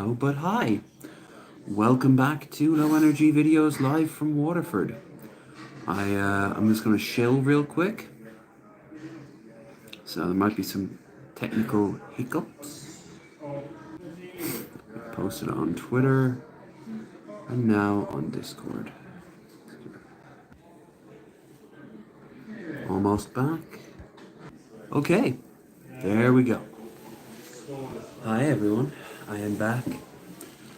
now, but hi. Welcome back to Low Energy Videos live from Waterford. I'm just going to chill real quick. So there might be some technical hiccups. Posted on Twitter and now on Discord. Almost back. Okay, there we go. Hi everyone, I am back.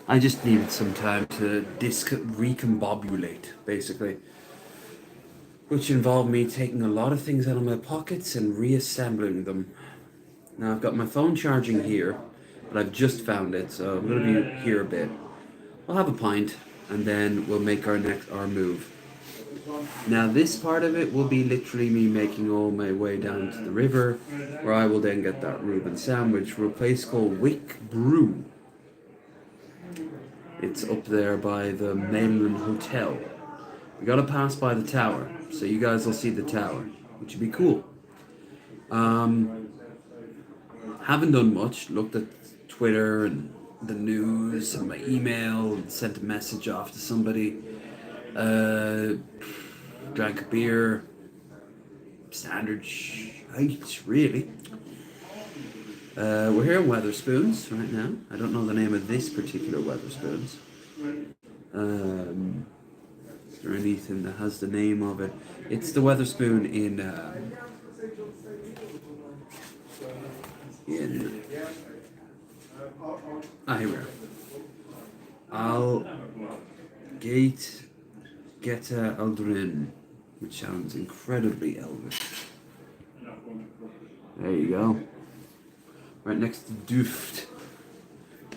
I just needed some time to recombobulate, basically. Which involved me taking a lot of things out of my pockets and reassembling them. Now I've got my phone charging here, but I've just found it, so I'm going to be here a bit. I'll have a pint, and then we'll make our move. Now this part of it will be literally me making all my way down to the river, where I will then get that Reuben sandwich from a place called Wick Brew. It's up there by the Mainland Hotel. We gotta pass by the tower, so you guys will see the tower, which would be cool. Haven't done much. Looked at Twitter and the news and my email and sent a message off to somebody. Drank a beer. Standard shite, really. We're here in Wetherspoons right now. I don't know the name of this particular Wetherspoons. Is there anything that has the name of it? It's the Wetherspoon in here we are. Geta Aldrin, which sounds incredibly Elvish. There you go. Right next to Duft,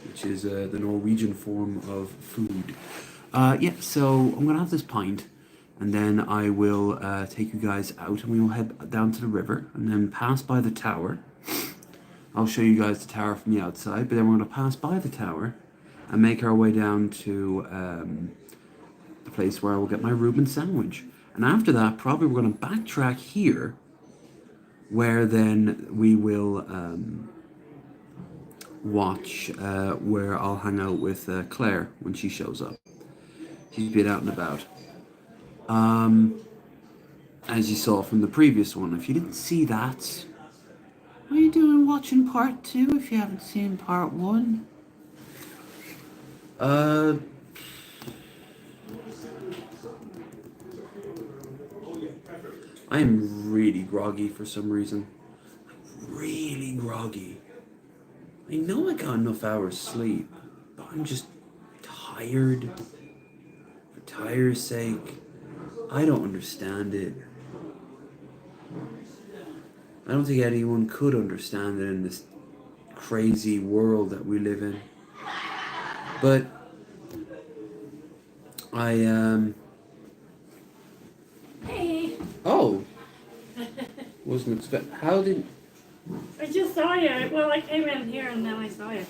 which is the Norwegian form of food. Yeah, so I'm going to have this pint, and then I will take you guys out, and we will head down to the river, and then pass by the tower. I'll show you guys the tower from the outside, but then we're going to pass by the tower and make our way down to the place where I will get my Reuben sandwich. And after that, probably we're going to backtrack here, where then we will watch where I'll hang out with Claire when she shows up. She's been out and about. As you saw from the previous one. If you didn't see that, what are you doing watching part 2 if you haven't seen part 1? I'm really groggy for some reason. Really groggy. I know I got enough hours sleep, but I'm just tired. For tire's sake. I don't understand it. I don't think anyone could understand it in this crazy world that we live in. But Hey. Oh. Wasn't expect. How did? I just saw you. Well, I came in here and then I saw you.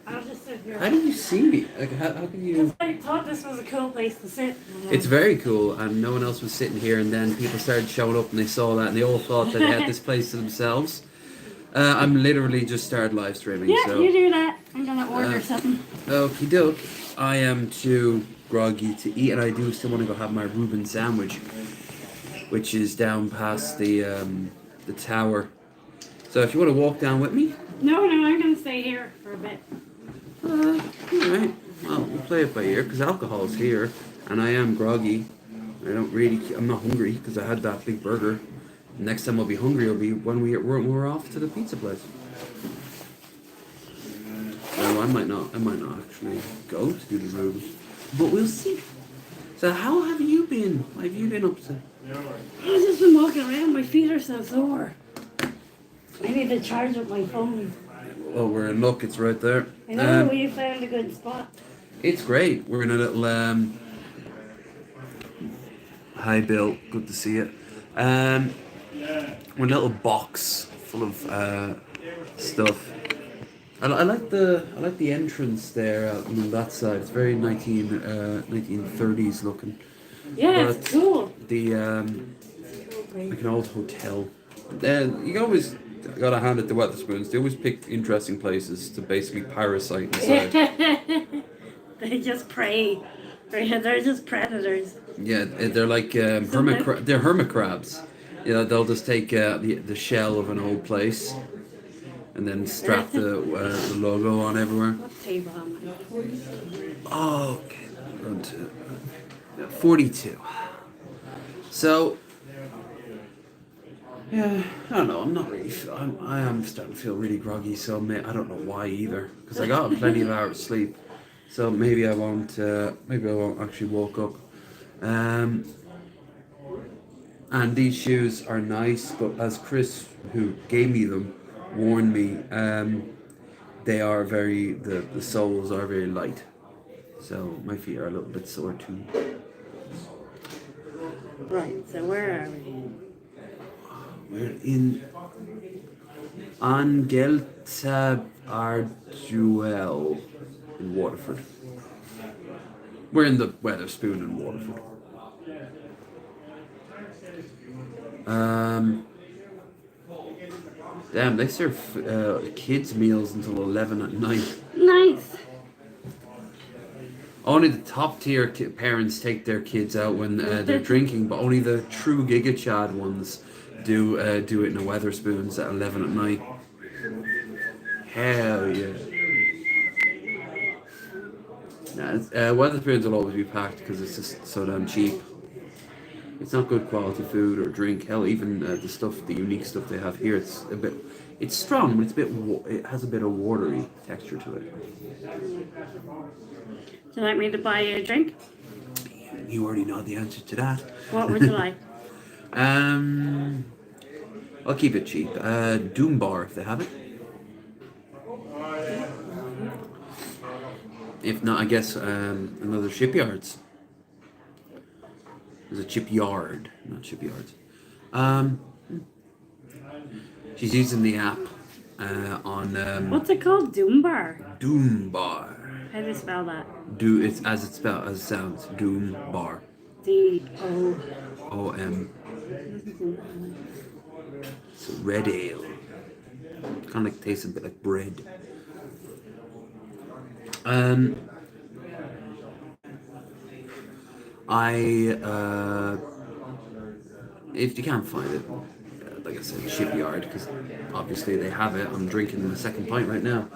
I'll just sit here. How did you see me? Like, how can you? I thought this was a cool place to sit. It's very cool, and no one else was sitting here, and then people started showing up and they saw that, and they all thought that they had this place to themselves. I'm literally just started live streaming. Yeah, so, you do that. I'm gonna order something. Okie doke. I am too groggy to eat, and I do still want to go have my Reuben sandwich, which is down past the tower. So if you want to walk down with me. No, I'm gonna stay here for a bit. Alright. Well, we'll play it by ear, because alcohol's here, and I am groggy. I'm not hungry, because I had that big burger. Next time I'll be hungry will be when we're off to the pizza place. So I might not actually go to do the Reuben, but we'll see. So how have you been? What have you been up to? I've just been walking around. My feet are so sore. I need to charge up my phone. Well, we're in luck. It's right there. I know we found a good spot. It's great. We're in a little. Hi, Bill. Good to see you. We're in a little box full of stuff. I like the entrance there on that side. It's very 1930s looking. Yeah, it's cool. The like an old hotel. You can always I gotta hand it to Weatherspoons. They always pick interesting places to basically parasite inside. They just prey. They're just predators. Yeah, they're like they're hermit crabs. You know, they'll just take the shell of an old place and then strap the logo on everywhere. What table am I? Oh, okay. We're on to 42. So, yeah, I don't know. I'm not really. I am starting to feel really groggy. So I don't know why either. Because I got plenty of hours sleep. So maybe I won't. Maybe I won't actually woke up. And these shoes are nice, but as Chris, who gave me them, warned me, they are the soles are very light. So my feet are a little bit sore too. Right, so where are we? We're in Angelta Arduel in Waterford. We're in the Weatherspoon in Waterford. Damn, they serve kids meals until 11 at night. Nice. Only the top tier parents take their kids out when they're drinking, but only the true Giga Chad ones do it in a Weatherspoons at 11 at night. Hell yeah. Nah, Weatherspoons will always be packed because it's just so damn cheap. It's not good quality food or drink. Hell, even the unique stuff they have here, it's strong, but it has a bit of watery texture to it. Would you like me to buy you a drink? You already know the answer to that. What would you like? I'll keep it cheap. Doom Bar, if they have it. If not, I guess another Shipyards. There's a Shipyard, not Shipyards. She's using the app on What's it called? Doom Bar? Doom Bar. How do you spell that? It's as it sounds. Doom Bar. D-O-O-M. It's a red ale. Kind of tastes a bit like bread. If you can't find it, like I said, Shipyard, because obviously they have it. I'm drinking the second pint right now.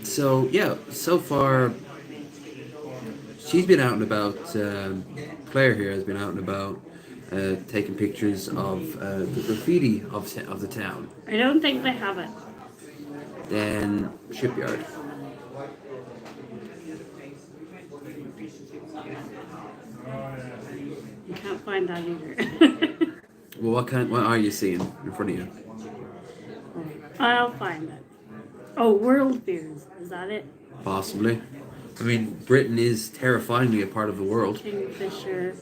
So yeah, so far she's been out and about. Claire here has been out and about, taking pictures of the graffiti of the town. I don't think they have it. Then Shipyard. You can't find that either. Well, what are you seeing in front of you? I'll find it. Oh, World Beers. Is that it? Possibly. I mean, Britain is terrifyingly a part of the world. Kingfisher.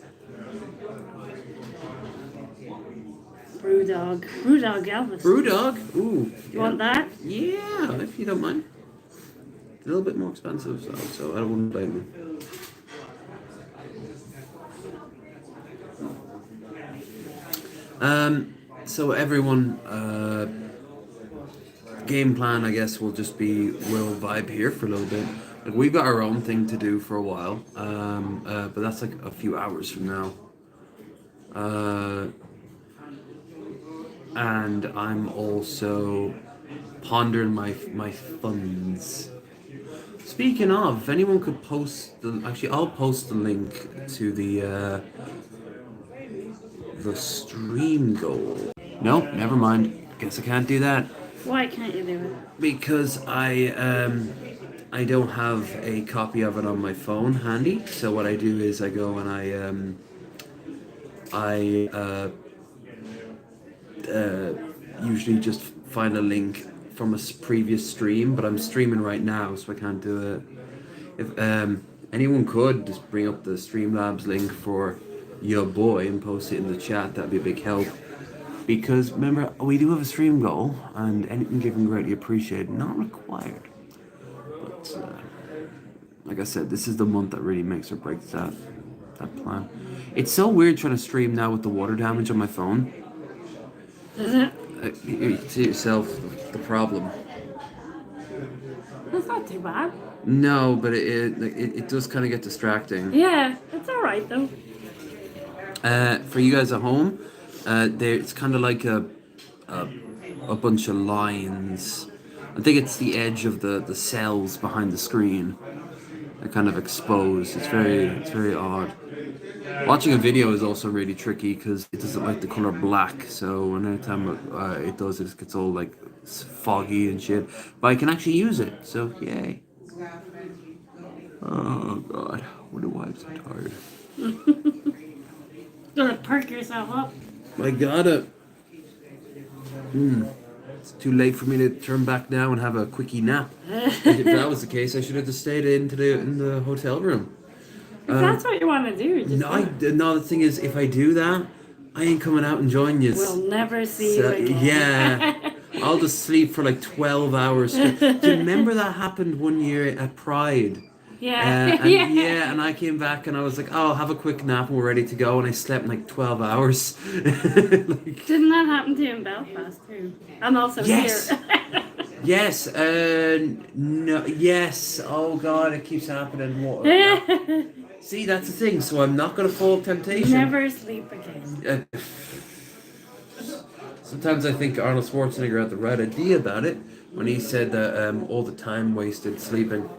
Brewdog. Brewdog Elvis. Brewdog? Ooh. You want that? Yeah, if you don't mind. It's a little bit more expensive, so I wouldn't blame you. So everyone, game plan, I guess, will just be we'll vibe here for a little bit. Like, we've got our own thing to do for a while, but that's like a few hours from now. And I'm also pondering my funds. Speaking of, if anyone could post I'll post the link to the stream goal. Nope, never mind. Guess I can't do that. Why can't you do it? Because I don't have a copy of it on my phone handy. So what I do is I go and I usually just find a link from a previous stream, but I'm streaming right now, so I can't do it. If anyone could just bring up the Streamlabs link for your boy and post it in the chat, that'd be a big help. Because remember, we do have a stream goal, and anything given greatly appreciated, not required. But like I said, this is the month that really makes or breaks that plan. It's so weird trying to stream now with the water damage on my phone. Is it? You can see yourself the problem. That's not too bad. No, but it does kind of get distracting. Yeah, it's alright though. For you guys at home, there it's kind of like a a bunch of lines. I think it's the edge of the cells behind the screen. They're kind of exposed. It's very odd. Watching a video is also really tricky because it doesn't like the color black. So anytime it does, it just gets all like foggy and shit. But I can actually use it. So yay! Oh god, wonder why I'm so tired. Gonna perk yourself up. I gotta. It's too late for me to turn back now and have a quickie nap. If that was the case, I should have just stayed in the hotel room. If that's what you want to do, just No, the thing is, if I do that, I ain't coming out and join you. we'll never see you again. Yeah, I'll just sleep for like 12 hours. Do you remember that happened one year at Pride? Yeah. Yeah, and I came back and I was like, oh, I'll have a quick nap and we're ready to go. And I slept like 12 hours. Like, Didn't that happen to you in Belfast too? I'm also yes. here. Yes, no, yes. Oh God, it keeps happening. What? See, that's the thing. So I'm not gonna fall temptation. Never sleep again. Sometimes I think Arnold Schwarzenegger had the right idea about it when he said that all the time wasted sleeping.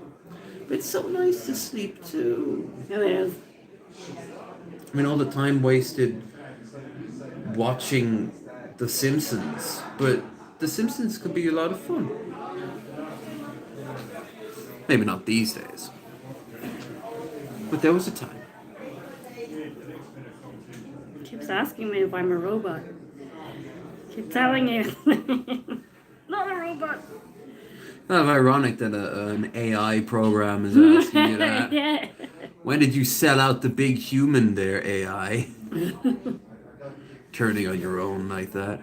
But it's so nice to sleep too. It is. I mean, all the time wasted watching The Simpsons, but The Simpsons could be a lot of fun. Maybe not these days. But there was a time. Keeps asking me if I'm a robot. Keep telling you. Not a robot. Kind of ironic that an AI program is asking you that. Yeah. When did you sell out the big human there, AI? Turning on your own like that.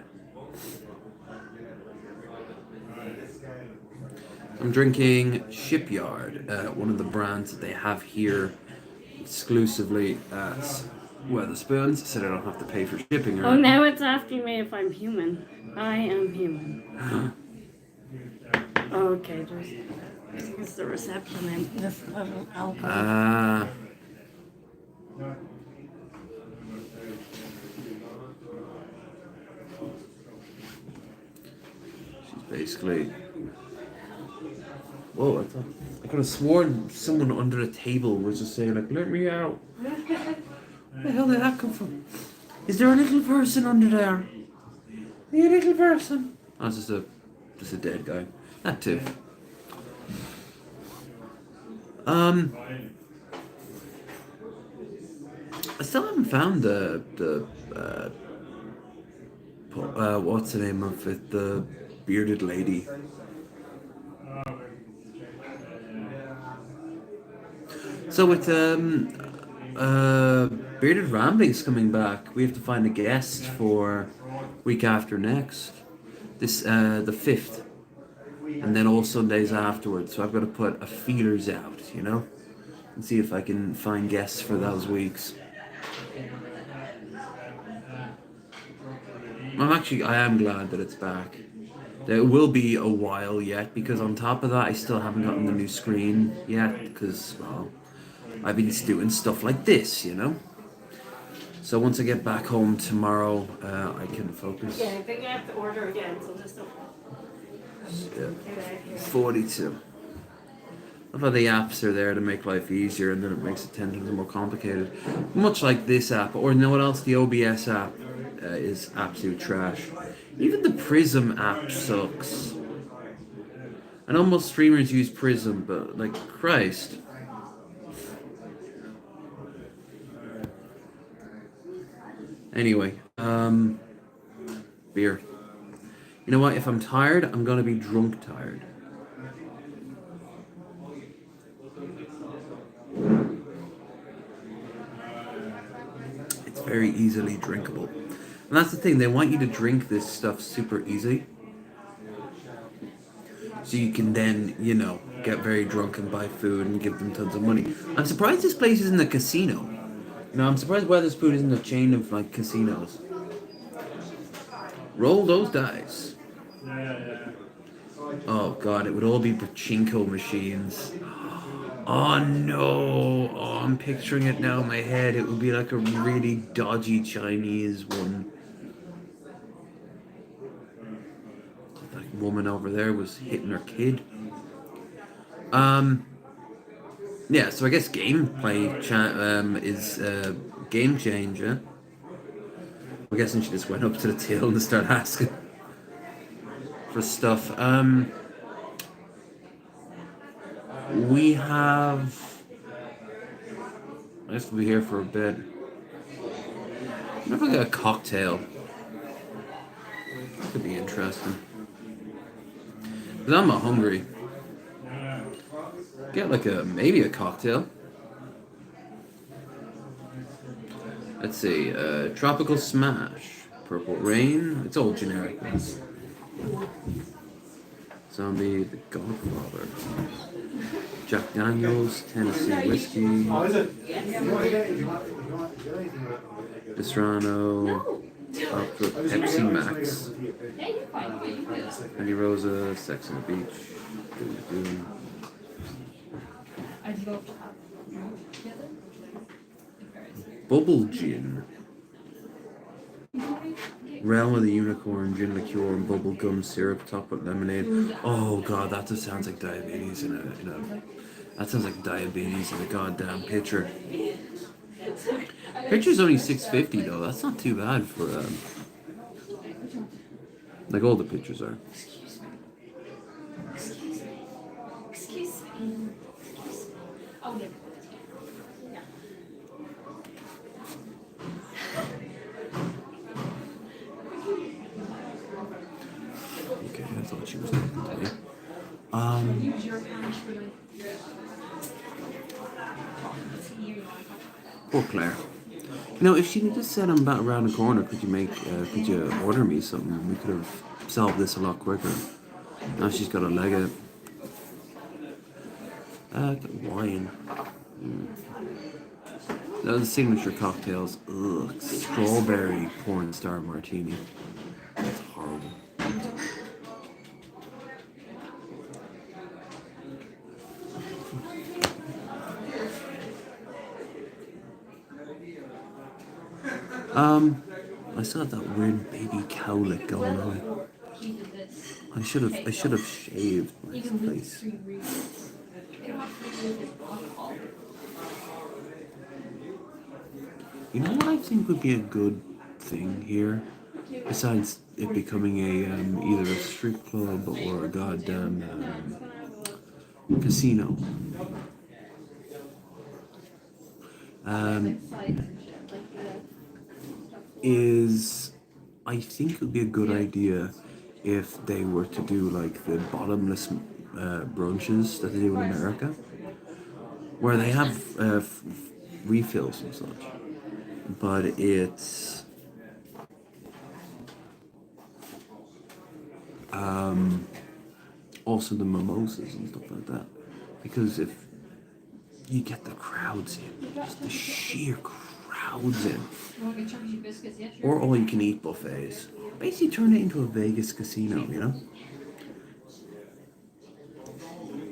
I'm drinking Shipyard, one of the brands that they have here exclusively at Wetherspoons, so I don't have to pay for shipping. Oh, now it's asking me if I'm human. I am human. Oh, okay, it's the reception in this little alcohol. She's basically... Whoa, I could have sworn someone under the table was just saying, like, let me out. Where the hell did that come from? Is there a little person under there? Are you a little person? Oh, it's just a dead guy. That too. I still haven't found the what's the name of it? The bearded lady. So with Bearded Ramblings coming back, we have to find a guest for week after next. This the 5th. And then all Sundays afterwards. So I've got to put a feelers out, you know? And see if I can find guests for those weeks. I am glad that it's back. There will be a while yet, because on top of that, I still haven't gotten the new screen yet, because, well, I've been doing stuff like this, you know? So once I get back home tomorrow, I can focus. Yeah, I think I have to order again, so just don't... Yeah. 42. I thought the apps are there to make life easier, and then it makes it 10 times more complicated. Much like this app, or you know what else? The OBS app is absolute trash. Even the Prism app sucks. I know most streamers use Prism, but like Christ. Anyway, beer. You know what? If I'm tired, I'm gonna be drunk tired. It's very easily drinkable. And that's the thing, they want you to drink this stuff super easily. So you can then, you know, get very drunk and buy food and give them tons of money. I'm surprised this place isn't a casino. You know, I'm surprised Wetherspoon isn't a chain of, like, casinos. Roll those dice. Oh god, it would all be pachinko machines. Oh no! Oh, I'm picturing it now in my head. It would be like a really dodgy Chinese one. That woman over there was hitting her kid. Yeah, so I guess gameplay is game changer. I'm guessing she just went up to the till and started asking for stuff. We have. I guess we'll be here for a bit. Maybe I get a cocktail. Could be interesting. But I'm not hungry. Get like maybe a cocktail. Let's see, Tropical Smash, Purple Rain. It's all generic ones. Zombie, The Godfather, Jack Daniels, Tennessee Whiskey, Disaronno, Pepsi Max, Honey Rosa, Sex on the Beach, Bubble Gin, Realm of the Unicorn, Gin Liqueur, and Bubblegum Syrup topped with lemonade. Oh god, that just sounds like diabetes that sounds like diabetes in a goddamn pitcher. Pitcher's only $6.50 though. That's not too bad for like all the pitchers are. Excuse me. Oh, yeah. Okay, I thought she was talking to me. Poor Claire. You know, if she had just said I'm about around the corner, could you order me something? We could have solved this a lot quicker. Now she's got a leg out. Get wine. Those are the signature cocktails. Ugh, strawberry porn star martini. That's horrible. I still have that weird baby cowlick going on. I should have shaved my face. You know what I think would be a good thing here, besides it becoming a either a strip club or a goddamn casino. Is I think it would be a good idea if they were to do like the bottomless brunches that they do in America, where they have refills and such, but it's also the mimosas and stuff like that, because if you get the crowds in, just the sheer crowds in, or all you can eat buffets, basically turn it into a Vegas casino, you know?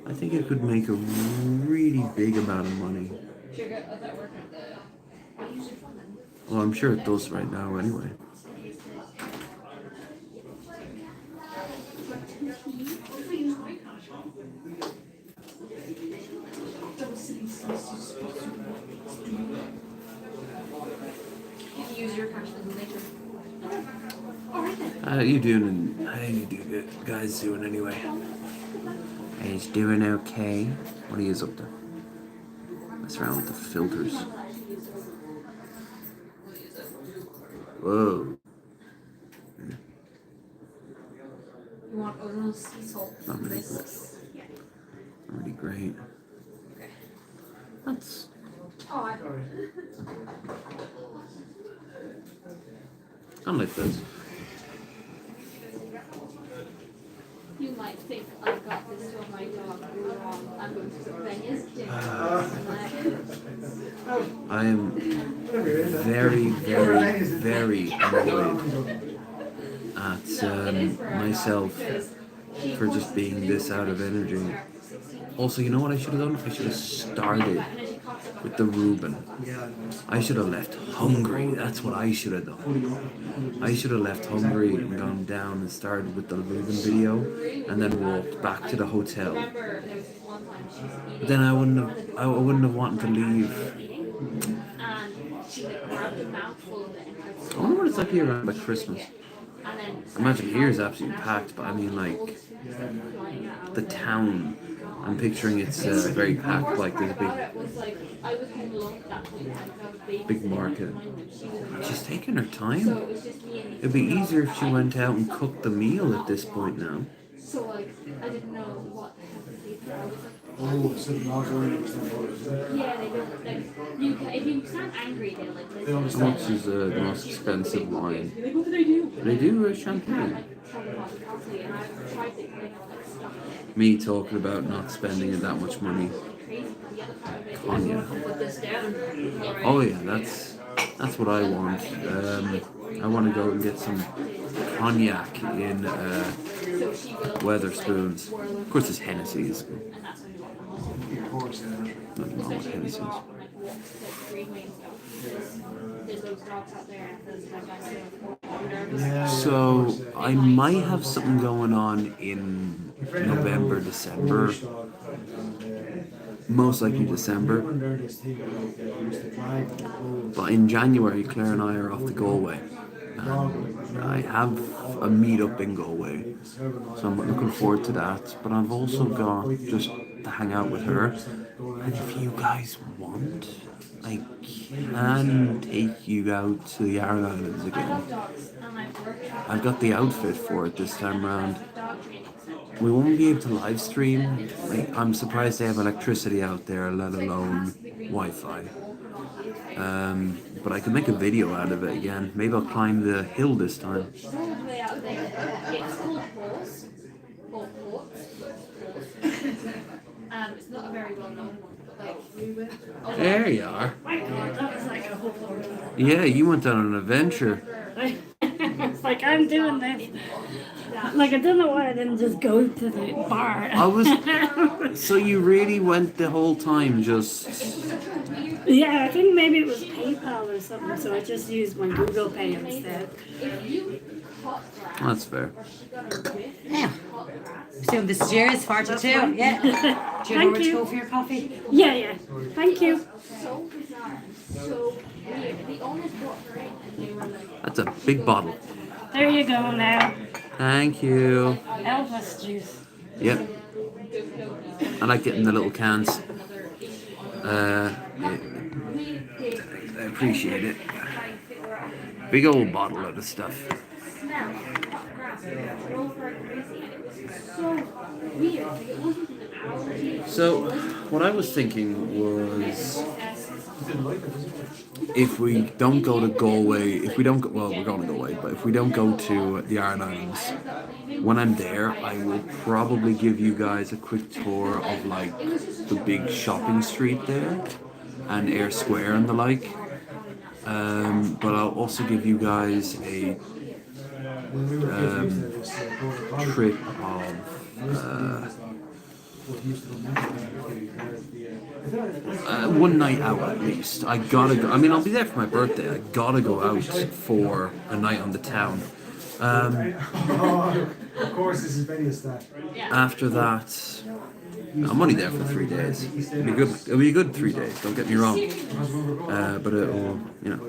I think it could make a really big amount of money. Well, I'm sure it does right now anyway. How you doing? And how you guys doing anyway? He's doing okay. What are you up to? Mess around with the filters. Whoa. You want a little sea salt? Not really great. Not really great. That's. Oh, I don't. I like this. You might think I've got this for my dog wrong. I'm going to put Benya's I am very, very, very annoyed at myself for just being this out of energy. Also, you know what I should have done? I should have started with the Reuben. I should have left hungry. That's what I should have done. I should have left hungry and gone down and started with the Reuben video, and then walked back to the hotel. But then I wouldn't have wanted to leave. I wonder what it's like here around like Christmas. I imagine here is absolutely packed, but I mean like the town. I'm picturing it's very packed, like there's a big market. She's taking her time. It'd be easier if she went out and cooked the meal at this point now. Oh, so not really. Yeah, they don't like you. If you sound angry, they'll like listen. How much is the most expensive wine? What do they do? They do champagne. Me talking about not spending that much money. Cognac. Oh yeah, that's what I want. I want to go and get some cognac in Weatherspoons. Of course, it's Hennessy's. Of course, Nothing wrong with Hennessy's. So I might have something going on in November, December. Most likely December. But in January, Claire and I are off to Galway. And I have a meet-up in Galway. So I'm looking forward to that. But I've also got just to hang out with her. And if you guys want, I can take you out to the Aran Islands again. I've got the outfit for it this time around. We won't be able to live stream. I'm surprised they have electricity out there, let alone Wi-Fi. But I can make a video out of it again. Maybe I'll climb the hill this time. It's not a very well known one, but like There you are. My God, that was like a whole lot. Yeah, you went on an adventure. It's like, I'm doing this. Like, I don't know why I didn't just go to the bar. I was. So you really went the whole time just. Yeah, I think maybe it was PayPal or something, so I just used my Google Pay instead. That's fair. Yeah. So this is yours, 42. Yeah. Do you know Thank where to you. go for your coffee? Yeah, yeah. Thank you. so bizarre. So weird. The owners brought her in and they were like, That's a big bottle. There you go now. Thank you. Elvis juice. Yep. I like getting the little cans. I appreciate it. Big old bottle of the stuff. smell hot grass. It drove her crazy and it was so weird. Like it wasn't an allergy. So, what I was thinking was, if we don't go to Galway, if we don't go, well, we're going to Galway, but if we don't go to the Aran Islands, when I'm there, I will probably give you guys a quick tour of like the big shopping street there and Ayr Square and the like. But I'll also give you guys a trip of one night out at least. I gotta go. I mean, I'll be there for my birthday. I gotta go out for a night on the town. Of course, this is very stuff. After that, I'm only there for 3 days. It'll be good. It'll be a good 3 days. Don't get me wrong. But it'll, you know.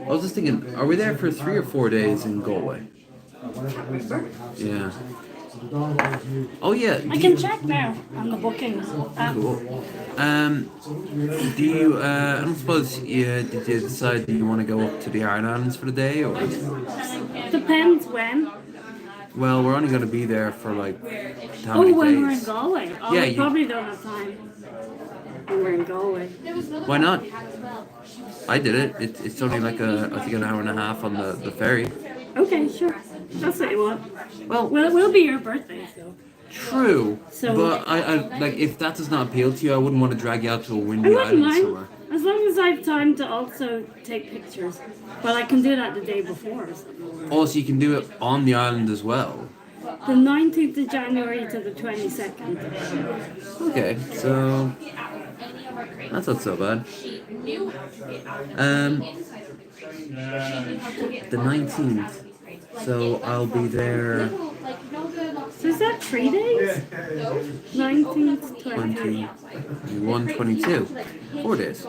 I was just thinking, are we there for 3 or 4 days in Galway? Yeah. Oh yeah. I can check now on the bookings. Cool. Do you? I don't suppose. Yeah. Did you decide that you want to go up to the Aran Islands for the day, or? Depends when. Well, we're only going to be there for like how Oh, many when we're in days? Galway. Oh, Yeah, we you- probably don't have time. When we're in Galway. Why not? I did it. It's only like I think an hour and a half on the ferry. Okay, sure. That's what you want. Well, Well, it will be your birthday, so. true. So- But I like if that does not appeal to you, I wouldn't want to drag you out to a I windy wouldn't island mind. somewhere. As long as I have time to also take pictures. But I can do that the day before or something. Also, you can do it on the island as well. The 19th of January to the 22nd. Okay, so that's not so bad. The 19th. So I'll be there So is that 3 days? 19th, 20th. 21, 22. 4 days.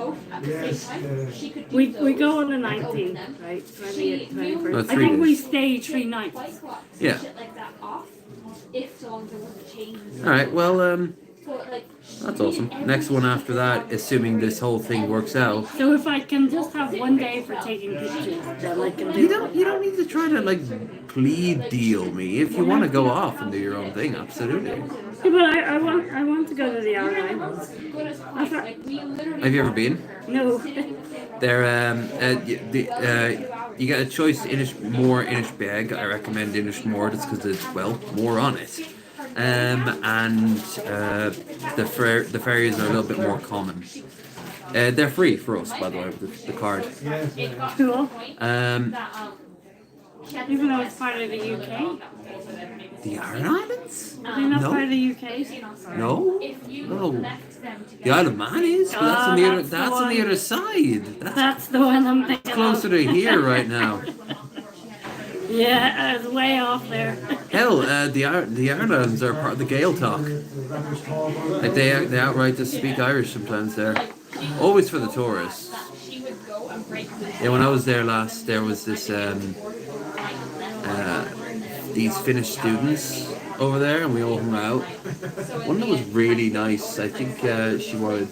We go on the 19th, right? 20th, 21st. Oh, I 3 think we days. stay 3 nights. Yeah. If so long as it wasn't changed. Alright, well, So like that's awesome. Next one after that, assuming this whole thing works out. So if I can just have 1 day for taking pictures, then I can do You don't need to try to like plead deal me. If you want to go off and do your own thing, absolutely. Yeah, but I want to go to the Iron Islands. I thought, Have you ever been? no. They're you get a choice more Inishbeg. I recommend Inishmore just because it's more on it. And the ferries are a little bit more common. They're free for us, by the way, with the card. Cool. Um, Even though it's part of the UK. the Iron Islands? Are they not No. part of the UK? No, no. The Isle of Man is, but that's on the other. that's the That's on the one. other side. That's That's the one I'm thinking closer of. to here right now. Yeah, it's way off there. Hell, the Irelands are part of the Gael talk. Like they outright just speak Irish sometimes there. Always for the tourists. Yeah, when I was there last, there was this these Finnish students over there, and we all hung out. One that was really nice. I think she wanted.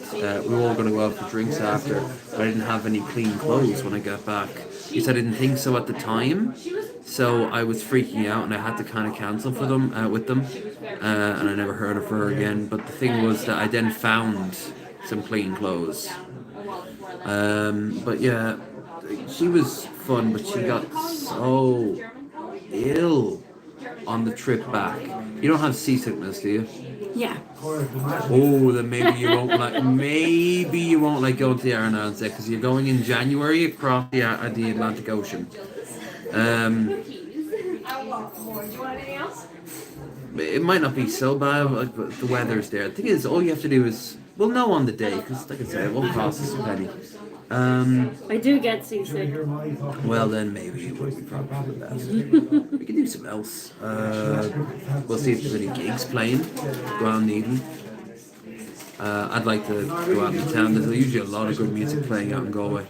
We were all going to go out for drinks after, but I didn't have any clean clothes when I got back. At least I didn't think so at the time. So I was freaking out, and I had to kind of cancel for them with them, and I never heard of her again. But the thing was that I then found some clean clothes. But yeah, she was fun, but she got so ill on the trip back. You don't have seasickness, do you? Yeah. Oh, then maybe you won't like going to the Iron Islands because you're going in January across the Atlantic Ocean. It might not be so bad, like, but the weather's there. The thing is, all you have to do is, well, know on the day, because like I said, it won't cost us a penny. I do get seasick. Well, then maybe it would be probably the best. We can do something else. We'll see if there's any gigs playing. Go out in Eden. I'd like to go out in town. There's usually a lot of good music playing out in Galway.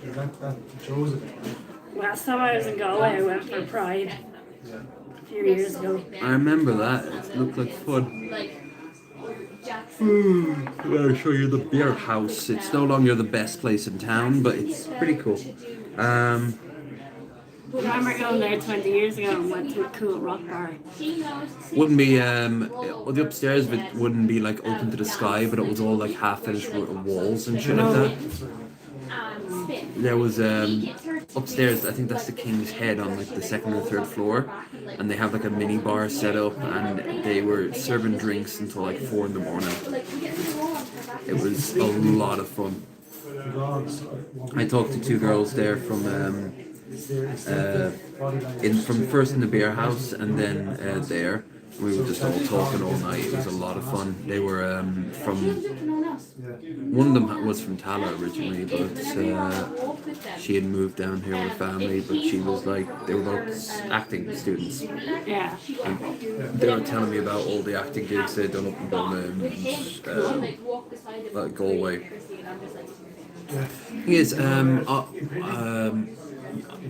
Last time I was in Galway, I went for Pride. A few years ago. I remember that. It looked like fun. I'll show you the beer house. It's no longer the best place in town, but it's pretty cool. I remember going there 20 years ago and went to a cool rock bar. Wouldn't be the upstairs of it wouldn't be like open to the sky, but it was all like half finished walls and shit like that. There was upstairs, I think that's the King's Head on like the second or third floor, and they have like a mini bar set up, and they were serving drinks until like 4 in the morning. It was a lot of fun. I talked to 2 girls there from first in the beer house and then there. We were just all talking all night. It was a lot of fun. They were one of them was from Tala originally, but she had moved down here with family. But she was like, they were both acting students. Yeah. And they were telling me about all the acting gigs they'd done up in Dublin and Galway. Thing is,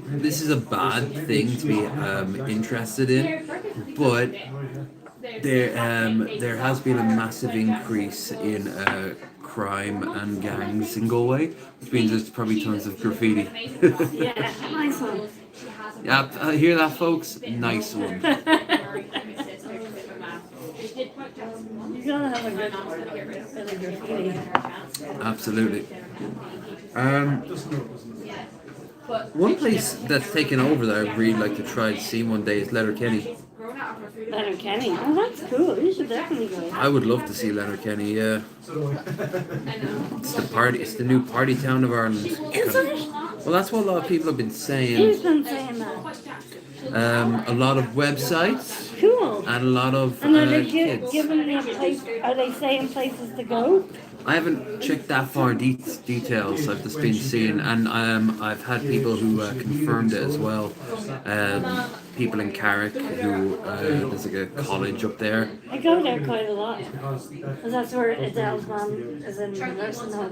this is a bad thing to be interested in, but there has been a massive increase in crime and gangs in Galway, which means there's probably tons of graffiti. Yeah, nice one. Yeah, hear that, folks? Nice one. You gotta have a good bit of graffiti. Absolutely. One place that's taken over that I'd really like to try to see one day is Letterkenny. Leonard Kenny. Oh, that's cool. You should definitely go. I would love to see Leonard Kenny. Yeah, So do I. it's the party. It's the new party town of Ireland. Is it? Well, that's what a lot of people have been Who's saying. been saying that? A lot of websites Cool. and a lot of And are they kids. giving me a place? Are they saying places to go? I haven't checked that far details. I've just been seeing, and I've had people who confirmed it as well. People in Carrick who there's like a college up there. I go there quite a lot. Because that's where Adele's mom is in nursing home.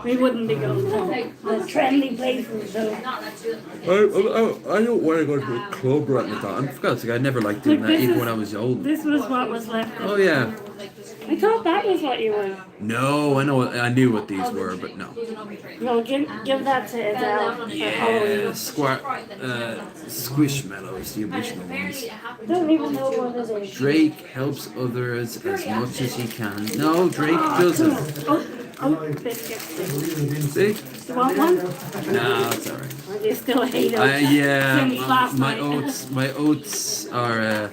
We wouldn't be going to the trendy places though. I don't want to go to a club right like that. I'm for God's sake, I never liked doing Look, that this even is- when I was old. This was what was left. Oh yeah. I thought that was what you were. No, I knew what these were, but no. No, give that to Adele for Halloween. Squishmallows, the original ones. Don't even know what it is. Drake helps others as much as he can. No, Drake doesn't. Oh, biscuits. See? You want one? No, it's alright. Or do you still hate it? Yeah, Since last my night. my oats are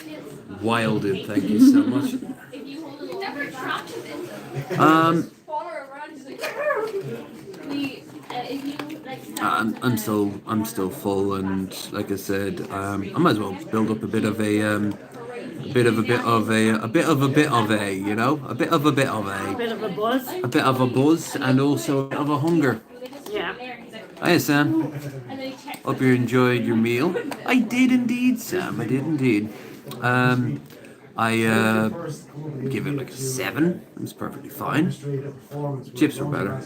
wilded. Thank you so much. Never trapped him in them. Follow around, he's like, if you like I'm still full, and like I said, I might as well build up a bit of a you know, a bit of a Bit of a buzz. and also a bit of a hunger. Yeah. Hi Sam, hope you enjoyed your meal. I did indeed, Sam. I did indeed. I give it like a 7. It was perfectly fine. Chips were better.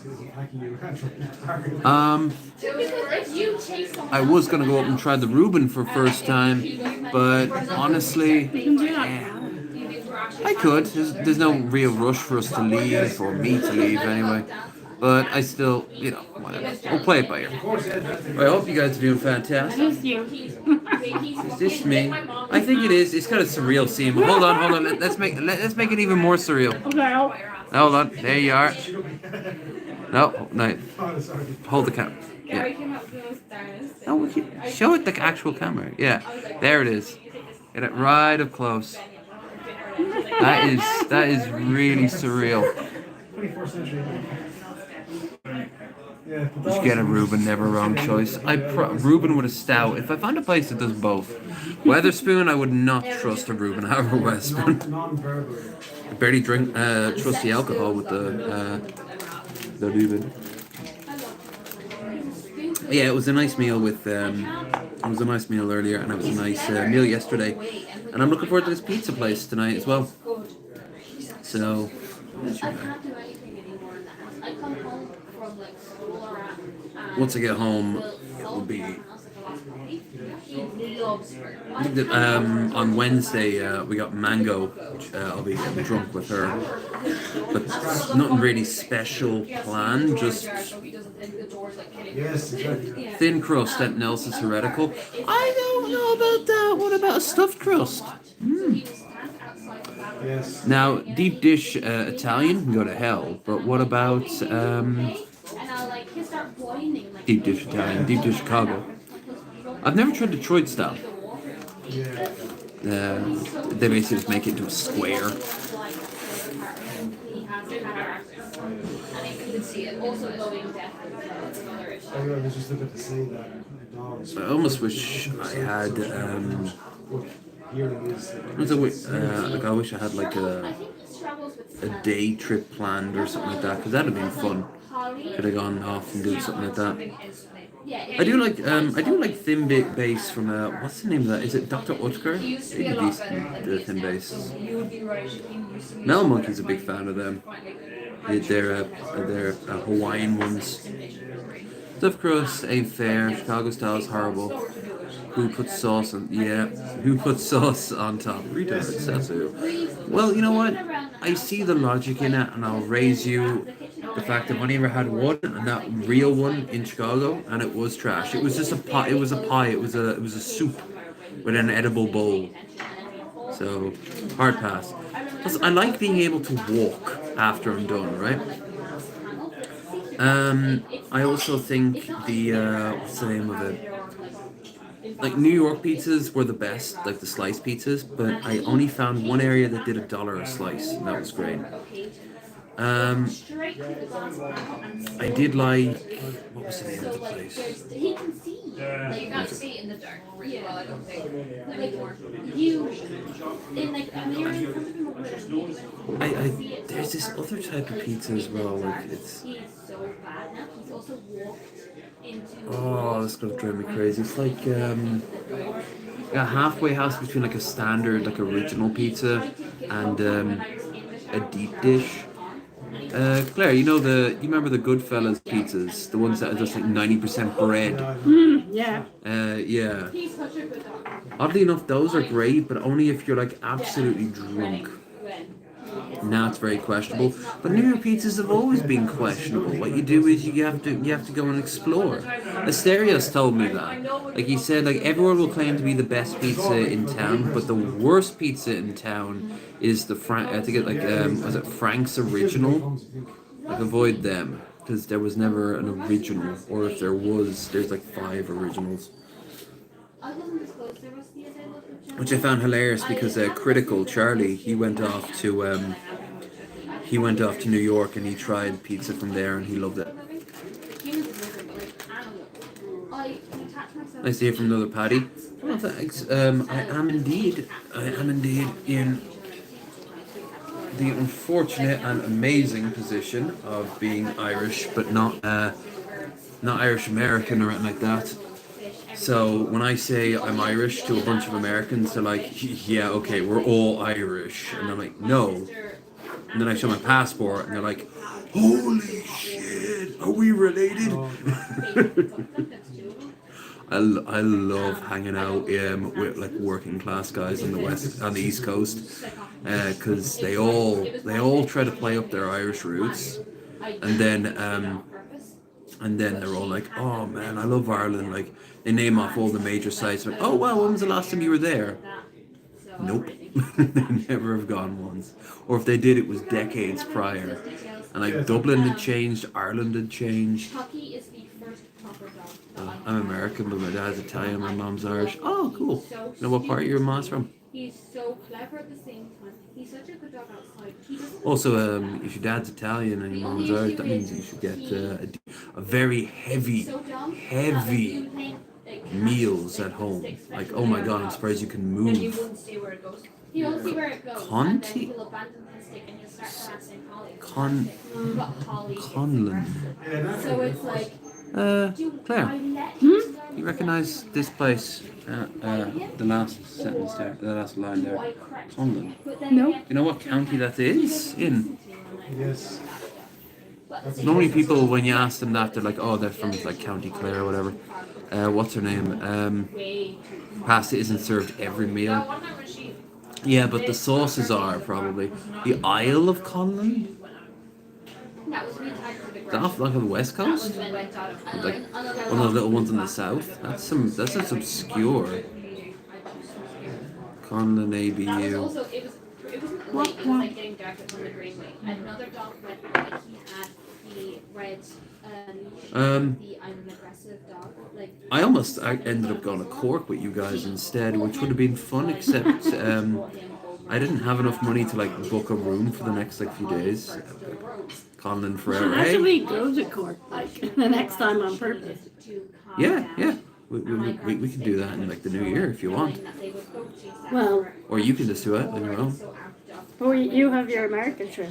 I was gonna go up and try the Reuben for first time, but honestly, I could. There's no real rush for us to leave or me to leave anyway. But I still, you know, whatever. We'll play it by ear. I hope you guys are doing fantastic. Just you. Is this me? I think it is. It's kind of surreal seeing. Hold on. Let's make it even more surreal. Okay. Hold on. There you are. No. Hold the camera. Yeah. No, show it the actual camera. Yeah. There it is. Get it right up close. That is really surreal. 24th century. Yeah, Just get a Reuben, never a wrong choice. Reuben with a stout. If I find a place that does both, Weatherspoon, I would not trust a Reuben over Weatherspoon. Non-verbal. I barely trust the alcohol with the Reuben. Yeah, it was a nice meal with. It was a nice meal earlier, and it was a nice meal yesterday. And I'm looking forward to this pizza place tonight as well. So. I can't do anything anymore in the house. I come home from like school or Once I get home, it will be. he loves her. I think that on Wednesday we got mango, which I'll be getting drunk with her. But nothing really special planned, just Yes, exactly. thin crust at Nelson's Heretical. I don't know about that. What about a stuffed crust? Yes. Now, deep dish Italian can go to hell, but what about And I'll like he'll start whining like deep dish Italian, deep dish Chicago? I've never tried Detroit style. Yeah. They basically just make it into a square. he has cataracts. And you can see it also going deaf. That's another issue. I was just looking to say that dogs. I almost wish I had. Hearing is. Like I wish I had like a day trip planned or something like that, because that'd have been fun. Could have gone off and do something like that. I do like thin bass from what's the name of that? Is it Dr. Utker? Pretty decent thin bass. Mel Monkey's a big fan of them. They're Hawaiian ones. Stuffed crust ain't fair. Chicago style is horrible. Who puts sauce on? Yeah, who puts sauce on top? Retards. That's who. Well, you know what? I see the logic in it, and I'll raise you the fact that when I ever had one, and that real one in Chicago, and it was trash. It was just a pie. It was a pie. It was a soup with an edible bowl. So hard pass. Plus, I like being able to walk after I'm done. Right. I also think the what's the name of it? like New York pizzas were the best, like the slice pizzas, but I only found one area that did $1 a slice, and that was great. Um, I did like, what was the name of the place? He can see. Like, You gotta see in the dark really well, I don't think. Like, you, in like, when you're in front of him over there, There's this other type of pizza as well, like it's, he's so bad now. He's also walked into. oh, that's gonna drive me crazy. It's like, a halfway house between like a standard, like original pizza and a deep dish. Claire, you remember the Goodfellas pizzas, the ones that are just like 90% bread. Yeah. Yeah. He's such a good dog. Oddly enough, those are great, but only if you're like absolutely drunk. Now it's very questionable. But New York pizzas have always been questionable. What you do is you have to go and explore. Asterios told me that. Like he said, like everyone will claim to be the best pizza in town, but the worst pizza in town is the I think it like was it Frank's Original? Like avoid them because there was never an original, or if there was, there's like 5 originals. Which I found hilarious because Critical Charlie he went off to New York and he tried pizza from there and he loved it. Nice to hear from another Paddy. Oh, thanks. I am indeed in the unfortunate and amazing position of being Irish, but not Irish American or anything like that. So when I say I'm Irish to a bunch of Americans, they're like, yeah, okay, we're all Irish. And I'm like, no. And then I show my passport and they're like, holy shit, are we related? I love hanging out with like working class guys on the East Coast, because they all try to play up their Irish roots, and then they're all like, oh man, I love Ireland. Like they name off all the major sites. Like, oh wow, when was the last time you were there? Nope, they never have gone once, or if they did, it was decades prior. And like Dublin had changed, Ireland had changed. I'm American, but my dad's Italian, my mom's Irish. Oh, cool. You know what part of your mom's from? He's so clever at the same time. He's such a good dog outside. Also, if your dad's Italian and your mom's Irish, that means you should get a very heavy meals at home. Like, oh my god, I'm surprised you can move. He won't see where it goes. Conti? He'll abandon the stick and he'll start harassing Holly. Conlon. So it's like, Claire, you recognise this place? The last sentence there, the last line there. Conlon. No. You know what county that is in? Yes. Normally people, when you ask them that, they're like, oh, they're from like County Clare or whatever. What's her name? Pasta isn't served every meal. Yeah, but the sauces are probably. The Isle of Conlon? Is that off like on the west coast? Like one of the little ones in the south? That's obscure. Conlon ABU. What? It was like getting darker on the greenway. Another dog went like he had the red the I'm an aggressive dog. Like I ended up going to Cork with you guys instead, which would have been fun, except I didn't have enough money to like book a room for the next like few days. Conlon forever. How should we go to Cork like the next time on purpose? Yeah. We can do that in like the new year if you want. Well, Or you can just do it on your own. or you have your American trip.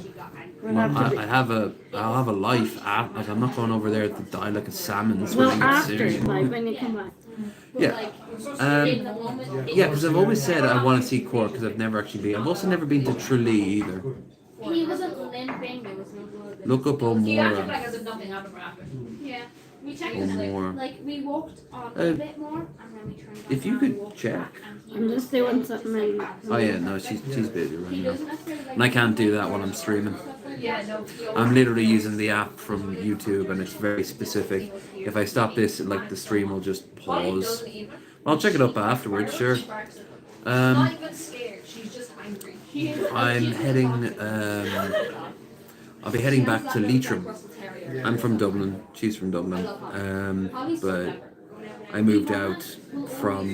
We'll have to I'll have a life. Like I'm not going over there to die like a salmon. well, after, like when you come back. Yeah. Yeah, because I've always said I want to see Cork because I've never actually been. I've also never been to Tralee either. he wasn't limping, there was no blood. Look up O'Mora. as if nothing happened after. Yeah. We checked O'Mora. like we walked on a bit more and then we turned on If you and could walked check. back and he I'm just doing something. Oh yeah, no, she's busy right now. doesn't necessarily like And I can't do that while I'm streaming. yeah, no. I'm literally using the app from YouTube and it's very specific. If I stop this, like the stream will just pause. I'll check it up afterwards, sure. Not even scared, she's just angry. I'm heading. I'll be heading back to Leitrim. I'm from Dublin. She's from Dublin. But I moved out from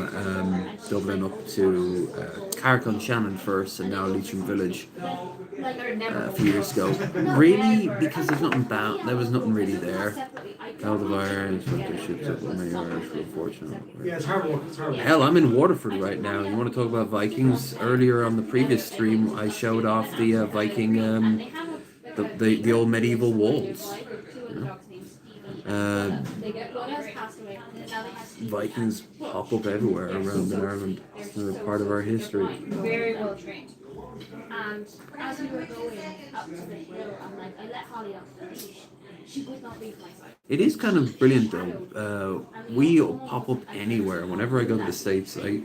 Dublin up to Carrick on Shannon first, and now Leitrim Village a few years ago. Really, because there's nothing bad. There was nothing really there. Hell of Irons, fuck their ships up with many Irish were fortunate. Yeah, it's hard work. It's hard work. Hell, I'm in Waterford right now. You want to talk about Vikings? Earlier on the previous stream, I showed off the Viking, the old medieval walls. You know? Vikings pop up everywhere around in Ireland. They're a part of our history. Very well trained. And as we were going up to the hill, I'm like, I let Holly off the leash. She would not leave my side. It is kind of brilliant though. We pop up anywhere. Whenever I go to the States, I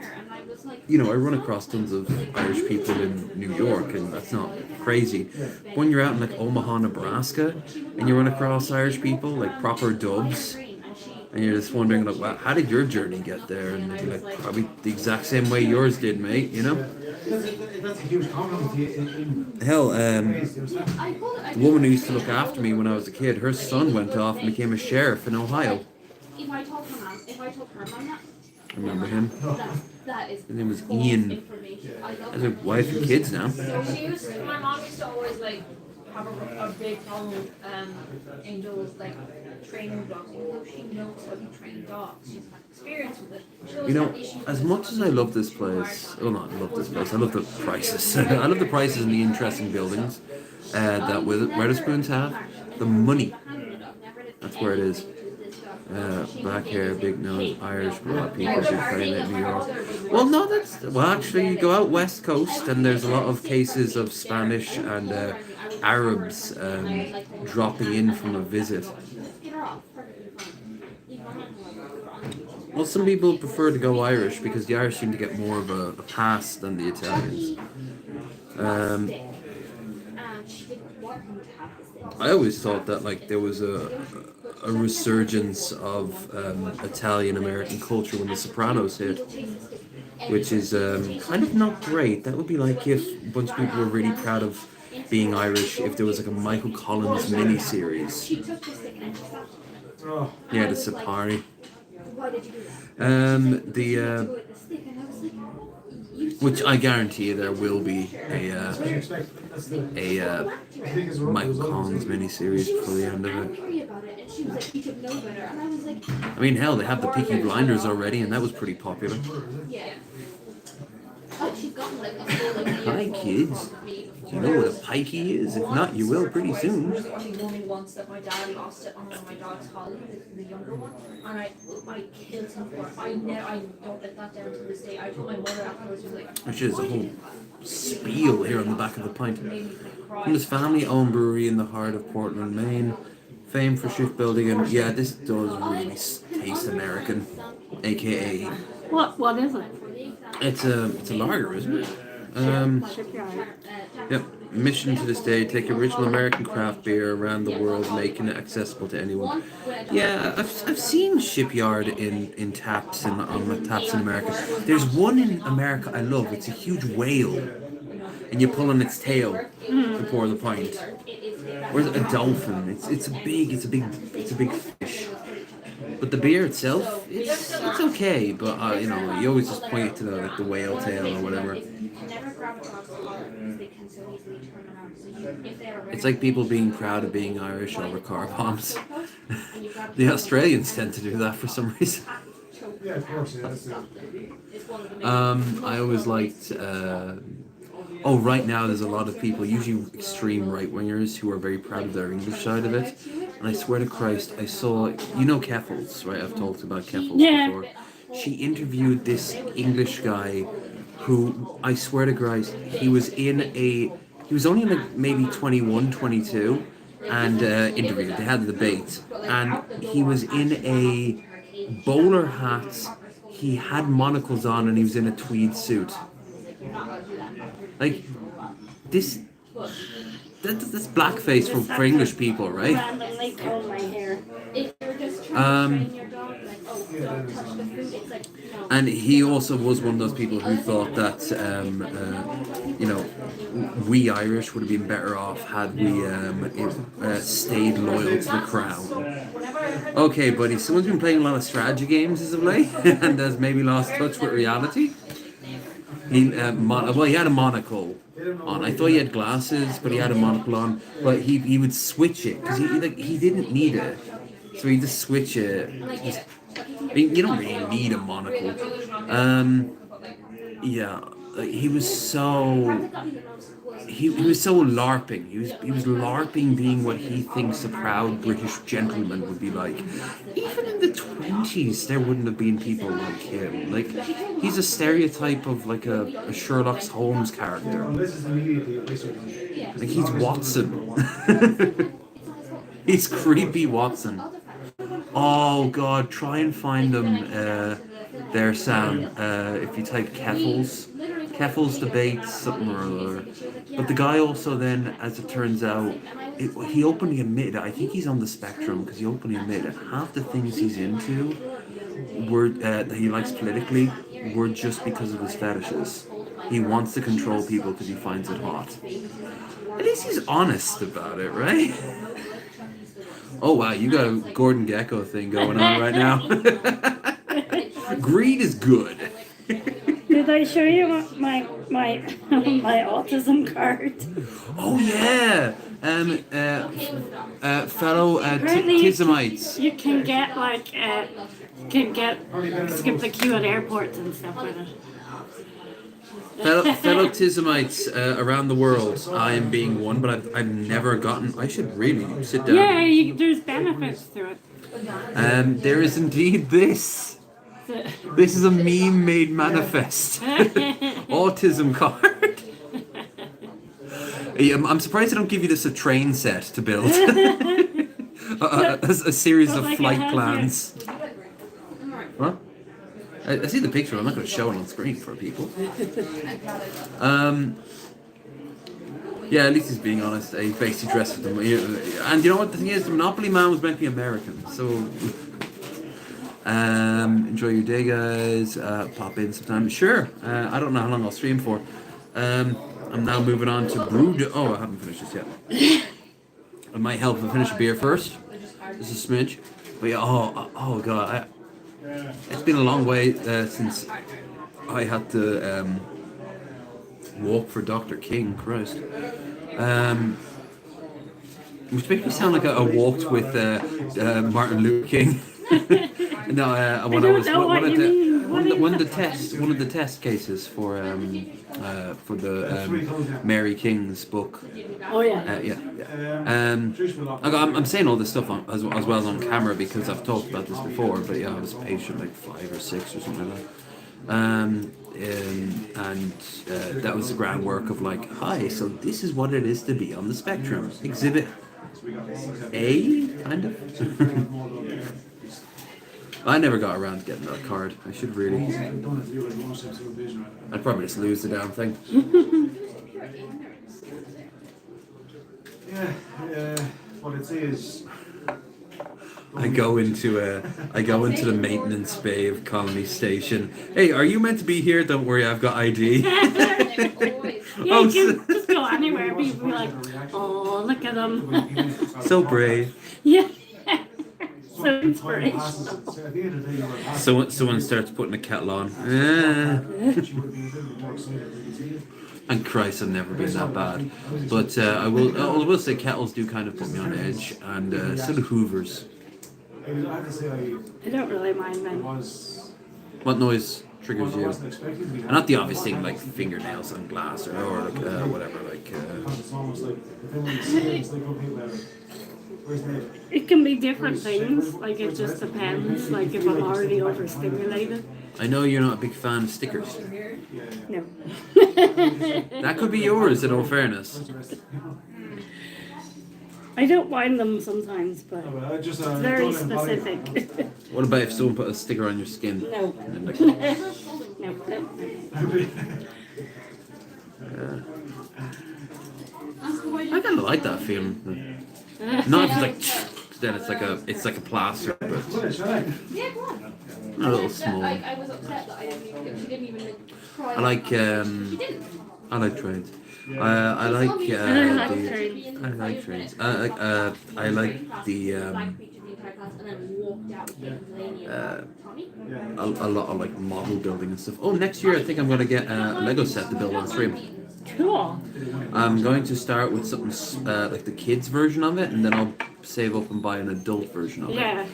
run across tons of Irish people in New York, and that's not crazy. But when you're out in like Omaha, Nebraska, and you run across Irish people, like proper dubs, and you're just wondering like, wow, how did your journey get there? And they'd be like, probably the exact same way yours did, mate, you know? That's a huge compliment. Hell, the woman who used to look after me when I was a kid, her son went off and became a sheriff in Ohio. If I told her mom that, I remember him. that is His name was Ian. information. I love Has a wife and kids now. My mom used to always like have a big problem with Angel's like training dogs. Even though she knows how to train dogs, she's had experience with it. She always You know, had issues as with much as I love this place, well, not love this place, I love the prices. I love the prices and the interesting buildings that Wetherspoons have. The money, that's where it is. Black hair, big nose, Irish, a lot of people do claim it in New York. Well, no, actually, you go out West Coast and there's a lot of cases of Spanish and Arabs dropping in from a visit. Well, some people prefer to go Irish because the Irish seem to get more of a pass than the Italians. I always thought that like there was a resurgence of Italian American culture when The Sopranos hit, which is kind of not great. That would be like if a bunch of people were really proud of being Irish if there was like a Michael Collins miniseries. Oh, Yeah, the Safari. Which I guarantee you there will be a Michael Collins miniseries before the end of it. I mean, hell, they have the Peaky Blinders already, and that was pretty popular. Hi, kids. Do you know what a pikey is? If not, you will pretty soon. There was only one once that my dad lost it on one of my dog's Holly, the younger one, and I killed him for it. I don't let that down to this day. I told my mother afterwards, she was like, Which is a whole spiel here on the back of the pint. made me cry. From this family-owned brewery in the heart of Portland, Maine, famed for shipbuilding, and yeah, this does really taste American, aka What is it? it's a lager, isn't it? Shipyard. Yep. Mission to this day: take original American craft beer around the world, making it accessible to anyone. Yeah, I've seen Shipyard in taps on the taps in America. There's one in America I love. It's a huge whale, and you pull on its tail to pour the pint. Or a dolphin. It's a big fish. But the beer itself, it's okay. But you always just point it to the whale tail or whatever. It's like people being proud of being Irish over car bombs. The Australians tend to do that for some reason. yeah, of course, yeah, that's it. I always liked. Right now there's a lot of people, usually extreme right-wingers, who are very proud of their English side of it. And I swear to Christ, I saw, Keffels, right? I've talked about Keffels before. She interviewed this English guy who, I swear to Christ, he was only like maybe 21, 22, and interviewed. They had the debate. And he was in a bowler hat, he had monocles on, and he was in a tweed suit. Like, that's blackface for English people, right? Randomly comb my hair. If you're just trying to train your dog, like oh, don't touch the food. It's like, no. And he also was one of those people who thought that, you know, we Irish would have been better off had we stayed loyal to the crown. Okay, buddy, someone's been playing a lot of strategy games as of late and has maybe lost touch with reality. He he had a monocle on. I thought he had glasses, but he had a monocle on. But he would switch it because he didn't need it, so he just switch it. Just, I mean, you don't really need a monocle. Yeah, he was so. He was so LARPing. He was LARPing being what he thinks a proud British gentleman would be like. Even in the 20s, there wouldn't have been people like him. Like, he's a stereotype of like a Sherlock Holmes character. Like, he's Watson. He's creepy Watson. Oh God, try and find them there, Sam. If you type Keffels debates something or other. But the guy also then, as it turns out, he openly admitted, I think he's on the spectrum, because he openly admitted half the things he's into were that he likes politically were just because of his fetishes. He wants to control people because he finds it hot. At least he's honest about it, right? Oh wow, you got a Gordon Gekko thing going on right now. Greed is good. Did I show you my my autism card? Oh yeah, fellow Apparently Tizamites. you can get like skip the queue at airports and stuff with it. Fellow Tizamites around the world. I am being one, but I've never gotten. I should really sit down. Yeah, there's benefits to it. There is indeed this. This is a meme-made manifest. Autism card. Yeah, I'm surprised they don't give you this a train set to build. a series of flight plans. What? I see the picture. I'm not going to show it on screen for people. Yeah, at least he's being honest. He basically dressed with them. And you know what the thing is? The Monopoly Man was meant to be American. So, enjoy your day, guys. Pop in sometime. Sure. I don't know how long I'll stream for. I'm now moving on to Brood. Oh, I haven't finished this yet. I might help if I finish a beer first. Just a smidge. But yeah, oh God. It's been a long way since I had to walk for Dr. King, Christ. Which makes me sound like I walked with Martin Luther King. No, when I was one of the test cases for the Mary King's book. Oh yeah. I'm saying all this stuff as well as on camera because I've talked about this before. But yeah, I was patient like 5 or 6 or something like that. And that was the groundwork of like, hi, so this is what it is to be on the spectrum. Exhibit A, kind of. I never got around to getting that card. I should really. I'd probably just lose the damn thing. What I'd say is. I go into the maintenance bay of Colony Station. Hey, are you meant to be here? Don't worry, I've got ID. Yeah, just go anywhere. People be like, oh, look at them. So brave. Yeah. So inspirational. Someone starts putting a kettle on. And Christ, I've never been that bad. But I will say kettles do kind of put me on edge, and so do Hoovers. I don't really mind them. What noise triggers you? And not the obvious thing like fingernails on glass or like whatever. Like. It can be different things. Like it just depends. Like if I'm already overstimulated. I know you're not a big fan of stickers. No. That could be yours, in all fairness. I don't mind them sometimes, but it's very specific. What about if someone put a sticker on your skin? No. And like, No. I kind of like that feeling. Not if it's like, then it's like a plaster, but Yeah, go on. A little small. I was upset that I didn't even, she didn't even try. I like She didn't. I like trains. I like I like trains. I like trains. I like the a lot of like model building and stuff. Oh, next year I think I'm gonna get a Lego set to build on stream. Cool. I'm going to start with something like the kids version of it, and then I'll save up and buy an adult version of it. Yeah.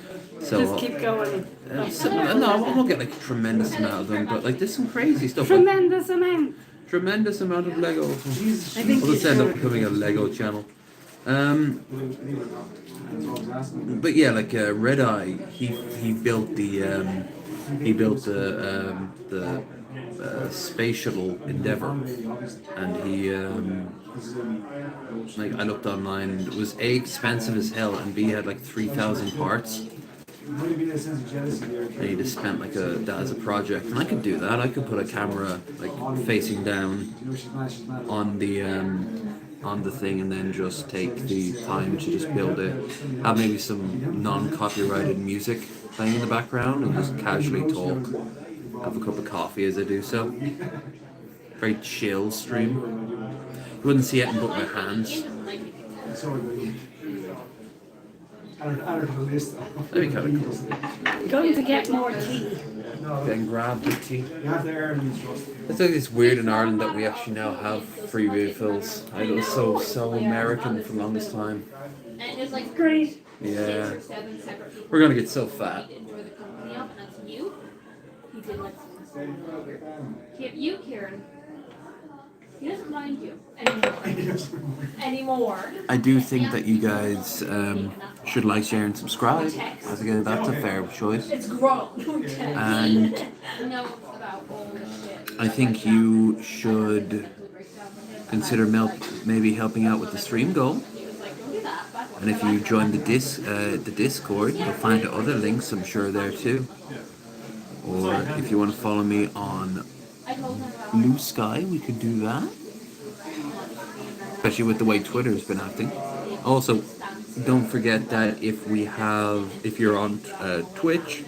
So Just keep going. no, I won't get like a tremendous amount of them, but like there's some crazy stuff. Tremendous amount. Tremendous amount of Lego. I think I'll you just end up should. becoming a Lego channel. But yeah, like Red Eye, he built the space shuttle Endeavour, and he like I looked online, and it was A, expensive as hell, and B, had like 3,000 parts. And he just spent like that as a project, and I could do that. I could put a camera like facing down on the thing, and then just take the time to just build it. Have maybe some non-copyrighted music playing in the background, and just casually talk. Have a cup of coffee as I do so. Very chill stream. You wouldn't see it but my hands. That'd be kind of cool. Going to get more tea. Then grab the tea. You have to earn these trusts. I think it's weird in Ireland that we actually now have free refills. I was so American for the longest time. And there's like Great. Yeah. 6 or 7 separate people. We're gonna get so fat. He'd enjoy the company of, and that's you. He did like you, Kieran. He doesn't mind you anymore. I do think that you guys should like, share, and subscribe. I think that's a fair choice. It's grown. And Knows about all this shit. I think you should consider maybe helping out with the stream goal. And if you join the Discord, you'll find the other links, I'm sure, there too. Or if you want to follow me on Blue Sky, we could do that. Especially with the way Twitter's been acting. Also, don't forget that if you're on Twitch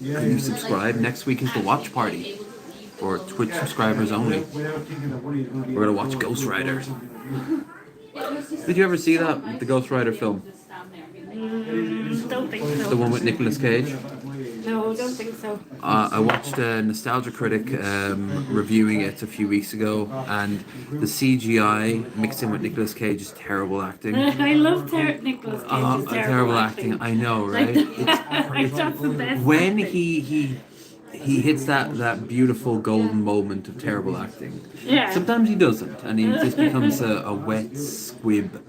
and you subscribe, next week is the watch party for Twitch subscribers only. We're gonna watch Ghost Rider. Did you ever see that, the Ghost Rider film? Don't think so. The one with Nicolas Cage? No, don't think so. I watched a Nostalgia Critic reviewing it a few weeks ago, and the CGI mixed in with Nicolas Cage is terrible acting. I love Nicolas Cage's Terrible acting. I know, right? That's the best. When he hits that beautiful golden moment of terrible acting. Yeah. Sometimes he doesn't, and he just becomes a wet squib.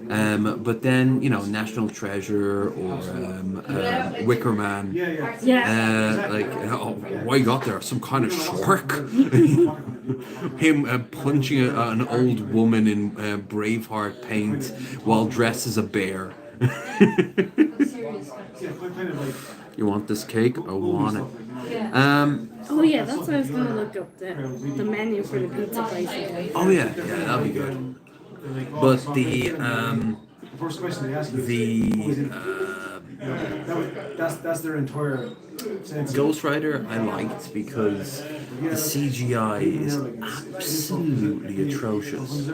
But then, National Treasure or Wicker Man. Why got there? Some kind of shark? Him punching an old woman in Braveheart paint while dressed as a bear. You want this cake? I want it. Oh yeah, that's what I was gonna look up the menu for the pizza place again. Oh yeah, that'd be good. But the First question they ask you. That's their entire sense. Ghost Rider I liked because the CGI is absolutely atrocious,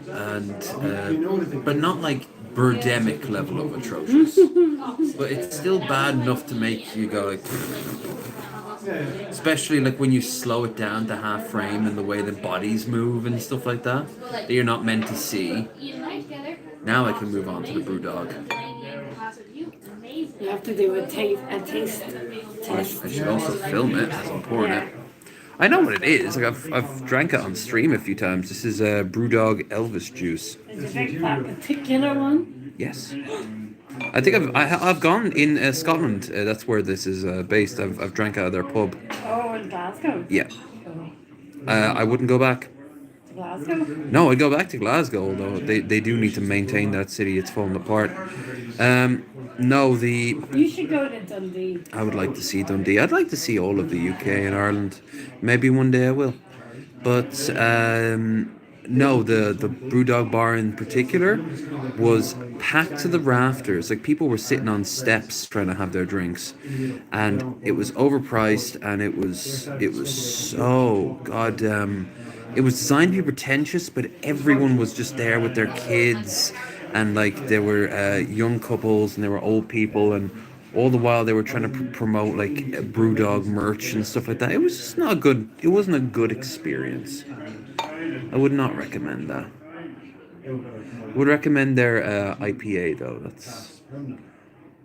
and but not like Birdemic level of atrocious, but it's still bad enough to make you go like. Especially like when you slow it down to half frame and the way the bodies move and stuff like that you're not meant to see. Now I can move on to the Brewdog. You have to do a taste test. I should also film it as I'm pouring it. I know what it is. Like I've drank it on stream a few times. This is Brewdog Elvis juice. Did you drink that particular one? Yes. I think I've gone in Scotland. That's where this is based. I've drank out of their pub. Oh, in Glasgow? Yeah. I wouldn't go back. To Glasgow? No, I'd go back to Glasgow, although they do need to maintain that city. It's falling apart. You should go to Dundee. I would like to see Dundee. I'd like to see all of the UK and Ireland. Maybe one day I will. But No, the Brewdog bar in particular was packed to the rafters. Like people were sitting on steps trying to have their drinks, and it was overpriced, and it was so goddamn. It was designed to be pretentious, but everyone was just there with their kids, and like there were young couples and there were old people, and all the while they were trying to promote like Brewdog merch and stuff like that. It was just not a good. It wasn't a good experience. I would not recommend that. I would recommend their IPA though.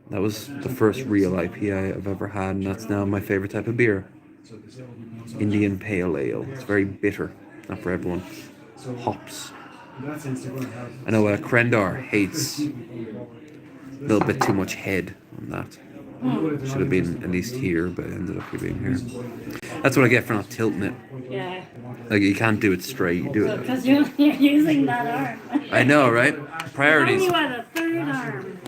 That was the first real IPA I've ever had, and that's now my favorite type of beer. Indian Pale Ale. It's very bitter. Not for everyone. Hops. I know Krendar hates a little bit too much head on that. Should have been at least here, but ended up being here. That's what I get for not tilting it. Yeah. Like you can't do it straight. You do it. Because you're using that arm. I know, right? Priorities. You had a third arm.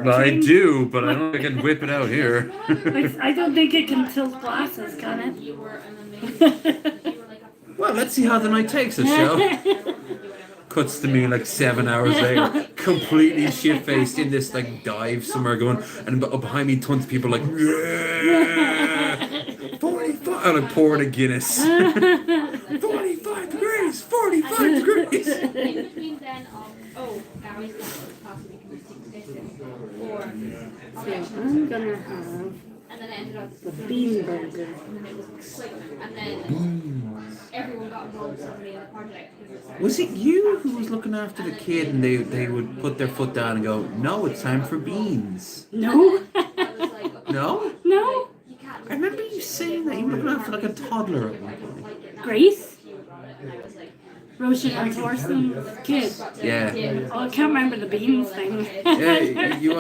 Well, I do, but I don't think I can whip it out here. I don't think it can tilt glasses, can it? You were an amazing. Well, let's see how the night takes us, shall? Cuts to me like 7 hours later, completely shit faced in this like dive somewhere going, and behind me tons of people like 45, and I'm pouring a Guinness. 45 degrees, 45 degrees. In between then, Gary's got possibly consistent or I'm gonna have and then it ended up the bean burger. and then it was quick and then everyone got involved with somebody in the project because it started. Was it you who was looking after the kid and they would put their foot down and go, no, it's time for beans? No? I was like, okay, No? No? you can't. I remember you saying that you were looking after like a toddler at one point. Grace? And I was like, Roshan and Thorson's kid. Yeah. Oh, I can't remember the beans thing. Yeah, you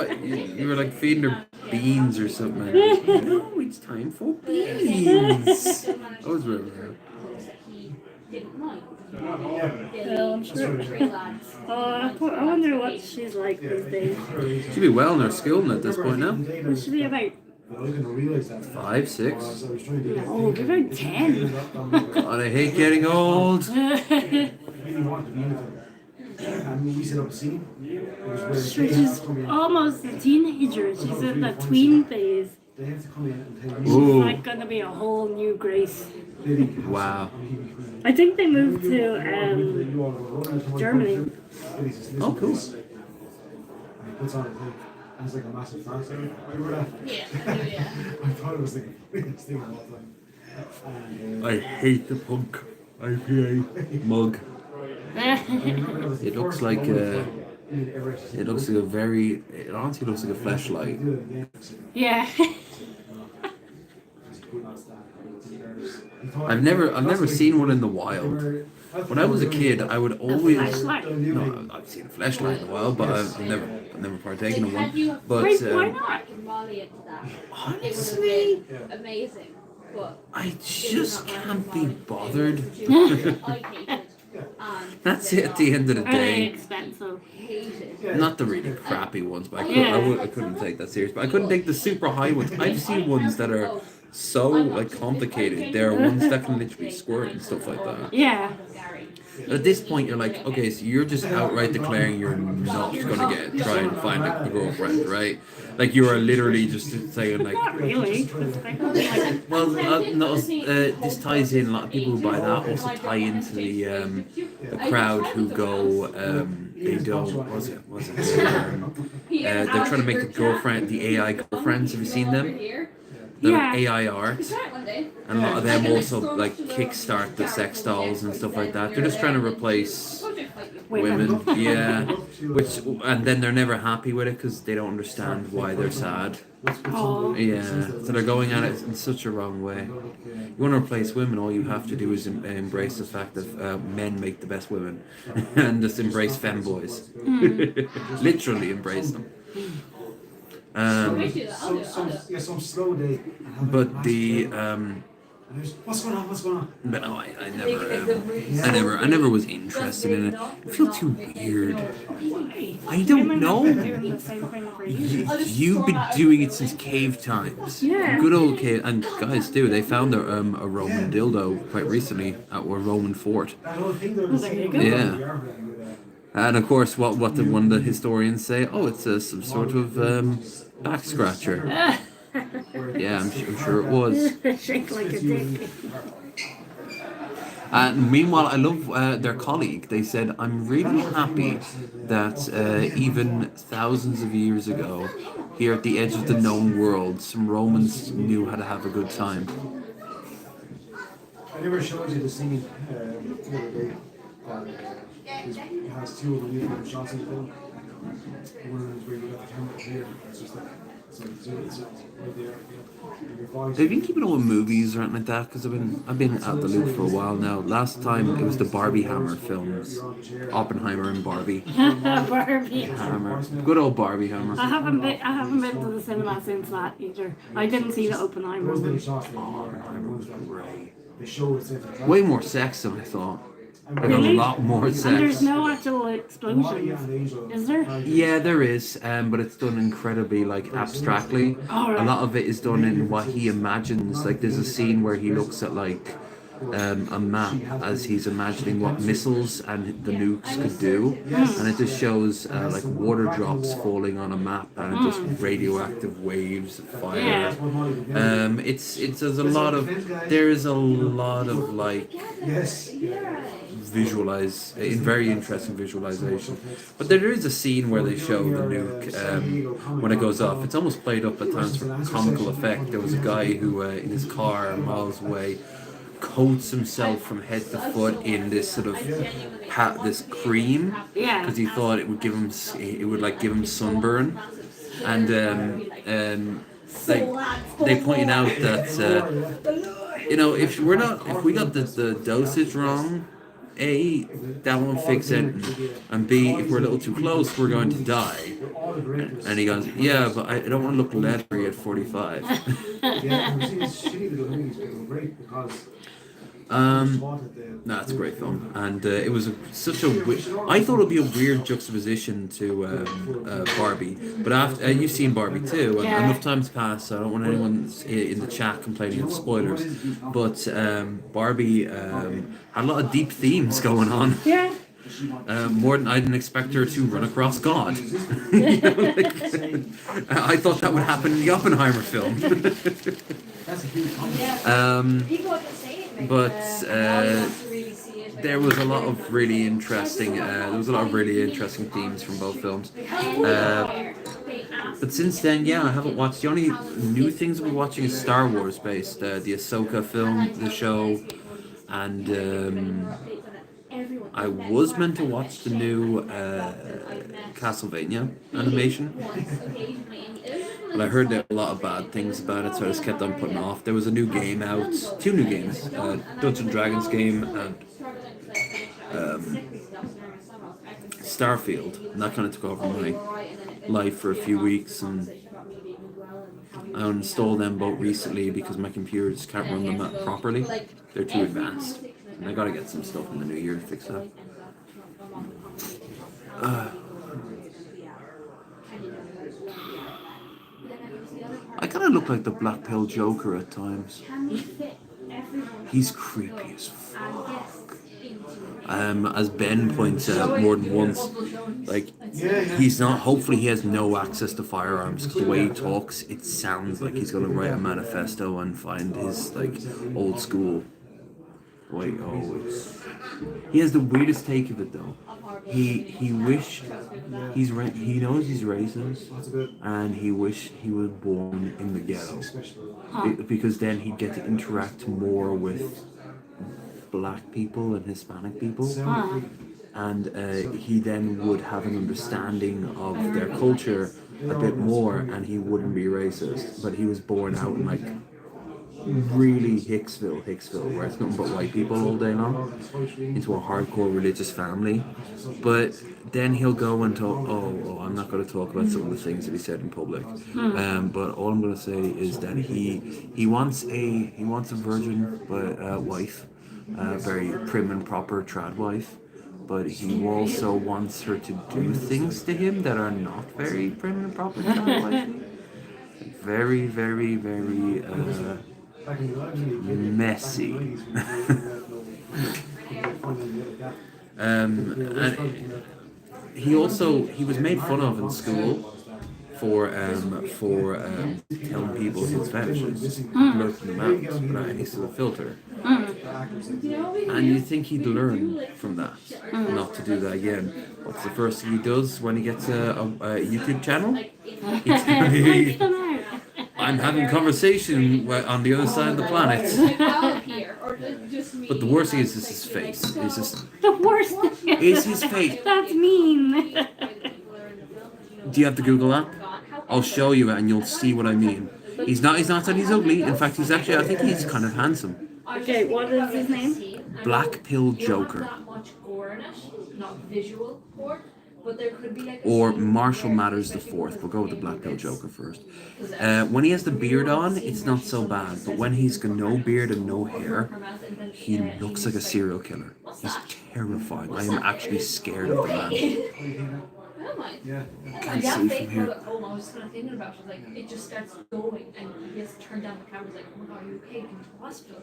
were like feeding her beans or something. No, it's time for beans. That was really weird. he didn't mind. Well, I'm sure. Three lads. I wonder what she's like these days. She'd be well in her schooling at this point now. It should be about, 5, 6. oh, about 10. God, I hate getting old. She's almost a teenager. She's in the tween phase. She's Ooh, like gonna be a whole new Grace. wow. I think they moved to Germany. Oh, cool. And it's like a massive fan. Remember that? Yeah. I thought it was like the biggest thing of all time. And, I hate the punk IPA mug. It looks like a very. It honestly looks like a flashlight. Yeah. I've never seen one in the wild. When I was a kid, I would always. flashlight? No, I've seen a flashlight in the wild, but I've never partaken of one. But Wait, why not? Molly into that. honestly, Amazing. But I just can't be bothered. I hated. That's it at the end of the Very day. expensive. Hated. Not the really crappy ones, but Yeah. I couldn't take that serious. But I couldn't take the super high ones. I've seen ones that are so like complicated. There are ones that can literally squirt and stuff like that. Yeah. At this point, you're like, okay, so you're just outright declaring you're not gonna try and find a girlfriend, right? Like you are literally just saying like, Not really. Like, well, no, this ties in. A lot of people who buy that also tie into the crowd who go. They don't. What's it? They're trying to make the AI girlfriends. Have you seen them? They're like AI art, and a lot of them also like kickstart the sex dolls and stuff like that. They're just trying to replace women, yeah. And then they're never happy with it because they don't understand why they're sad. oh. Yeah, so they're going at it in such a wrong way. You want to replace women, all you have to do is embrace the fact that men make the best women, and just embrace femboys. Literally embrace them. some slow day. But the And there's, what's going on? What's going on? But no, I never was interested in it. I feel too weird. I don't Women know. have been doing the same thing for years. You've been doing it since cave times. Yeah. Good old cave. And guys, too, they found a Roman dildo quite recently at a Roman fort. That whole thing there, There you go. Yeah. And of course, what did one of the historians say? Oh, it's some sort of back scratcher. Yeah, I'm sure it was. Shake like a dick. And meanwhile, I love their colleague. They said, I'm really happy that even thousands of years ago, here at the edge of the known world, some Romans knew how to have a good time. I never showed you the scene the other day. It has two of the really good shots in the film. One of them is where you got the camera here. It's just like, it's right there. Have you been keeping up with movies or anything like that? Because I've been out the loop for a while now. Last time it was the Barbie Hammer films, Oppenheimer and Barbie. Barbie. Hammer, good old Barbie Hammer. I haven't been to the cinema since that either. I didn't see the Oppenheimer one. They show it's Way more sex than I thought. Like a Really? lot more And there's sex. no actual explosions, is there? Yeah, there is, but it's done incredibly abstractly. Alright. A lot of it is done in what he imagines. Like there's a scene where he looks at a map as he's imagining what missiles and the nukes could do, and it just shows water drops falling on a map and just radioactive waves of fire. There's a lot of Yes. very interesting visualization. But there is a scene where they show the nuke when it goes off. It's almost played up at times for comical effect. There was a guy who in his car miles away coats himself from head to foot in this sort of this cream Yeah. because he thought it would give him sunburn, and they pointed out that if we got the dosage wrong, A, that won't fix it, and B, if we're a little too close, we're going to die. And he goes, yeah, but I don't want to look leathery at 45. Yeah, it's shitty little movies, but they were great because No, it's a great film, and it was I thought it'd be a weird juxtaposition to Barbie, but after you've seen Barbie too, and Yeah. enough time's passed, so I don't want anyone in the chat complaining of spoilers. But Barbie had a lot of deep themes going on. Yeah. More than I didn't expect her to run across God. You know, I thought that would happen in the Oppenheimer film. People have been saying it, But to really see it. there was a lot of really interesting themes from both films. But since then, I haven't watched. The only new things I've been watching is Star Wars based, the Ahsoka film, the show, and I was meant to watch the new Castlevania animation, but I heard there were a lot of bad things about it, so I just kept on putting it off. There was a new game out, 2 new games, Dungeons and Dragons game and Starfield, and that kind of took over my life for a few weeks, and I uninstalled them both recently because my computer just can't run them properly. They're too advanced, and I gotta get some stuff in the new year to fix that. I kind of look like the Black Pill Joker at times. He's creepy as fuck. As Ben points out more than once, he's not. Hopefully, he has no access to firearms. 'Cause the way he talks, it sounds like he's gonna write a manifesto and find his old school. Wait, he has the weirdest take of it though. He wished he knows he's racist, and he wished he was born in the ghetto because then he'd get to interact more with black people and Hispanic people, and he then would have an understanding of their culture a bit more, and he wouldn't be racist. But he was born out in really Hicksville, where it's nothing but white people all day long, into a hardcore religious family. But then he'll go and talk. Oh, I'm not going to talk about some of the things that he said in public. But all I'm going to say is that he wants a virgin wife, very prim and proper trad wife. But he also wants her to do things to him that are not very prim and proper trad wifey. Very, very, very messy. And he was made fun of in school for telling people his fetishes, blurting them out without any sort of filter. And you think he'd learn from that, not to do that again. What's the first thing he does when he gets a YouTube channel? I'm having conversation on the other side of the planet. But the worst thing is his face. It's just The worst thing is his face. That's mean. Do you have to Google that? I'll show you it and you'll see what I mean. He's not that he's ugly. In fact, he's actually, I think he's kind of handsome. Okay, what is his name? Black Pill Joker. Not much gore in it, not visual gore, but there could be like Or Marshall Matters the Fourth. We'll go with the Black Pill Joker first. When he has the beard on, it's not so bad. But when he's got no beard and no hair, he looks like a serial killer. He's terrifying. I am actually scared of the man. Yeah. Can't see from here. I was kind of thinking about it, like it just starts going, and he has to turn down the camera. Like, oh my god, are you okay? Can you go to the hospital?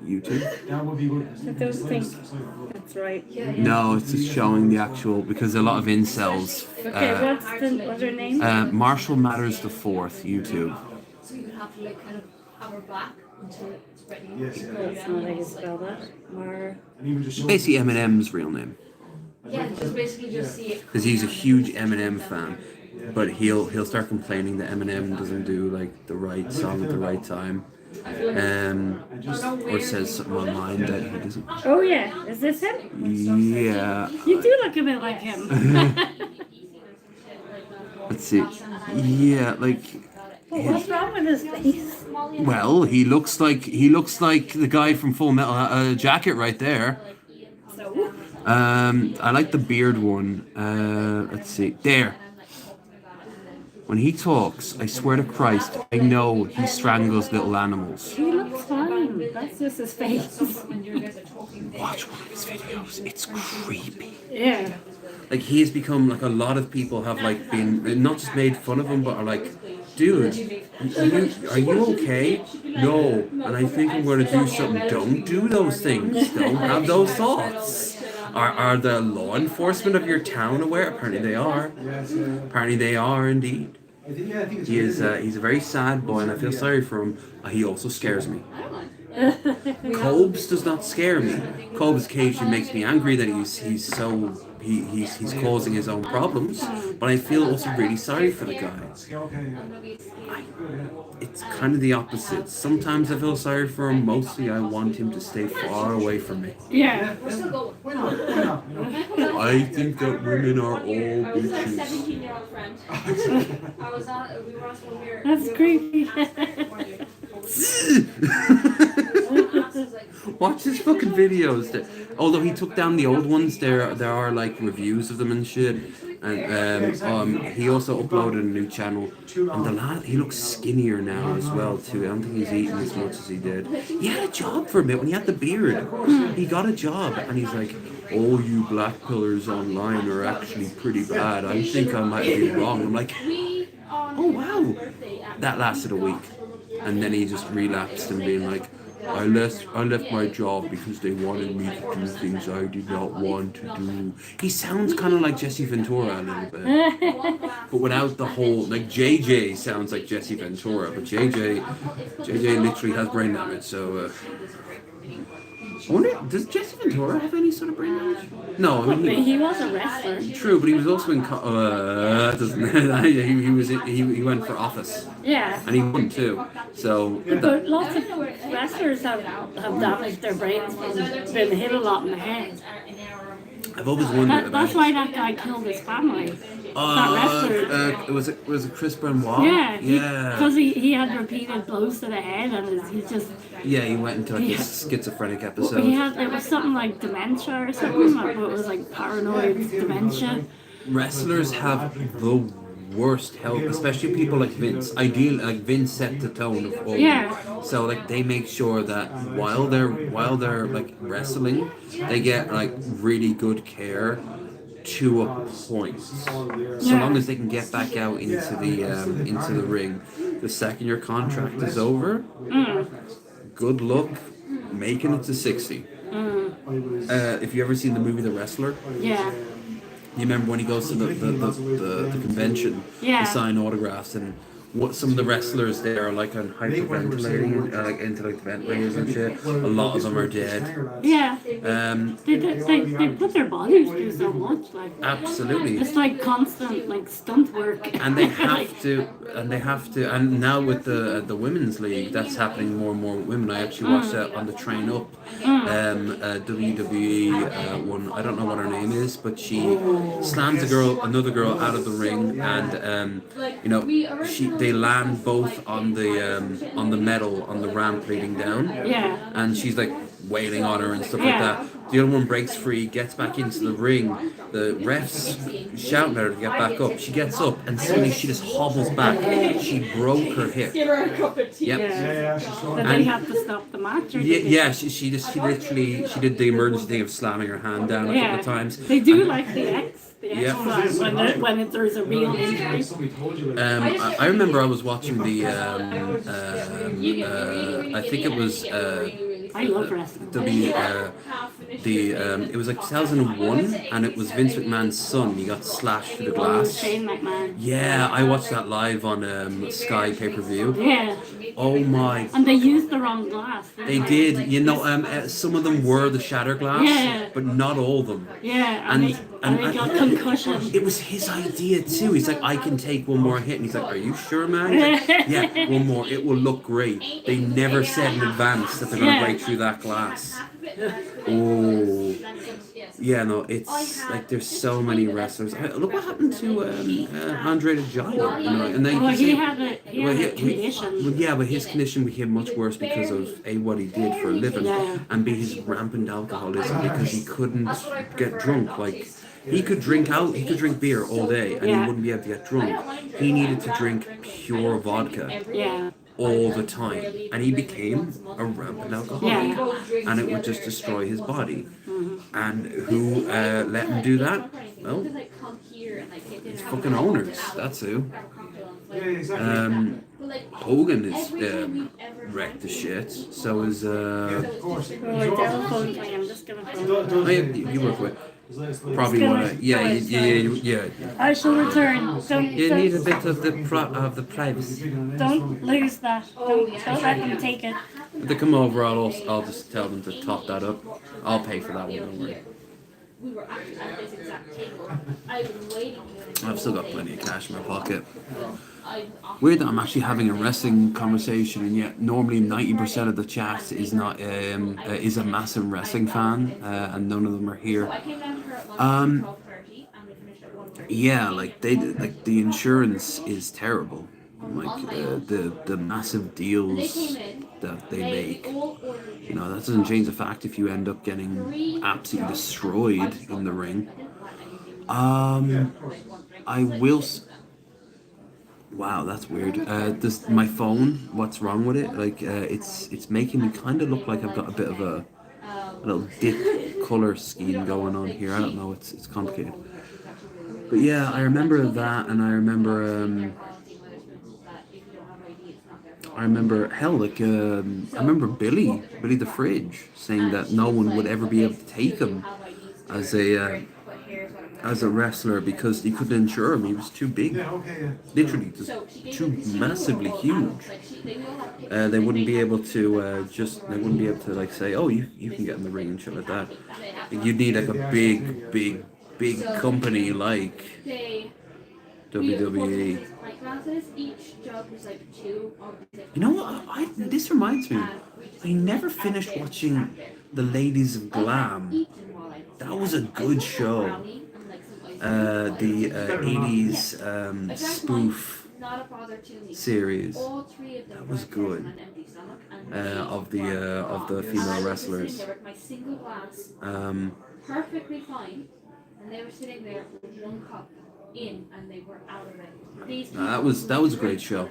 YouTube? That would be good. Those things. That's right. No, it's just showing the actual, because a lot of incels. Okay, what's her name? Marshall Matters the Fourth, YouTube. So you would have to like kind of have her back until it's ready. Yes, yeah. That's not how you spell that. And even just show Basically Eminem's real name. Yeah, just basically just see it. Because he's a huge Eminem fan. But he'll start complaining that Eminem doesn't do like the right song at the right time. Or says something online that he doesn't. Oh yeah, is this him? Yeah. You do look a bit like him. Let's see. Yeah, like. What's wrong with his face? Well, he looks like the guy from Full Metal Jacket right there. So? I like the beard one. Let's see. There. When he talks, I swear to Christ, I know he strangles little animals. He looks fine. That's just his face. Watch one of his videos. It's creepy. Yeah. Like he has become like a lot of people have like been not just made fun of him, but are like, dude, are you okay? No. And I think I'm going to do something. Don't do those things. Don't have those thoughts. Are the law enforcement of your town aware? Apparently they are. Apparently they are indeed. He is. He's a very sad boy, and I feel sorry for him. He also scares me. Cobes does not scare me. Cobes occasionally makes me angry that he's causing his own problems. But I feel also really sorry for the guy. It's kind of the opposite. Sometimes I feel sorry for him. Mostly I want him to stay far away from me. Yeah. I think that women are all I was a bitches. 17-year-old friend. We were on some weird. That's creepy. Watch his fucking videos. Although he took down the old ones, there are like reviews of them and shit. And he also uploaded a new channel. And the lad, he looks skinnier now as well too. I don't think he's eating as much as he did. He had a job for a bit when he had the beard. He got a job, and he's like, "Oh, you black pillars online are actually pretty bad. I think I might be wrong." I'm like, "Oh wow." That lasted a week, and then he just relapsed and being like, I left my job because they wanted me to do things I did not want to do. He sounds kind of like Jesse Ventura a little bit, but without the whole, like JJ sounds like Jesse Ventura, but JJ literally has brain damage. So I wonder, does Jesse Ventura have any sort of brain damage? No, I mean He was a wrestler. true, but he was also in. He went for office. Yeah. And he won too. So But lots of wrestlers have damaged their brains from being hit a lot in the head. I've always wondered about. That's why that guy killed his family. wrestler. Was it Chris Benoit? Yeah, Yeah. because he had repeated blows to the head, and he just Yeah, he went into like Yeah. this schizophrenic he episode. had it was something like dementia or something, but it was like paranoid dementia. Wrestlers have the worst health, especially people like Vince. Ideal, like Vince set the tone of all. Yeah. So like they make sure that while they're like wrestling, they get like really good care to a point. So Yeah. long as they can get back out into the ring, the second your contract is over, good luck making it to 60. If you ever seen the movie The Wrestler, Yeah. you remember when he goes to the convention Yeah. to sign autographs, and what some of the wrestlers there are like on hyperventilating, like into like the ventilators and shit. A lot of them are dead. Yeah. Um, They put their bodies through so much, like absolutely. it's like constant like stunt work. And they have to, and now with the women's league, that's happening more and more with women. I actually watched that on the train up. WWE one, I don't know what her name is, but she slams another girl out of the ring, and they land both on the metal on the ramp leading down, Yeah. and she's like wailing on her and stuff like Yeah. that. The other one breaks free, gets back into the ring. The refs shouting at her to get back up. She gets up, and suddenly she just hobbles back. She broke her hip. Give her a cup of tea. Yep. Yeah. she's But they have to stop the match. Or Yeah, did they- yeah. She did the emergency thing of slamming her hand down a couple of times. They do like the X Yeah. side when there's a real injury. Somebody told you like I remember I was watching the I think it was I love wrestling. it was like 2001, and it was Vince McMahon's son. He got slashed through the glass. Shane McMahon. Yeah, I watched that live on Sky pay-per-view. Yeah. Oh my! And they used the wrong glass. They did. You know, some of them were the shatter glass, Yeah. but not all of them. Yeah, And- and they got concussion. It was his idea too. He's like, I can take one more hit, and he's like, Are you sure, man? He's like, yeah, one more. It will look great. They never said in advance that they're gonna Yeah. break through that glass. Oh, yeah. No, it's like there's so many wrestlers. Look what happened to Andre the Giant. You know, and they Well, he had a condition. well, yeah, but his condition became much worse because of what he did for a living, Yeah. and his rampant alcoholism because he couldn't get drunk. Like he could drink beer all day, and he Yeah. wouldn't be able to get drunk. He needed to drink pure vodka Yeah. all the time, and he became a rampant alcoholic, Yeah. and it would just destroy his body. And who let him do that? Well, it's fucking owners. That's who. yeah, exactly. Hogan is wrecked to shit. So is Of course. Oh, my telephone's ringing. I'm just gonna phone. oh, yeah, you work with probably It's wanna gonna- yeah. I shall return. You need a bit of the privacy. Don't lose that. Don't let them take it. If they come over, I'll just tell them to top that up. I'll pay for that one. Don't worry. We were actually at this exact table. I've been waiting. I've still got plenty of cash in my pocket. I Weird that I'm actually having a wrestling conversation, and yet normally 90% of the chat is not is a massive wrestling fan, and none of them are here. I came down to her at lunch Um, at 12:30 and we finished at 1:30. Yeah, like the insurance is terrible. Like the massive deals that they make. all ordered You know, that doesn't change the fact if you end up getting absolutely destroyed in the ring. I will. Wow, that's weird. This my phone. What's wrong with it? Like, it's making me kind of look like I've got a bit of a little dip color scheme going on here. I don't know. It's complicated. But yeah, I remember that, and I remember hell, like I remember Billy the Fridge saying that no one would ever be able to take him as a wrestler because he couldn't insure him. He was too big, Yeah, okay, yeah. literally just too massively huge. They wouldn't be able to they wouldn't be able to like say, oh, you can get in the ring and shit like that. You'd need like a big company like WWE. You know what? This reminds me. I never finished watching The Ladies of Glam. That was a good show. the 80s spoof Not a bother to me. series All three of them that was were present good on an empty stomach, and of the and female I was wrestlers. sitting there with my single glass, Um, perfectly fine, and they were sitting there with one cup in, and they were out of it. These that people was a drink great show.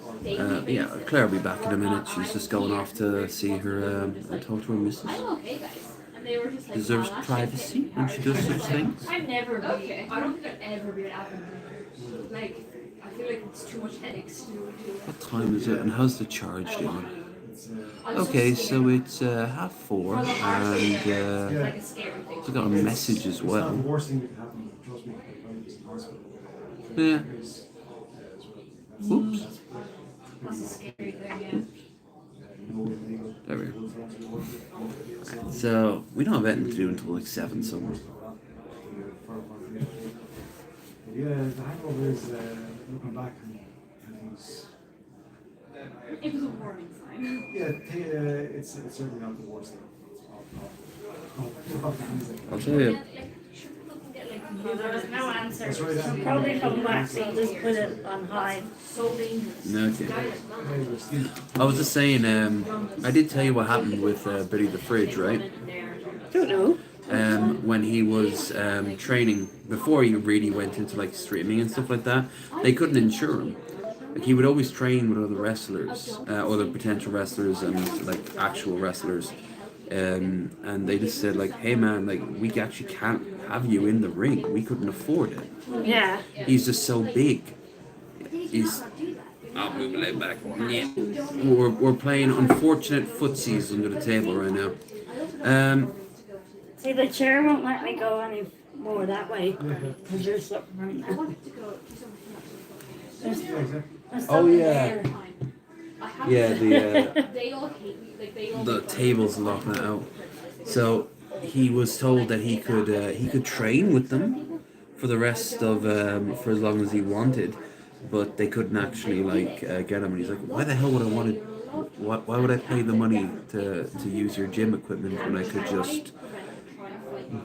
on a daily Yeah, basis. Claire will be back in a minute. She's just going off to see her and talk to her missus. I'm okay, guys. And they were just like, Deserves "Wow, that shit privacy hit me when she does hard." such things. I've never been. Okay. I don't think I've ever been an alcohol drinker. Like, I feel like it's too much headaches to do. What time is it and how's the charge doing? I'm so Okay, scared. so it's 3:30 and It's like a scary thing. I got a message as It's not the well. worst thing that can happen, trust me, when I was in hospital. Yeah. It's, as well. Oops. That's a scary thing, No illegal. There we go. Right, so we don't have anything to do until like 7 somewhere. Yeah, the hangover is looking back and things. It was a warning sign. Yeah, it's certainly not the worst thing. I'll tell you. Well, there was no answer. That's right, She'll probably come back, so I'll just put it on high. So dangerous. Okay. I was just saying, I did tell you what happened with Billy the Fridge, right? Don't know. When he was training, before he really went into like streaming and stuff like that, they couldn't insure him. Like he would always train with other wrestlers, other potential wrestlers and like actual wrestlers. And they just said like, hey man, like we actually can't have you in the ring. We couldn't afford it. Yeah. He's just so big. He's. I'll move my leg back. Yeah. We're playing unfortunate footsies under the table right now. See, the chair won't let me go any more that way. Because you're slipping right now. There's Oh something yeah. there. Yeah, They all hate me. Like, they all the table's locking it out. So he was told that he could train with them for the rest of for as long as he wanted, but they couldn't actually like get him. And he's like, why the hell would I want to? Why would I pay the money to use your gym equipment when I could just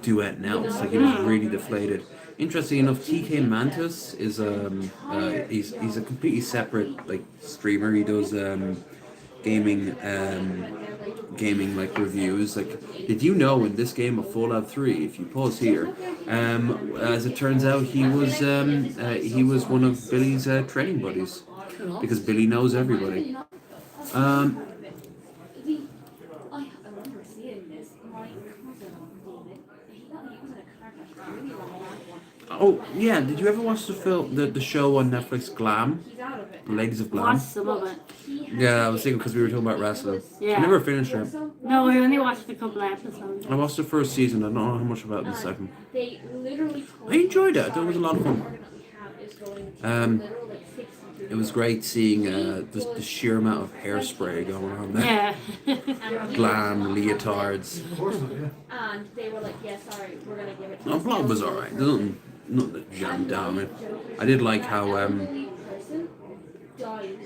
do anything else? Like he was really deflated. Interesting enough, TK Mantis is he's a completely separate like streamer. He does gaming like reviews. Like, did you know in this game of Fallout 3, if you pause here, as it turns out, he was one of Billy's training buddies because Billy knows everybody. I remember seeing this. My cousin, David, he was in a car crash, a really long one. Oh yeah, did you ever watch the show on Netflix Glam, He's out of it. Ladies of Watch Glam? some of it. Yeah, I was thinking because we were talking about wrestling. Yeah. I never finished it. No, we only watched a couple of episodes. I watched the first season. I don't know how much about the second. They literally told I enjoyed it. I thought it was a lot of fun. organ that we have is going to Um, literal, like, 60 It was great seeing the sheer amount of hairspray going on there. Yeah. Glam, leotards. Of course not, yeah. And they were like, yeah, sorry, we're gonna give it to No, Blob was alright. There's nothing that jammed down it. I did like how person died.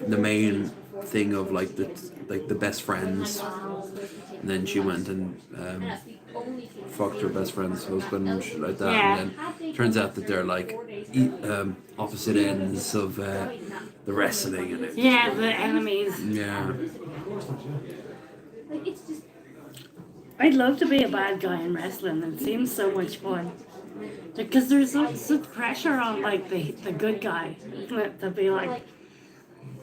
the main thing of like the best friends, and then she went and That's the only thing. fucked her best friend's husband and shit like that. Yeah. And then turns out that they're like opposite ends of the wrestling and it. Yeah, the enemies. Yeah. Of course not, yeah. Like, it's just. I'd love to be a bad guy in wrestling. It seems so much fun. Because there's such pressure on like the good guy to be like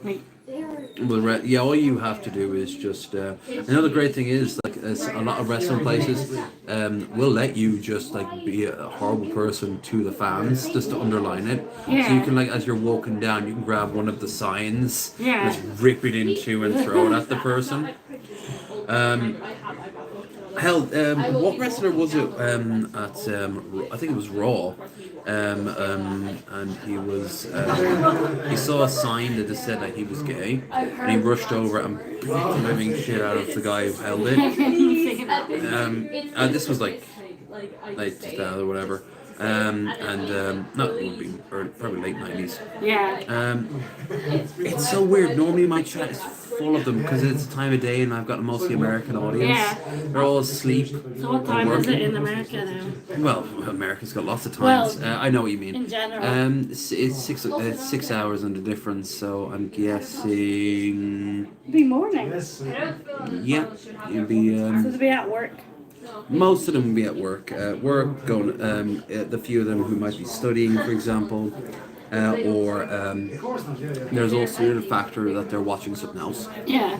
Well, yeah, all you have to do is just. Another great thing is like a lot of wrestling places will let you just like be a horrible person to the fans just to underline it. So you can like as you're walking down, you can grab one of the signs, Yeah. just rip it into and throw it at the person. Hell, what wrestler was it at? I think it was Raw, and he was he saw a sign that just said that he was gay, and he rushed over and beat the living shit out of the guy who held it. This was like 2000 or whatever, Not it would be probably late 90s. Yeah. It's so weird. Normally my chat is full of them because it's the time of day and I've got a mostly American audience. Yeah. They're all asleep. So what time is it in America now? Well, America's got lots of times. Well, I know what you mean. in general. It's 6 hours on the difference, so I'm guessing. It'd be morning. Yeah, it'd be. So to be at work. Most of them will be at work. Going. The few of them who might be studying, for example, or there's also the factor that they're watching something else. Yeah.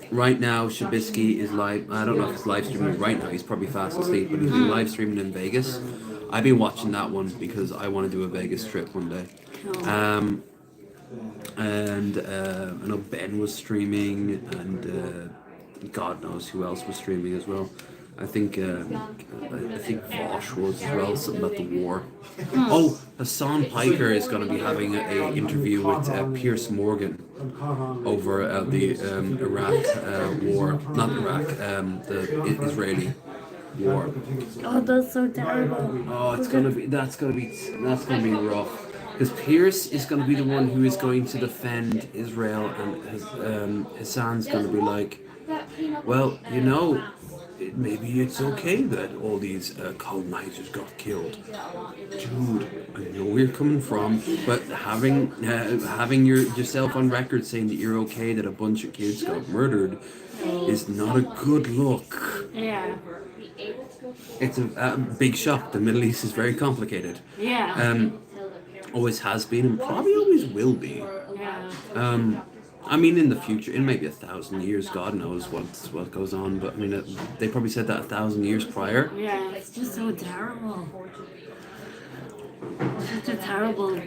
Right now, Shabisky is live. I don't know if he's live streaming right now. He's probably fast asleep, but he's live streaming in Vegas. I've been watching that one because I want to do a Vegas trip one day. Cool. I know Ben was streaming, and God knows who else was streaming as well. I think Vosh was as well, something about the war. Oh, Hassan Piker is going to be having an interview with Piers Morgan over the Iraq war, not Iraq, the Israeli war. Oh, that's so terrible. Oh, that's gonna be rough. Because Pierce is going to be the one who is going to defend Israel, and Hassan's going to be like, well, maybe it's okay that all these colonizers got killed. Dude, I know where you're coming from, but having yourself on record saying that you're okay that a bunch of kids got murdered is not a good look. Yeah. It's a big shock. The Middle East is very complicated. Yeah. Always has been and probably always will be. Yeah. I mean, in the future, in maybe 1,000 years, God knows what goes on. But I mean, they probably said that 1,000 years prior. Yeah. It's just so terrible. Such a terrible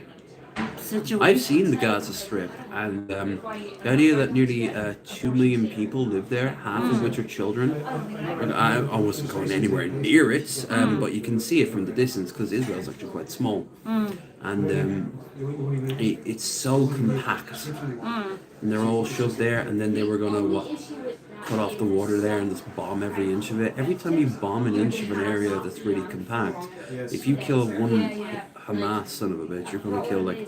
situation. I've seen the Gaza Strip, and the idea that nearly 2 million people live there, half of which are children. And I wasn't going anywhere near it, but you can see it from the distance because Israel's actually quite small, and it's so compact. And they're all shoved there, and then they were going to cut off the water there and just bomb every inch of it. Every time you bomb an inch of an area that's really compact, if you kill one Hamas son of a bitch, you're going to kill like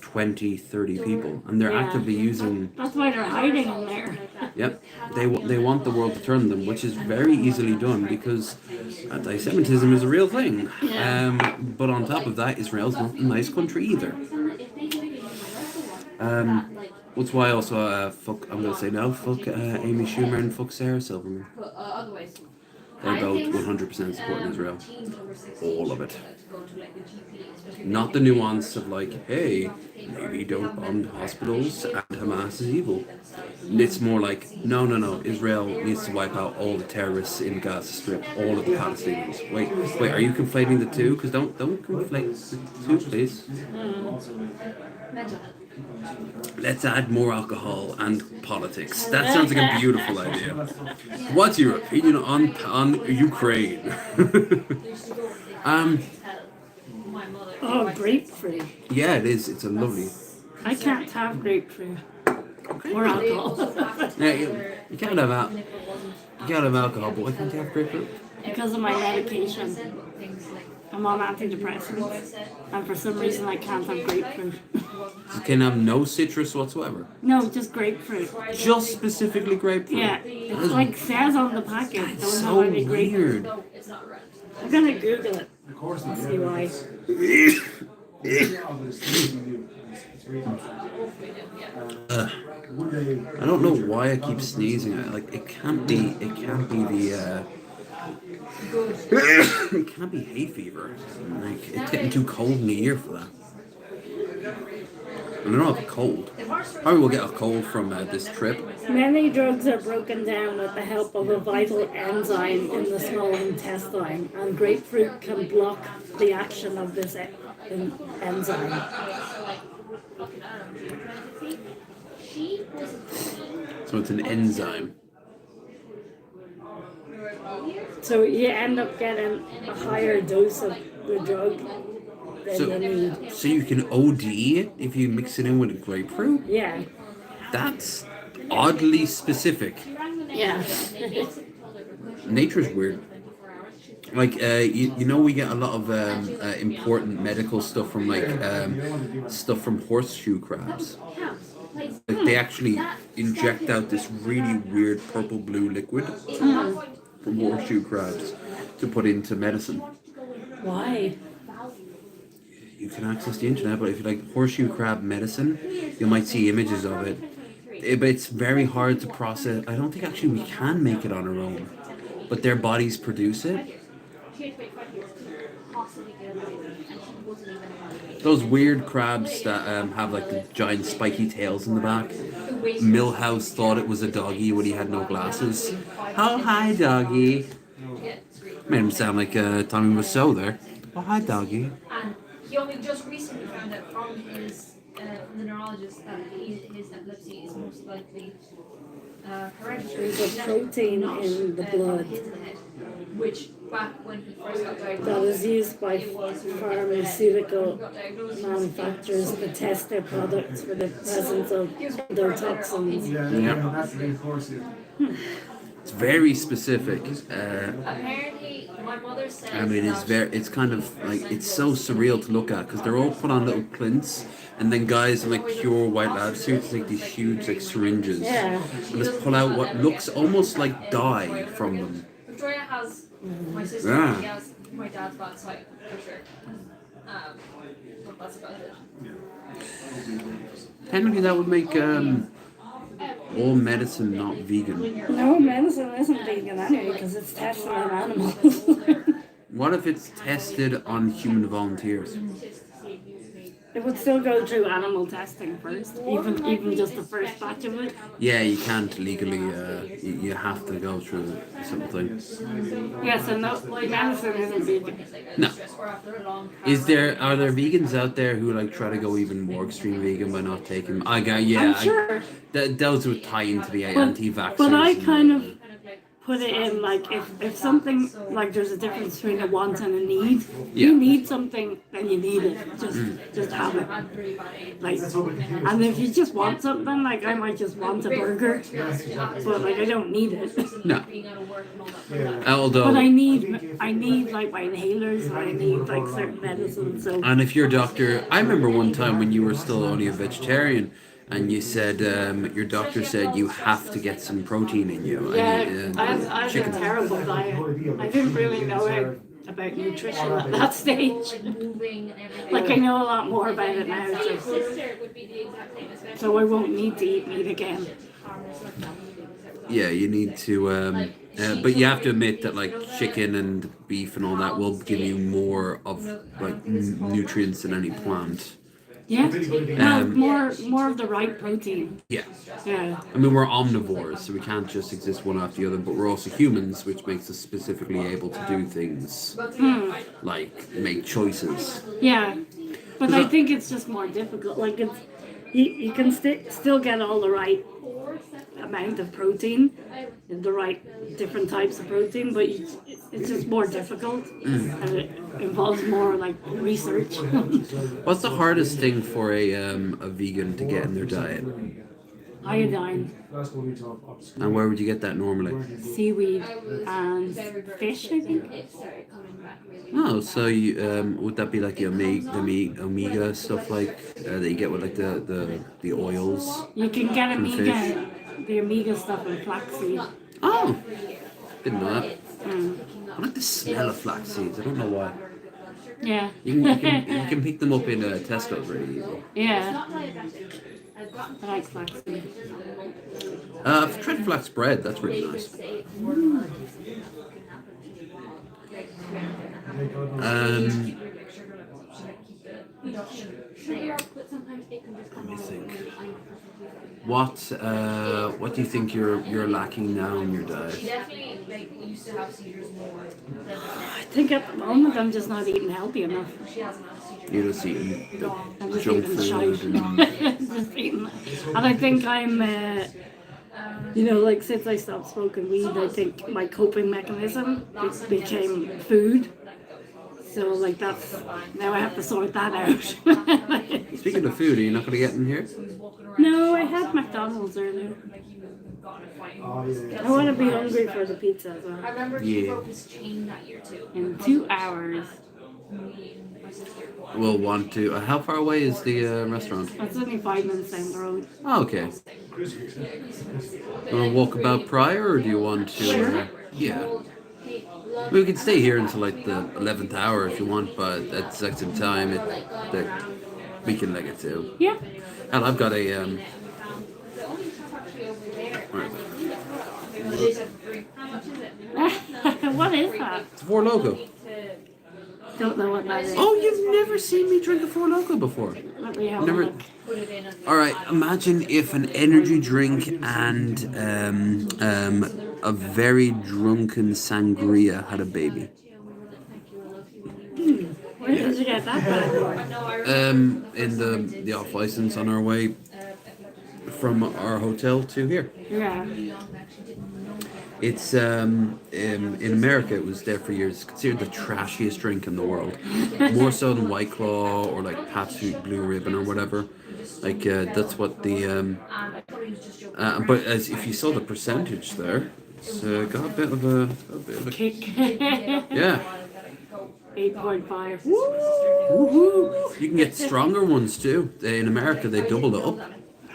20, 30 people. And they're actively using... That's why they're hiding in there. Yep. They want the world to turn them, which is very easily done because anti-Semitism is a real thing. But on top of that, Israel's not a nice country either. Which why also I'm gonna say no. Fuck Amy Schumer and fuck Sarah Silverman. They're both 100% supporting Israel. All of it. Not the nuance of like, hey, maybe don't bomb hospitals and Hamas is evil. It's more like, no. Israel needs to wipe out all the terrorists in the Gaza Strip, all of the Palestinians. Wait, are you conflating the two? Because don't conflate the two, please. Let's add more alcohol and politics. That sounds like a beautiful idea. What's your opinion on Ukraine? Oh, grapefruit. Yeah, it is. It's a lovely. I can't have grapefruit. Or alcohol. Yeah, you can't have alcohol, but why can't you have grapefruit? Because of my medication. I'm on antidepressants. And for some reason I can't have grapefruit. You can have no citrus whatsoever. No, just grapefruit. Just specifically grapefruit. Yeah. It's like says on the packet. Don't It's have so any grapefruit. weird. I'm gonna Google it. Of course not. See why. I don't know why I keep sneezing. It can't be the. It can't be hay fever. Like it's getting too cold in the ear for that. I don't have a cold. Probably will get a cold from this trip. Many drugs are broken down with the help of a vital enzyme in the small intestine, and grapefruit can block the action of this enzyme. So it's an enzyme. So you end up getting a higher dose of the drug than you need. So you can OD it if you mix it in with a grapefruit? Yeah. That's oddly specific. Yeah. Nature's weird. Like you know, we get a lot of important medical stuff from like stuff from horseshoe crabs. Like they actually inject out this really weird purple blue liquid from horseshoe crabs to put into medicine. Why? You can access the internet, but if you like horseshoe crab medicine, you might see images of it. But it's very hard to process. I don't think actually we can make it on our own, but their bodies produce it. Those weird crabs that have like the giant spiky tails in the back. Millhouse thought it was a doggy when he had no glasses. Oh, hi, doggy. Made him sound like Tommy Wiseau there. Oh, hi, doggy. And he only just recently found out from his from the neurologist that his epilepsy is most likely hereditary. There's a protein in the blood his head, which back when he first got diagnosed, that is used by pharmaceutical manufacturers to test their products for the presence of their toxins. Yeah, that's the main course. It's very specific. apparently my mother said I mean, it's kind of like, it's so surreal to look at because they're all put on little clints, and then guys in like pure white lab suits, like these huge like syringes, Yeah. and just pull out what looks almost like dye from them. Victoria has my sister, Yeah. he has my dad's bad side for sure. But that's about it. Technically, that would make all medicine not vegan. No, medicine isn't vegan anyway because it's tested on animals. What if it's tested on human volunteers? It would still go through animal testing first, even just the first batch of it. Yeah, you can't legally. You have to go through something. Yeah, so no, medicine isn't vegan. No. Are there vegans out there who like try to go even more extreme vegan by not taking? I got I'm sure, those would tie into the but, anti-vaxxers. but I and- kind of put it in like if something like there's a difference between a want and a need. Yeah. You need something, then you need it. Just have it. Like, and if you just want something, like I might just want a burger, but like I don't need it. No. Although, But I need like my inhalers, and I need like certain medicines. So and if your doctor, I remember one time when you were still only a vegetarian, and you said your doctor said you have to get some protein in you. yeah, and, I had a chicken. terrible diet. I didn't really know about nutrition at that stage. Moving and everything. Like I know a lot more about it now, My so, sister would be the exact same, especially so I won't need to eat meat again. Yeah, you need to. But you have to admit that like chicken and beef and all that will give you more of like nutrients than any plant. Yeah, well, more of the right protein. Yeah. Yeah, I mean, we're omnivores, so we can't just exist one after the other, but we're also humans, which makes us specifically able to do things like make choices. yeah, but I think it's just more difficult. Like it's you can still get all the right amount of protein, the right different types of protein, but it's just more difficult and it involves more like research. What's the hardest thing for a vegan to get in their diet? Iodine, And where would you get that normally? seaweed, and fish, I think. Oh, so you would that be like the omega stuff like that you get with like the oils? You can get fish. the omega stuff in flaxseed. Oh, didn't know that. I like the smell of flax seeds. I don't know why. Yeah. You can pick them up in Tesco very easy. Yeah. I like flaxseed. I've tried flax bread. That's really nice. Let me think. What do you think you're lacking now in your diet? definitely like used to have seizures more than I think at the moment I'm just not eating healthy enough. she hasn't had seizures. You're just eating I'm the just junk eating food shite. and Just eating. And I think I'm, like since I stopped smoking weed, I think my coping mechanism became food. So like that's, now I have to sort that out. speaking of food, are you not going to get in here? No, I had McDonald's earlier. got in a fight. Oh, yeah. I want to be hungry for the pizza as I well. remember he Yeah. broke his chain that year too. In 2 hours. Me and my sister. We'll want to. How far away is the restaurant? That's only 5 minutes down the road. Oh, okay. You want to walk about prior, or do you want to? Yeah. We can stay here until like the 11th hour if you want, but at the same time, we can leg it too. Yeah. And I've got a The only shop actually over there. Right. How much is it? What is that? It's a Four Loco. Don't know what that is. Oh, you've never seen me drink a Four Loco before. Let me have a Never. look. Put it in and All right. Imagine if an energy drink and a very drunken sangria had a baby. Where did you get that from? In the off license on our way from our hotel to here. Yeah. It's in America. It was there for years. It's considered the trashiest drink in the world, more so than White Claw or like Pabst Blue Ribbon or whatever. Like that's what the but as if you saw the percentage there, it's got a bit of a Kick. yeah. 8.5. Woohoo! You can get stronger ones too. In America, they double it up.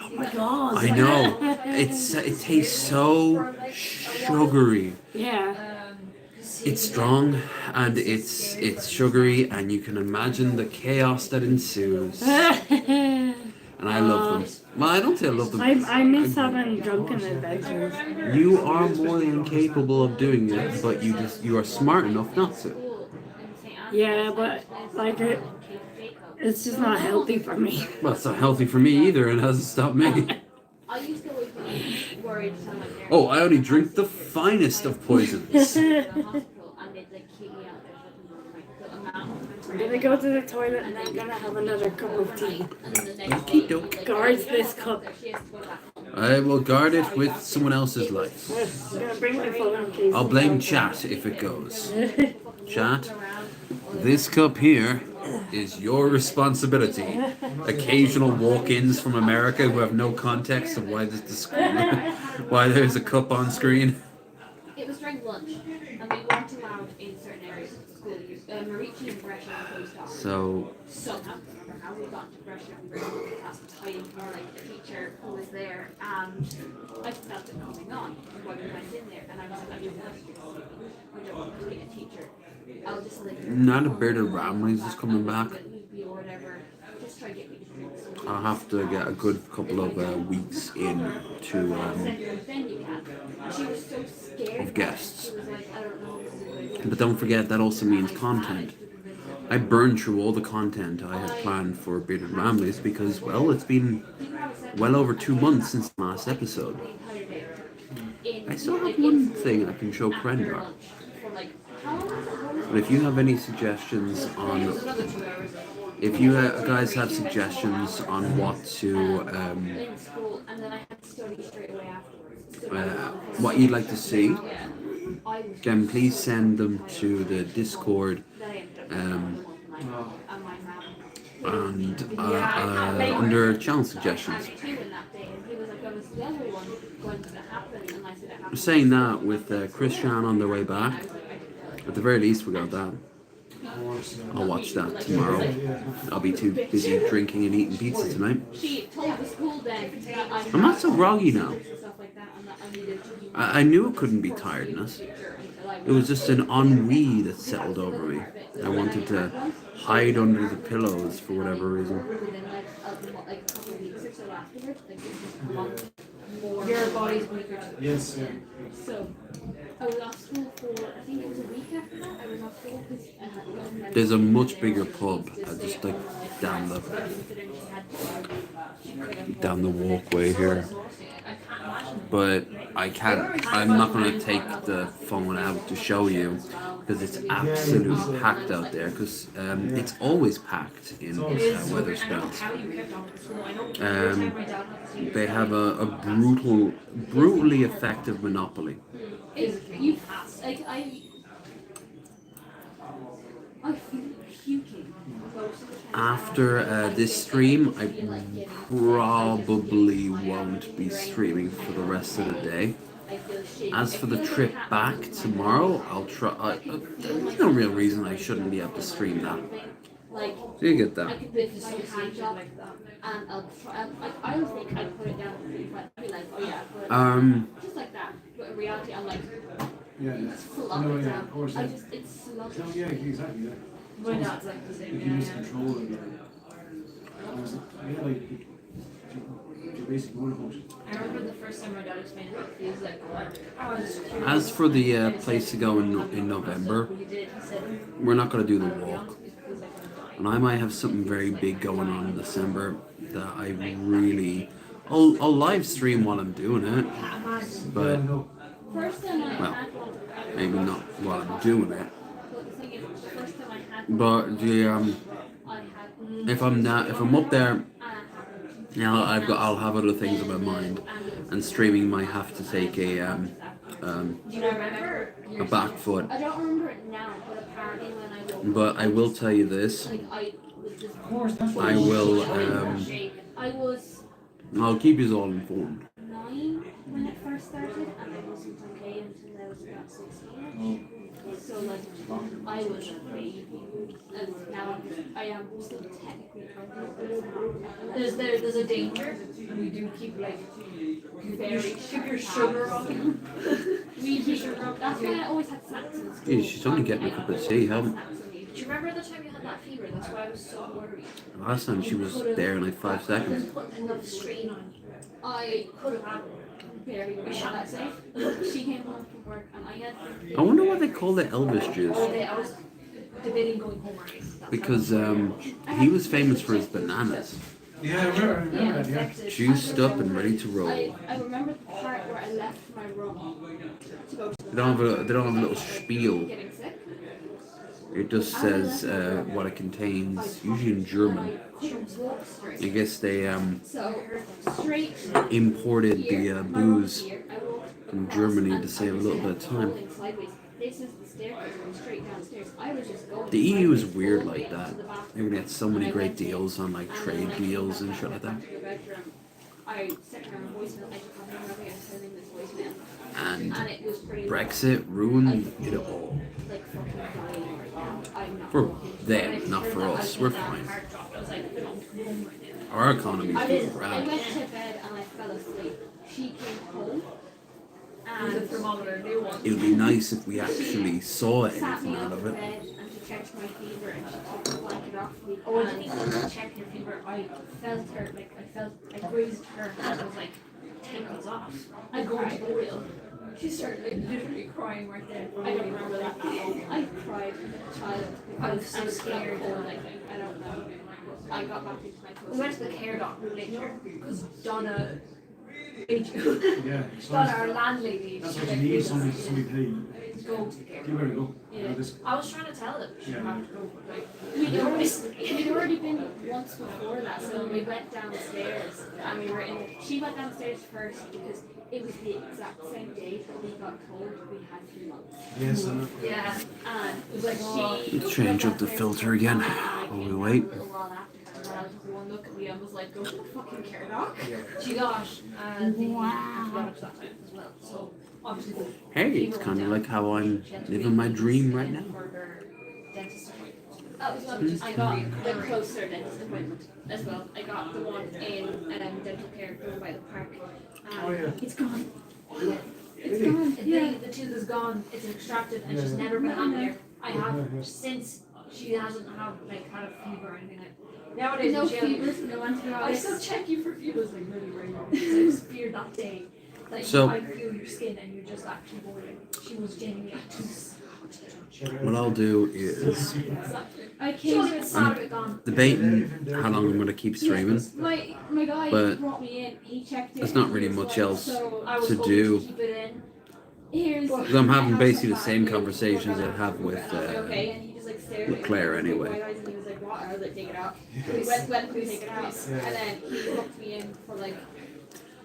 Oh my god. I know. It tastes so sugary. Yeah. It's strong and it's sugary, and you can imagine the chaos that ensues. And I love them. Well, I don't say I love them. I miss having drunken adventures. You are more than capable of doing it, but you are smart enough not to. Yeah, but like it's just not healthy for me. Well, it's not healthy for me either, and it hasn't stopped me. I used to always be worried to like there. Oh, I only drink the finest of poisons. In the hospital and they'd like keep me out there for the amount. I'm gonna go to the toilet and I'm gonna have another cup of tea. And then the next Okie doke. Guards this cup. she has to go back home. I will guard it with someone else's life. I'm gonna bring my phone in case. I'll blame chat if it goes. Chat, this cup here is your responsibility. Occasional walk-ins from America who have no context of why why there's a cup on screen. It was during lunch and we weren't allowed in certain areas of the school. Marici and Brescia were closed off. So Somehow, I don't remember how we got to Brescia and we were in the class hiding from like the teacher who was there, and I felt it coming on when we went in there, and I was like, I don't want to be a teacher. I'll just like now the bearded ramblings is coming back. or whatever. Just try to get me to drink some. I'll have to get a good couple of weeks in to Then you can. She was so scared. of guests. She was like, I don't know what to do. But don't forget that also means content. I burned through all the content I had planned for Bearded Ramblings because, well, it's been well over 2 months since the last episode. I still have one thing I can show Krendar. But if you have any suggestions on, if you guys have suggestions on what to, In school, and then I had to study straight away afterwards. what you'd like to see, I was then please send them to the Discord, and my mom. and under channel suggestions. Two in that day, and he was like, "When was the other one going to happen?" And I said, "It happened." Saying that with Christian on their way back, at the very least we got that. I'll watch that tomorrow. I'll be too busy drinking and eating pizza tonight. She told the school then that I I'm not so groggy now. and stuff like that, and that I needed to be I knew it couldn't be tiredness. It was just an ennui that settled over me. I wanted to hide under the pillows for whatever reason. within like a couple of weeks or so afterwards. Like it just come on more. Your body's weaker. Yes, yeah. So I was off school for I think it was a week after that. I was off school because I had one There's a much bigger pub just like down the walkway here. But I'm not going to take the phone out to show you because it's absolutely packed out there because it's always packed in Weatherspoons. They have a brutally effective monopoly. You like I feel puking about after this stream, I probably won't be streaming for the rest of the day. As for the trip back tomorrow, I'll try. There's no real reason I shouldn't be able to stream that. Like, Do you get that? I could lift my hand up and I'll try. I don't think I'd put it down but I'd be like, oh yeah, put it down. Just like that. But in reality, I'm like, Yeah, it's flop no, it yeah, down. of course. I Yeah. just, it's sluggish. No, yeah, exactly. Yeah. Why not? It's like the same. Like you lose control of it. Almost, yeah, like your basic motor function. I remember the first time my dad explained how it feels like. I was curious. As for the place to go in November, He did. He said, we're not gonna do the walk, it feels like I'm dying. and I might have something very big going on in December that I really. I'll live stream while I'm doing it, but No, First time I well, had one, maybe not while I'm doing it. but the thing is, the first time I had one, But the I had if I'm up there, and I'll have other things in my mind, and streaming might have to take Do you remember? a back foot. I don't remember it now, but apparently when I woke But I will tell you this: like I was just I will. I was I'll keep you all informed. 9 when it first started, and I wasn't okay until I was about 16. So like I was a baby, and now I am still technically 20. There's a danger. We do keep like keep your sugar up. We keep sugar up. That's why I always had snacks in school. Geez, she's only getting a cup of tea. How Do you remember the time you had that fever? That's why I was so worried. last time she was there in like 5 seconds. Put enough strain on you. I could have had very good that safe. She came home from work and I had I wonder why they call it Elvis juice. I was debating going home early. Because he was famous for his bananas, yeah, I remember that. Yeah. juiced up and ready to roll. I remember the part where I left my room to go to the They don't have a little spiel. getting sick. It just says what it contains, usually in German. Couldn't walk straight. I guess they So straight imported here, the my room booze here, I walked from across Germany and to save a I was little bit of time. falling sideways. This is the staircase going straight downstairs. I was just going. The EU is sideways weird all the way like up that. to the bathroom. They're gonna get so many great deals on like And then trade when I came deals and back shit like that. to the bedroom, I sent her a voicemail. I can't remember I was sending this voicemail, And and it was pretty Brexit ruined it all. like fucking dying right now. I'm not For walking. them, not for us. We're fine. I was like, Our economy's I doing went grand. to bed and I fell asleep. She came home The and thermometer, new one. It would be nice if we actually saw sat me anything out up of in it. bed and she checked my fever and she took the blanket off me. Oh, I and didn't even check your fever. I felt her, like, I grazed her hand. I was like, take these off. I go into the wheel. She started like, literally crying right there. I don't remember that at all. I cried as a child I was because so I was scared. cold, I think. I don't know. I got back into my We went clothes. to the care doctor later because Donna made you. Yeah. Donna, our landlady. That's she what you like, need. made us Somebody pay. go to the care You doctor. better go. Yeah. This- I was trying to tell them she Yeah. had to go, but like, We'd already been once before that, so we went downstairs and we were in. She went downstairs first because it was the exact same day that we got told we had 2 months. Yes, I know. yeah. And It was like, she Let's change up the filter again while we wait. A little while after that, and I was just one look at me and was like, go to the fucking care doc. She got the antibiotics that time as well. So obviously the Hey, fever it's went kind of down. like how I'm She had to living my wait dream weeks right now. for her dentist appointment. That was when I got the closer dentist appointment as well. I got the one in dental care over by the park. Oh, yeah. It's gone. Really? It's gone. Yeah. The tooth is gone. It's extracted, and Yeah. she's never been on there. I Yeah, yeah. have since she hasn't had a fever or anything. Nowadays, No when she has- fevers, no I still antibiotics. check you for fevers like really regularly. because I just feared that day that So- I feel your skin and you're just actually boiling. She was genuinely too. What I'll do is Exactly. I She wasn't came. even sad of it gone. debating how long I'm going to keep streaming. My guy But brought me in. He checked it. there's not and really he was much like, else So I was to hoping do. to keep it in. here's. Because I'm having I have basically the some same bad conversations news. I have with And I was like, okay, and he just like stared with at me Claire with anyway. wide eyes, and he was like, what? And I was like, take it out. We went to take it out, and then he booked me in for like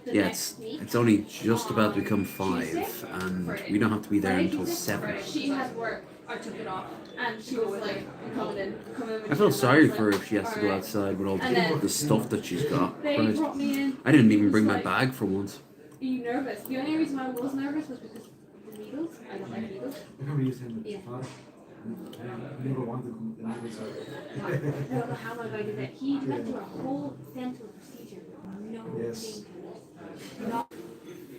the Yeah, next week. it's only just about to become 5, and we don't have to be there until 7. She had work. I took it off, and she was like, "Come in, come in." I feel sorry for her if she has to go outside with all And then the stuff that she's got. They Christ. brought me in. I didn't even He bring was my like, bag for once. Are you nervous? The only reason I was nervous was because of the needles. I don't like needles. I remember you saying that Yeah. father. I never wanted the needles. I don't know how my guy did it. He went through a whole dental procedure. No Yes. painkillers. Not.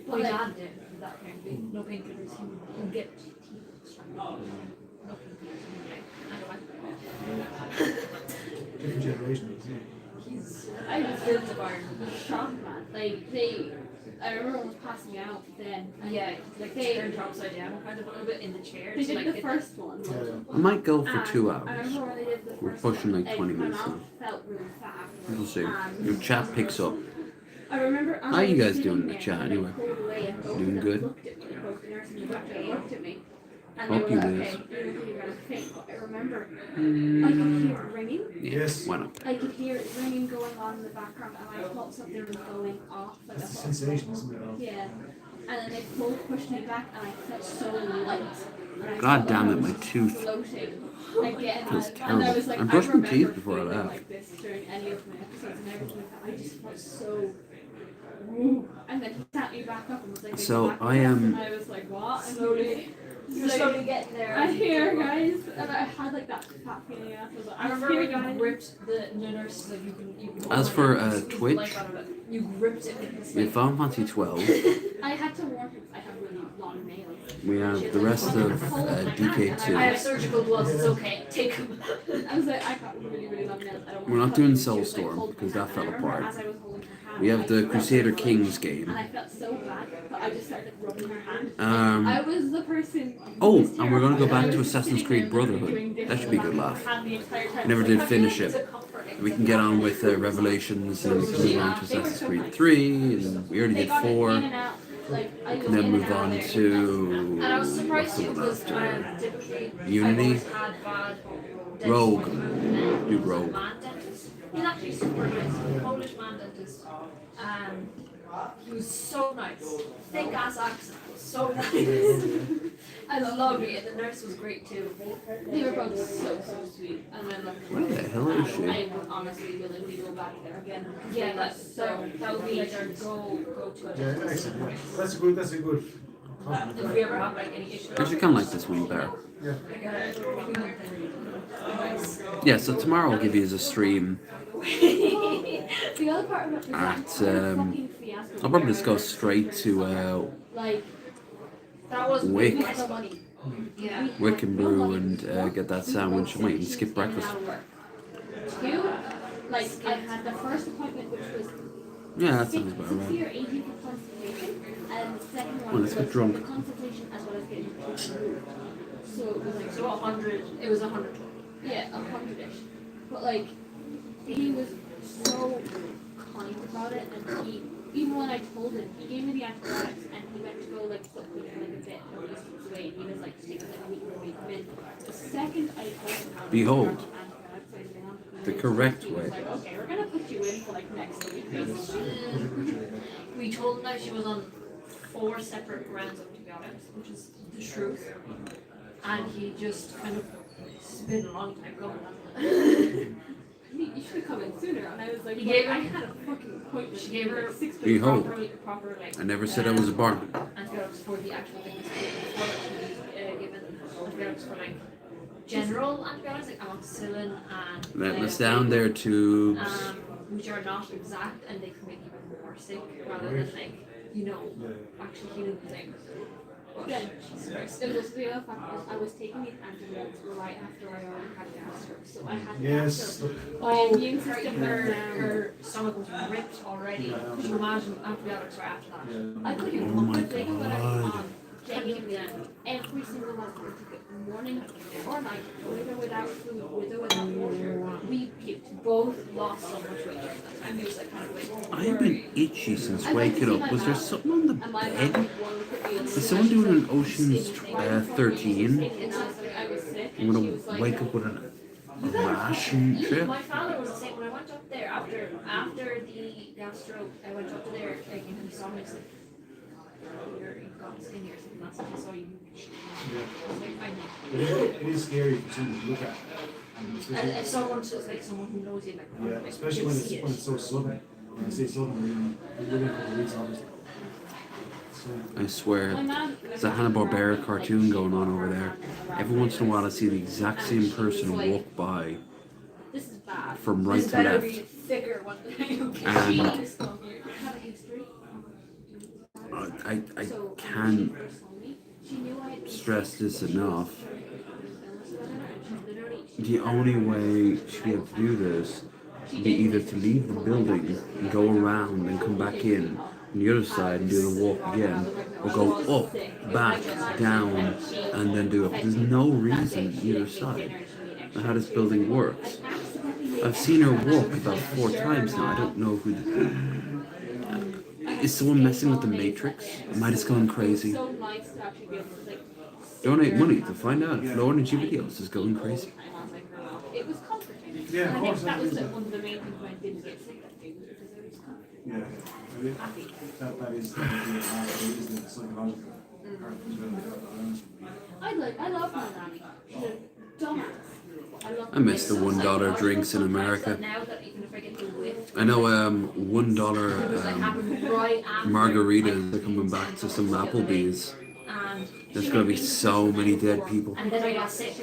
My dad did that kind of thing. No painkillers. He would get teeth extracted. No painkillers. I don't like Different generation, isn't it? He's I was built of iron. shocked, man. Like they, I remember almost passing out then. And Yeah, like they turned upside down kind of a little bit in the chair. They so, did like, the it- first one. Yeah. I might go for And 2 I hours. remember when they did the We're first pushing one, like 20 my minutes mouth now. felt really fat. We'll see. And Your chat picks up. I remember. How you guys sitting doing in the there chat and they anyway? pulled away and both Doing of them good? Looked at me. Both the nurse and the doctor looked at me. And Hope they you were like, is. okay, you know you're gonna faint. But I remember I could hear it ringing. Yeah, Yes. why not? I could hear it ringing going on in the background, and I thought something was going off. Like That's a the sensation, isn't it? Yeah. And then they pushed me back, and I felt so light. And I God felt damn like it, I my was tooth floating again. feels And I terrible. was like, I brushed my remember teeth before I feeling left. like this during any of my episodes and everything. I just felt so. Woo. And then he sat me back up and was like, So, "Back I up." am- And I was like, what? And slowly. You're slowly getting there. I'm here, guys. And I had like that fat feeling after. I remember here, when you guys. gripped the nurse, like you can. As for, squeeze the Twitch, life out of it. You gripped it with this. If I'm Fancy 12, I had to warn him 'cause I have really long nails. we have the rest of I DK2. have surgical gloves. It's okay. Take them. I was like, I got really, really long nails. I don't We're not want to doing cut you. She was, like, Soulstorm, holding because my that hand. fell I remember apart. as I was holding her hand, We have I the felt Crusader so Kings good, game. And I felt so bad, but I just started rubbing her hand. Um, I was the person. who Oh, was and we're gonna go terrified. back I to was Assassin's sitting Creed there literally Brotherhood. doing this That should be a with good my laugh. hand the entire time. Never It's did like, finish It's a it. comforting. We can get on with Revelations and we can move on to Assassin's Creed 3, and we already They did got it in 4, and out. Like, I was and then in move and out on there. to And I was surprised what's the too one because after? typically Unity? I've always had bad dentist Rogue. appointments. Do Rogue. Man dentist. He's actually super nice. Polish man dentist. He was so nice. Thick ass accent. So nice. And lovely. And the nurse was great too. They were both so sweet. And then like, Where the hell is she? I would honestly willingly go back there again. Yeah, that would be like our go-to Yeah, dentist. excellent. Yeah. That's a good compliment. If we ever have like any issues. I actually kind of like this one better. Yeah. Nice. Yeah, so tomorrow I'll give you a stream The other part of it is that at, fucking fiasco. I'll probably just go straight to Like, That was Wick. we had the money. Yeah. Wick and Brew and get that sandwich. I might even skip breakfast. Two, like, I had the first appointment, which was Yeah, that sounds about 60 right. or 80 for consultation, and the second one Well, let's was get drunk. the consultation as well as getting the tooth removed. So it was like, So 100. It was 100. yeah, 100-ish. But like, he was so kind about it, and he, even when I told him, he gave me the antibiotics, and he went to go like put me for like a bit, and he was away, and he was like, take like a week before you come in. The second I told him how Behold, many antibiotics I was on, the correct he was way. like, okay, we're gonna put you in for like next week. We told him that she was on 4 separate rounds of antibiotics, which is the truth. And he just kind of, it's been a long time going on. You should have come in sooner, and I was like, He well, gave her- I had a fucking appointment. She gave her like 6 weeks Behold. proper like. I never said I was a barman. Antibiotics for the actual thing. Before she was given antibiotics for like general antibiotics like amoxicillin and. Letting us down there tubes. Which are not exact and they can make you more sick rather than like, you know, actually healing the thing. But Yeah. Jesus Christ. It was also the other fact was I was taking these antibiotics right after I already had gastro, so I had Yes. gastro. My immune system her, went down. her stomach was ripped already. Could you imagine antibiotics right after that? I couldn't Oh my even the thing that I was God. on. Genuinely, every single one I took it morning or night, with or without food, with or without water. We puked. Both lost so much weight during that time. He was like kind of like, I've been itchy since waking up. Was there something on the And my bed? mom would put me in Is someone doing an Ocean's 13? I was sick, I'm and she gonna was like, wake up with a rash and shit. my father was the same when I went up there after the gastro. I went up to there like and he saw me. He's like, you're got skinny or something. That's what he saw you It is scary for someone to look at. And And especially, if someone's just like someone who knows you, like, yeah, especially when it's so sudden. When I say sudden, I mean within a couple of weeks, obviously. So, I swear, there's a Hanna-Barbera cartoon going on over there. Every once in a while I see the exact same person walk by This is bad. from right this to better be left. thicker one than you can. And Have a history. I So, can't she knew I had stress this enough. literally The only way she'd be able to do this would be either to leave the building and go around and come back in on the other side and do the walk again, or go up, back, down, and then do it. But there's no reason either side on how this building works. I've seen her walk about 4 times now. I don't know who is someone messing with the Matrix? Am I just going crazy? so nice to actually be able to like Donate money to find out if Low Energy Videos is going crazy. it was comforting. Yeah, of And I course, think that was that is, one of the main things when I didn't get sick that day was because I was comforting. yeah, I mean, that is the psychological part as well. I love my nanny. She's a dumbass. I miss the $1 drinks in America. Now that even if I get the whiff, I know $1 right after margaritas are coming back to some Applebee's. and There's gonna be so many dead people. And then I got sick.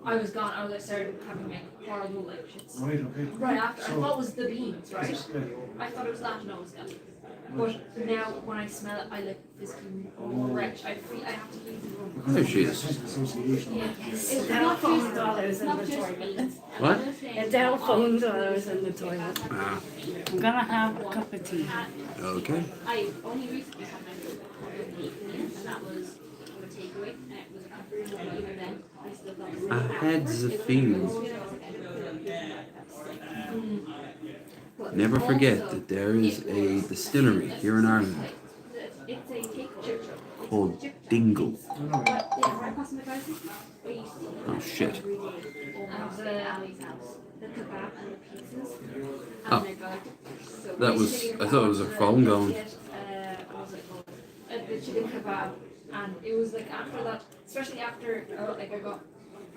I was gone. I started having like horrible like shits. Right, okay. Right after, I So- thought it was the beans, right? Yeah. I thought it was that and I was gone. But now when I smell it, I like physically retch. I have to leave the room. There she is. Association. Yes. It's Adele phoned while I was in the toilet. What? Adele phoned while I was in the toilet. Ah, I'm gonna have a cup of tea. okay. I only recently had my food and that was a takeaway and it was a even then I still felt I had the feeling. Never forget that there is a distillery here in Ireland it's a takeaway. called Dingle. But yeah, right across my garden, we used to Oh shit. every day almost at Ali's house. The kebab and the pizzas Oh. and they're good. So That we was- used to I thought it was a phone going. get, what was it called? The chicken kebab and it was like after that, especially after like I got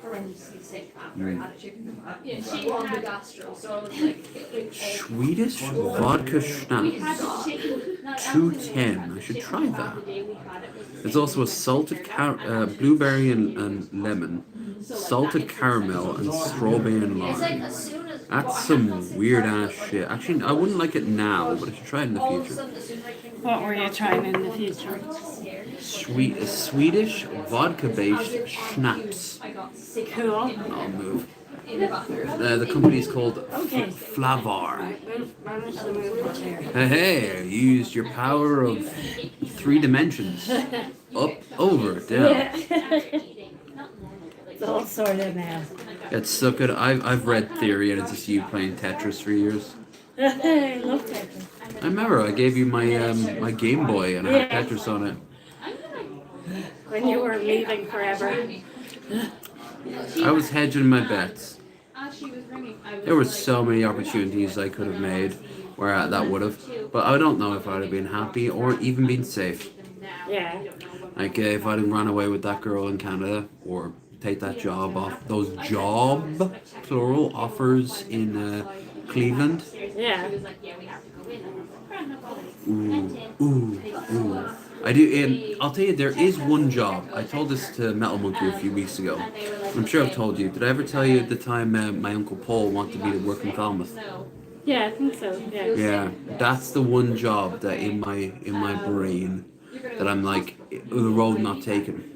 horrendously sick after I had a chicken kebab. Yeah, she on the gastro, so I was like Swedish vodka we schnapps. had the chicken. No, 210. I should try that. There's also a salted blueberry and lemon, salted caramel, and strawberry and It's like lime. as soon as That's some weird ass shit. Actually, I wouldn't like it now, but I should try it in the all of a future. sudden as soon as I came What were you trying in the future? Swedish vodka-based schnapps. I got sick Cool. I'll move. in the bathroom. The company's called Okay. Flavar. Manage to move my chair. Hey, you used your power of 3 dimensions. Up, over, down. It's all sorted now. It's so good. I've read Theory and it's just you playing Tetris for years. I love Tetris. I remember I gave you my my Game Boy and I had Tetris on it. When you were leaving forever. I was hedging my bets. As she was ringing, I was There were like, so many opportunities I could have made where that would have, but I don't know if I'd have been happy or even been safe. Yeah. Like if I'd have run away with that girl in Canada or take that job off those job plural offers in Cleveland. Yeah. she was like, yeah, we have to go in. And I was like, "Grand, no problem." Ooh, ooh, ooh. I do, and I'll tell you, there is one job. I told this to Metal Monkey a few weeks ago. I'm sure I've told you. Did I ever tell you at the time my uncle Paul wanted me to work in Falmouth? Yeah, I think so. Yeah. Yeah, that's the one job that in my brain that I'm like the road not taken.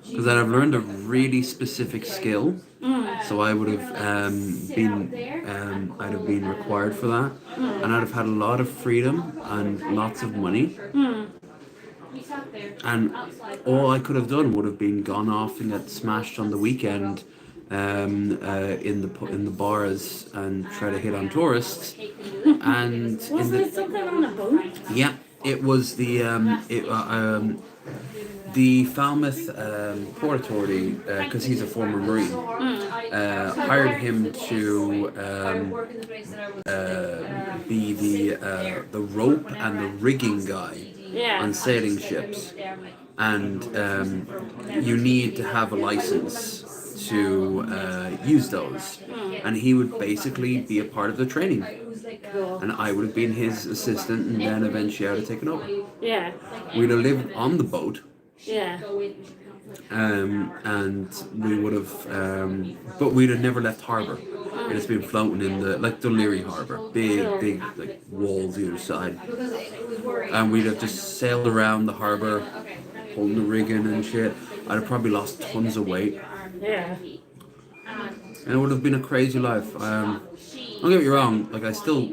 Because I'd have learned a really specific skill, so I would have I'd have been required for that, and I'd have had a lot of freedom and lots of money. We sat there And outside. all I could have done would have been gone off and get smashed on the weekend in the bars and try to hit on tourists. And in Wasn't it the something on a boat? yeah, it was the Falmouth Port Authority because he's a former Marine. Hired him to work in the place that I was be the rope and the rigging guy Yeah. on sailing ships. and you need to have a license to use those. And he would basically be a part of the training, Cool. and I would have been his assistant, and then eventually I would have taken over. Yeah. We'd have lived on the boat, Yeah. and we would have, but we'd have never left harbour. We'd just been floating in the like Dunleary Harbour, big like walls either side, and we'd have just sailed around the harbour, holding the rigging and shit. I'd have probably lost tons of weight, Yeah. and it would have been a crazy life. Don't get me wrong, like I still,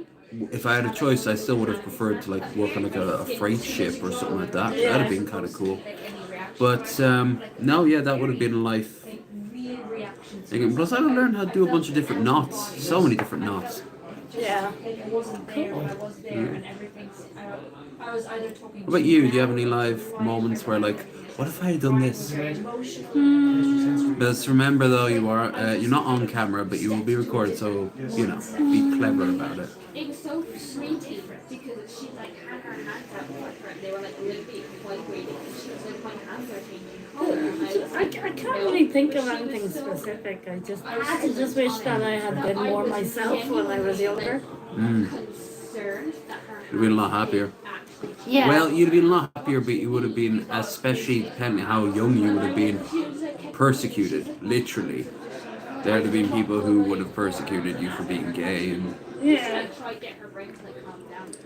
if I had a choice, I still would have preferred to like work on like a freight ship or something like that. That'd have been kind of cool. But no, yeah, that would have been a life. And plus, I would learn how to do a bunch of different knots, so many different knots. Yeah. What about you? Do you have any live moments where like, what if I had done this? But remember though, you're not on camera, but you will be recorded, so you know, be clever about it. It was so frustrating because she like had her hands out for her and they were like a little bit vibrating and she was like, my hands are changing colour. And I was I can't really think of anything specific. I just wish that I had been more myself when I was younger. concerned that her You'd have been a lot happier. Yeah. Well, you'd have been a lot happier, but you would have been, especially depending how young you would have been, persecuted, literally. There'd have been people who would have persecuted you for being gay, and Yeah. tried to get her brain to like calm down because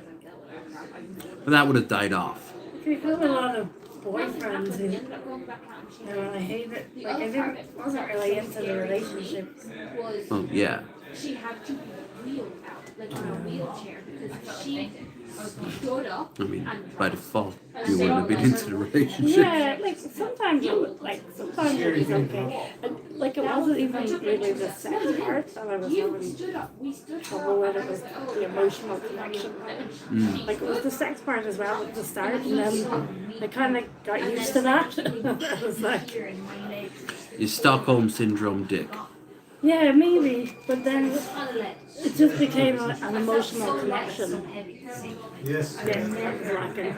I'm dealt but that would have died off. I have a lot of boyfriends who, I hate it. Like wasn't really into the relationships. Oh yeah. she had to be wheeled out, like in a wheelchair, because she stood up. I mean, and by default, you wouldn't have been into the relationship. Yeah, like sometimes it was okay. And, like it wasn't even really the sex part that I was having trouble with. It was the emotional connection. Like it was the sex part as well at the start, and then I kind of got used to that. It was like, Your Stockholm syndrome dick. yeah, maybe, but then it just became an emotional connection. Yes. Yeah, it was lacking.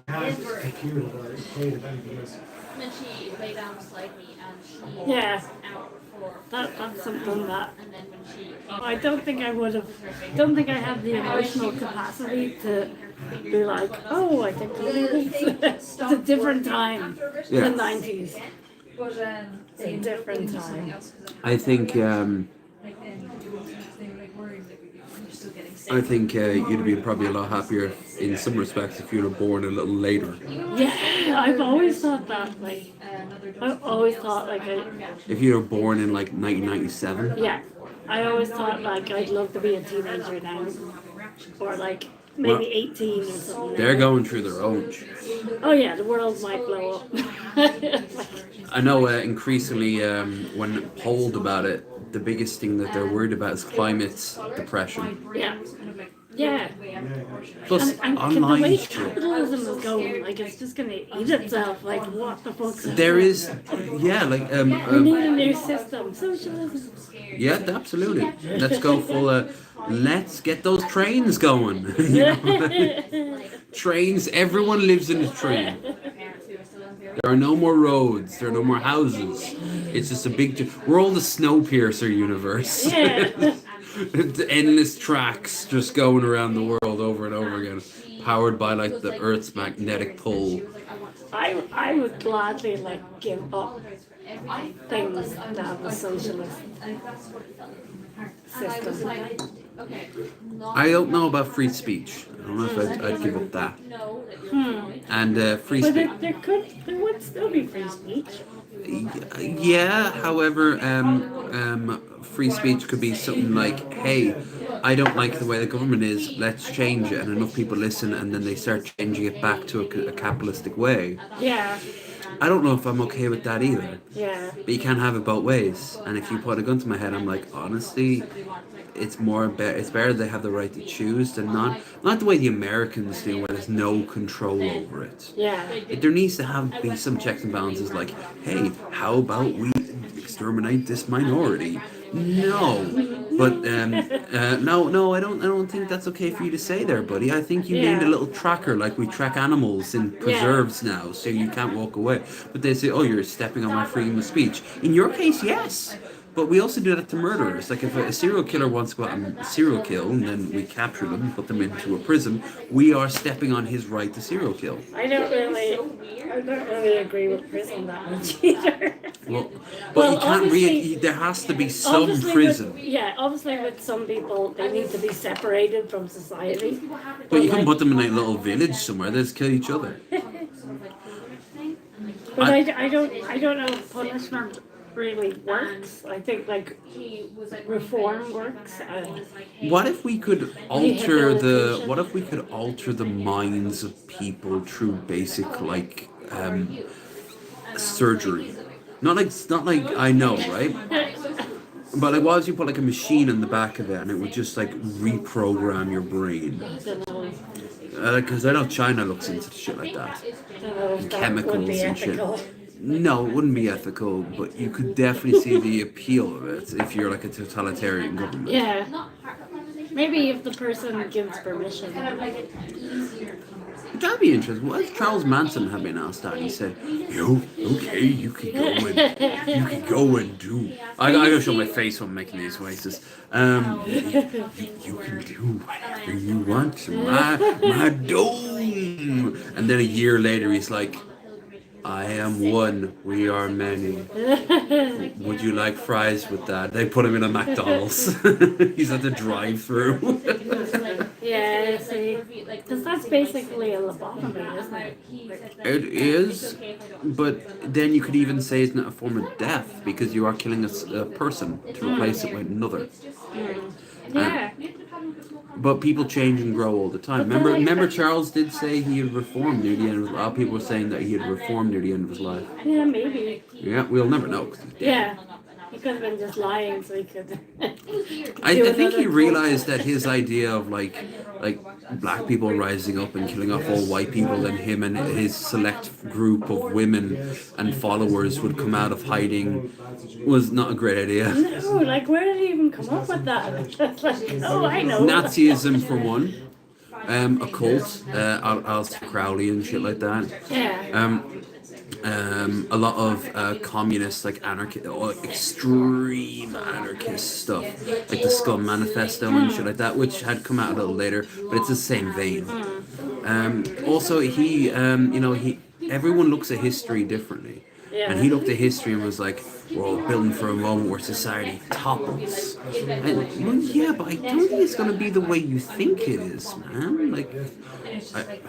I had a computer, but I hated anything else. And then she lay down beside me and she Yeah. was out for That's something that and then when she I don't think I would have. Don't think I have the emotional capacity to be like, oh, I think it's a different time. Yeah. The 90s. It's a different time. I think you'd be probably a lot happier in some respects if you were born a little later. Yeah, I've always thought that. Like, I've always thought like, If you were born in like 1997. yeah, I always thought like I'd love to be a teenager now, or like maybe Well, 18 or something. They're going through their own. Oh yeah, the world might blow up. I know increasingly when polled about it, the biggest thing that they're worried about is climate depression. Yeah. Yeah. Plus And the online way shit. capitalism is going, like it's just gonna eat itself. Like what the fuck's There is, yeah, like We need a new system. Socialism. yeah, absolutely. Let's go full. Let's get those trains going. You know? Trains. Everyone lives in a train. There are no more roads. There are no more houses. It's just a big. We're all the Snowpiercer universe. Yeah. The endless tracks just going around the world over and over again, powered by like the Earth's magnetic pull. I would gladly like give up things to have a socialist system. I don't know about free speech. I don't know if I'd give up that. And free But speech. there would still be free speech. Yeah, however, free speech could be something like, hey, I don't like the way the government is, let's change it. And enough people listen and then they start changing it back to a capitalistic way. Yeah. I don't know if I'm okay with that either. Yeah. But you can't have it both ways. And if you put a gun to my head, I'm like, honestly, it's better they have the right to choose than not the way the Americans do, where there's no control over it. Yeah. There needs to be some checks and balances, like, hey, how about we exterminate this minority? No, But no, I don't think that's okay for you to say there, buddy. I think you named a Yeah. little tracker like we track animals in preserves now, so you can't walk away. But they say, oh, you're stepping on my freedom of speech. In your case, yes. But we also do that to murderers. Like if a serial killer wants to go out and serial kill, and then we capture them, put them into a prison, we are stepping on his right to serial kill. I don't really agree with prison that much either. Well, but Well, you can't obviously- there has to be some Obviously prison. obviously with some people they need to be separated from society. But you can like- put them in a little village somewhere. They just kill each other. But I don't know if punishment really works. I think like reform works. What if we could alter the minds of people through basic like surgery? Not like I know, right? But like, what if you put like a machine in the back of it and it would just like reprogram your brain? Because I know China looks into shit like that. I don't know if that Chemicals would be and shit. ethical. No, it wouldn't be ethical, but you could definitely see the appeal of it if you're like a totalitarian government. Yeah. Maybe if the person gives permission. That'd be interesting. What if Charles Manson had been asked that and he said, "Yo, okay, you can go and do." I gotta show my face when I'm making these voices. You can do whatever you want to my dome. And then a year later, he's like, I am one, we are many. Would you like fries with that? They put him in a McDonald's. He's at the drive-through. Yeah, see, because that's basically a lobotomy, isn't it? It is, but then you could even say it's not a form of death because you are killing a person to replace it with another. Yeah. But people change and grow all the time. Remember Charles did say he had reformed near the end of his life. A lot of people were saying that he had reformed near the end of his life. Yeah, maybe. Yeah, we'll never know. 'Cause he's dead. Yeah. He could have been just lying so he could. I think he realized that his idea of like black people rising up and killing off all white people, and him and his select group of women and followers would come out of hiding was not a great idea. No, like where did he even come up with that? It's like, oh, I know. Nazism for one, a cult, Aleister Crowley and shit like that. Yeah. A lot of communist, like extreme anarchist stuff, like the Scum Manifesto and shit like that, which had come out a little later, but it's the same vein. Also, everyone looks at history differently. Yeah. And he looked at history and was like, we're all building for a moment where society topples. And, well, yeah, but I don't think it's going to be the way you think it is, man. Like,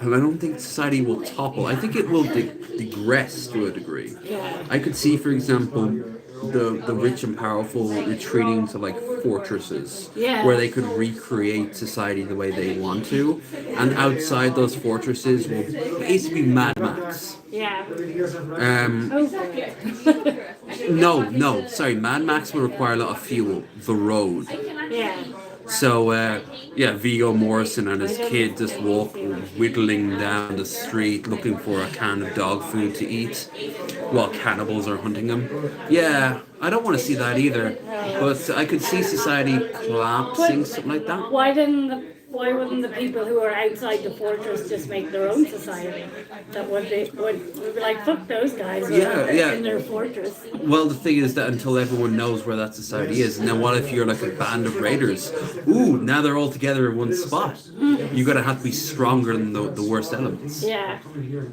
I don't think society will topple. I think it will digress to a degree. Yeah. I could see, for example, the rich and powerful retreating to like fortresses Yeah. where they could recreate society the way they want to, and outside those fortresses will basically be Mad Max. Yeah. No, sorry, Mad Max will require a lot of fuel. The road. Yeah. So, Viggo Morrison and his kid just walk whittling down the street looking for a can of dog food to eat while cannibals are hunting them. Yeah, I don't want to see that either. But I could see society collapsing, something like that. Why wouldn't the people who are outside the fortress just make their own society? That would be like fuck those guys who are in their fortress. Well, the thing is that until everyone knows where that society is, and then what if you're like a band of raiders? Ooh, now they're all together in one spot. You're gonna have to be stronger than the worst elements. Yeah.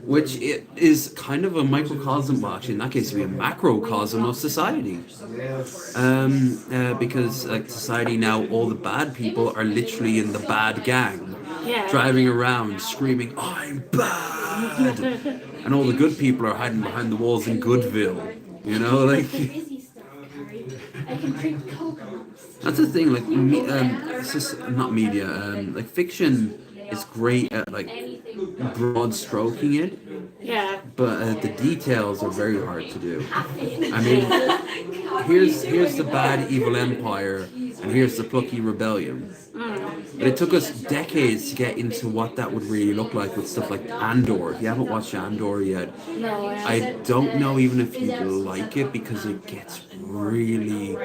Which it is kind of a microcosm, well, actually in that case it would be a macrocosm of society. Because like society now, all the bad people are literally in the bad gang, driving around screaming, I'm bad! And all the good people are hiding behind the walls in Goodville. You know, like... That's the thing, like, it's just not media, like fiction is great at like broad stroking it. Yeah. But the details are very hard to do. I mean, here's the bad evil empire, and here's the plucky rebellion. But it took us decades to get into what that would really look like with stuff like Andor. If you haven't watched Andor yet, No, I don't know even if you like it because it gets really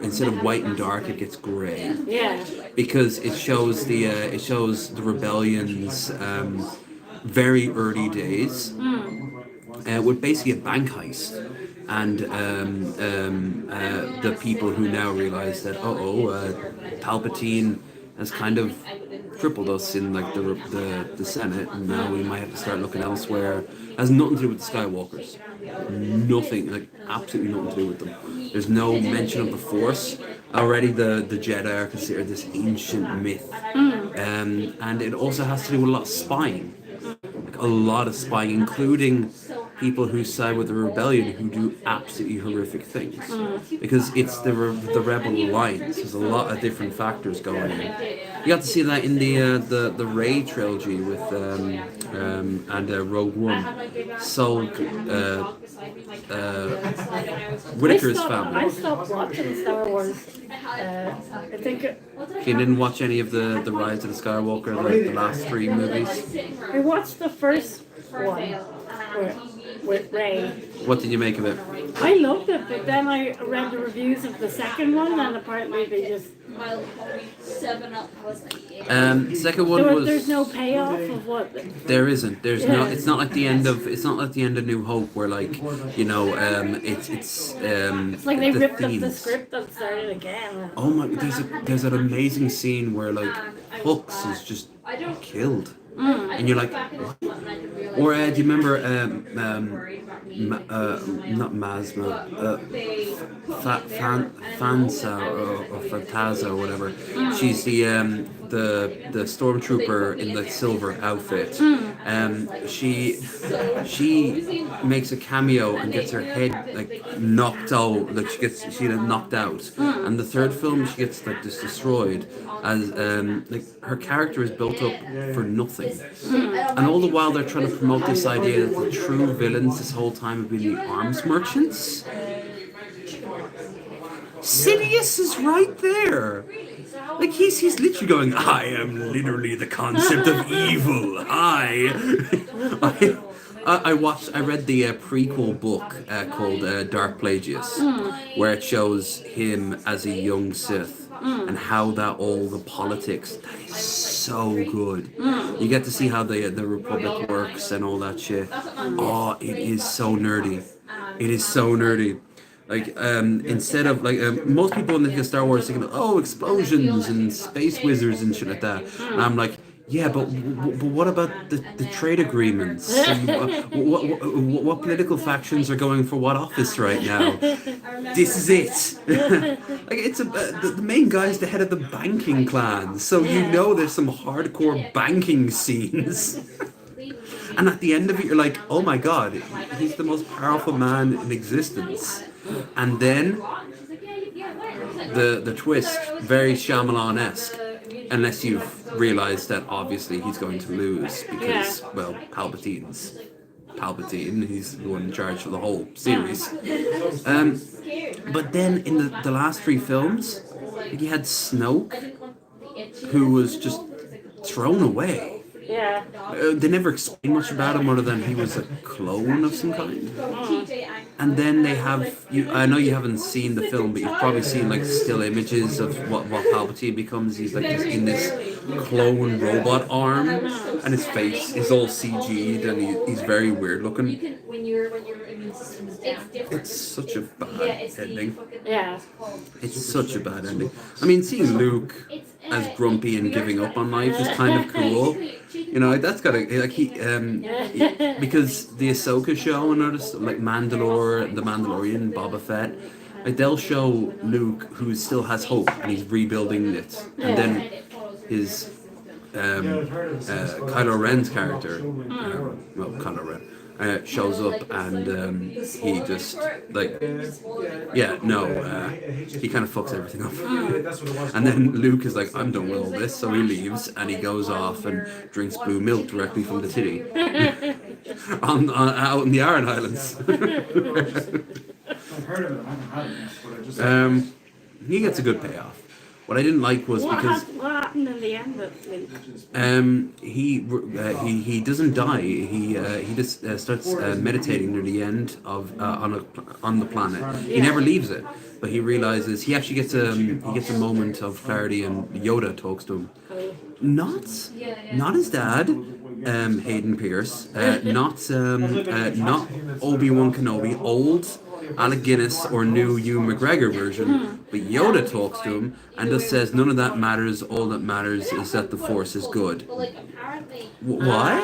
instead of white and dark, it gets grey Yeah. because it shows the rebellion's very early days, with basically a bank heist, and the people who now realize that Palpatine has kind of crippled us in like the Senate, and now we might have to start looking elsewhere. It has nothing to do with the Skywalkers. Nothing, like absolutely nothing to do with them. There's no mention of the Force. Already the Jedi are considered this ancient myth, and it also has to do with a lot of spying, like a lot of spying, including people who side with the rebellion who do absolutely horrific things, because it's the rebel alliance. There's a lot of different factors going on. You got to see that in the Rey trilogy with and Rogue One. So Whitaker's I family. stopped watching Star Wars. I think You didn't watch any of the Rise of the Skywalker, the last three movies. I watched the first one with Ray. What did you make of it? I loved it, but then I read the reviews of the second one, and apparently they just Well, 7-Up was like, Second one there's was. no payoff of what. There isn't. There's Yeah. not. It's not like the end of. It's not like the end of New Hope, where like it's It's like they the ripped up the themes. script and started again. Oh my! There's an amazing scene where like Hux is just killed, and you're like, what? Or do you remember not Masma, Fansa or Fantaza or whatever? She's the stormtrooper in the silver outfit. She makes a cameo and gets her head like knocked out, like she gets knocked out. And the third film she gets like just destroyed, as like her character is built up for nothing. And all the while they're trying to promote this idea that the true villains this whole time have been the arms merchants. Sidious is right there. Like he's literally going, I am literally the concept of evil. I read the prequel book called Dark Plagueis, where it shows him as a young Sith and how that all the politics, that is so good. You get to see how the Republic works and all that shit. Oh, it is so nerdy. It is so nerdy. Like instead of like most people when they think of Star Wars think of explosions and space wizards and shit like that, and I'm like, yeah, but what about the trade agreements? And what political factions are going for what office right now? This is it. Like it's the main guy is the head of the banking clan, so you know there's some hardcore banking scenes. And at the end of it, you're like, oh my god, he's the most powerful man in existence. And then the twist, very Shyamalan-esque, unless you've realised that obviously he's going to lose because, well, Palpatine, he's the one in charge for the whole series. But then in the last three films, you had Snoke, who was just thrown away. Yeah. They never explain much about him other than he was a clone of some kind. And then they have I know you haven't seen the film, but you've probably seen like still images of what Palpatine becomes. He's in this clone robot arm, and his face is all CG'd, and he's very weird looking. when your immune system is down. It's such a bad ending. Yeah. It's such a bad ending. I mean, seeing Luke as grumpy and giving up on life is kind of cool. You know, that's gotta because the Ahsoka show and other stuff, like The Mandalorian, Boba Fett, like they'll show Luke who still has hope and he's rebuilding it, and then his Kylo Ren's character, Kylo Ren, shows up and he just he kind of fucks everything up. And then Luke is like, I'm done with all this, so he leaves and he goes off and drinks blue milk directly from the titty out in the Aran Islands. I've heard of it, I haven't had it, but I just... He gets a good payoff. What I didn't like was because What happened in the end of Luke? he doesn't die. He just starts meditating near the end of on the planet. He never leaves it, but he realizes he actually gets a moment of clarity, and Yoda talks to him. Not his dad, Hayden Pierce, not Obi-Wan Kenobi, old Alec Guinness or new Ewan McGregor version, but Yoda talks to him and just says none of that matters. All that matters is that the Force is good. But like apparently, Why?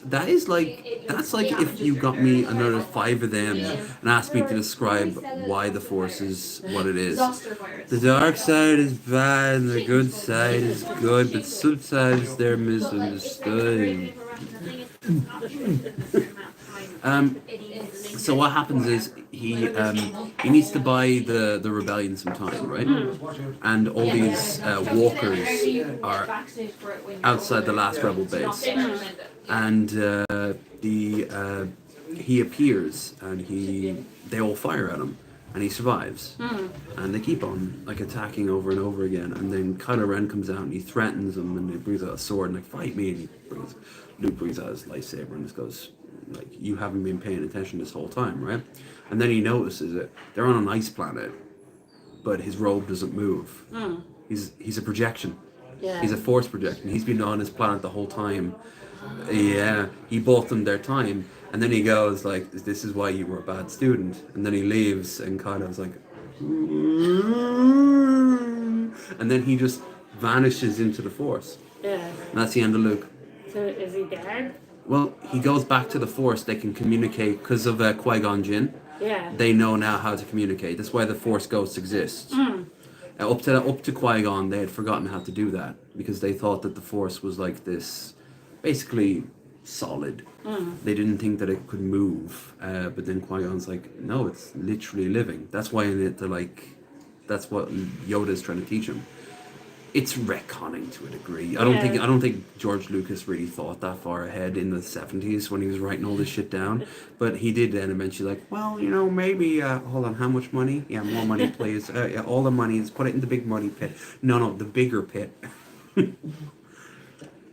That's like if you got me another 5 of them and asked me to describe why the Force is what it is. The dark side is bad and the good side is good, but sometimes they're misunderstood. So what happens is he needs to buy the rebellion some time, right? And all these walkers are outside the last rebel base, and he appears and they all fire at him, and he survives, and they keep on like attacking over and over again, and then Kylo Ren comes out and he threatens them, and he brings out a sword and like fight me, and Luke brings out his lightsaber and just goes like, you haven't been paying attention this whole time, right? And then he notices it. They're on an ice planet, but his robe doesn't move. He's a projection. Yeah. He's a force projection. He's been on his planet the whole time. Yeah, he bought them their time, and then he goes like, "This is why you were a bad student." And then he leaves, and Kylo's like, and then he just vanishes into the force. Yeah. And that's the end of Luke. So is he dead? Well, he goes back to the Force. They can communicate because of Qui-Gon Jinn. Yeah. They know now how to communicate. That's why the Force Ghost exists. Up to Qui-Gon, they had forgotten how to do that because they thought that the Force was like this, basically solid. They didn't think that it could move. But then Qui-Gon's like, no, it's literally living. That's why in it they're like, that's what Yoda's trying to teach him. It's retconning to a degree. I don't think George Lucas really thought that far ahead in the 70s when he was writing all this shit down. But he did then eventually like, well, maybe, hold on, how much money? Yeah, more money, please. Yeah, all the money, let's put it in the big money pit. No, the bigger pit.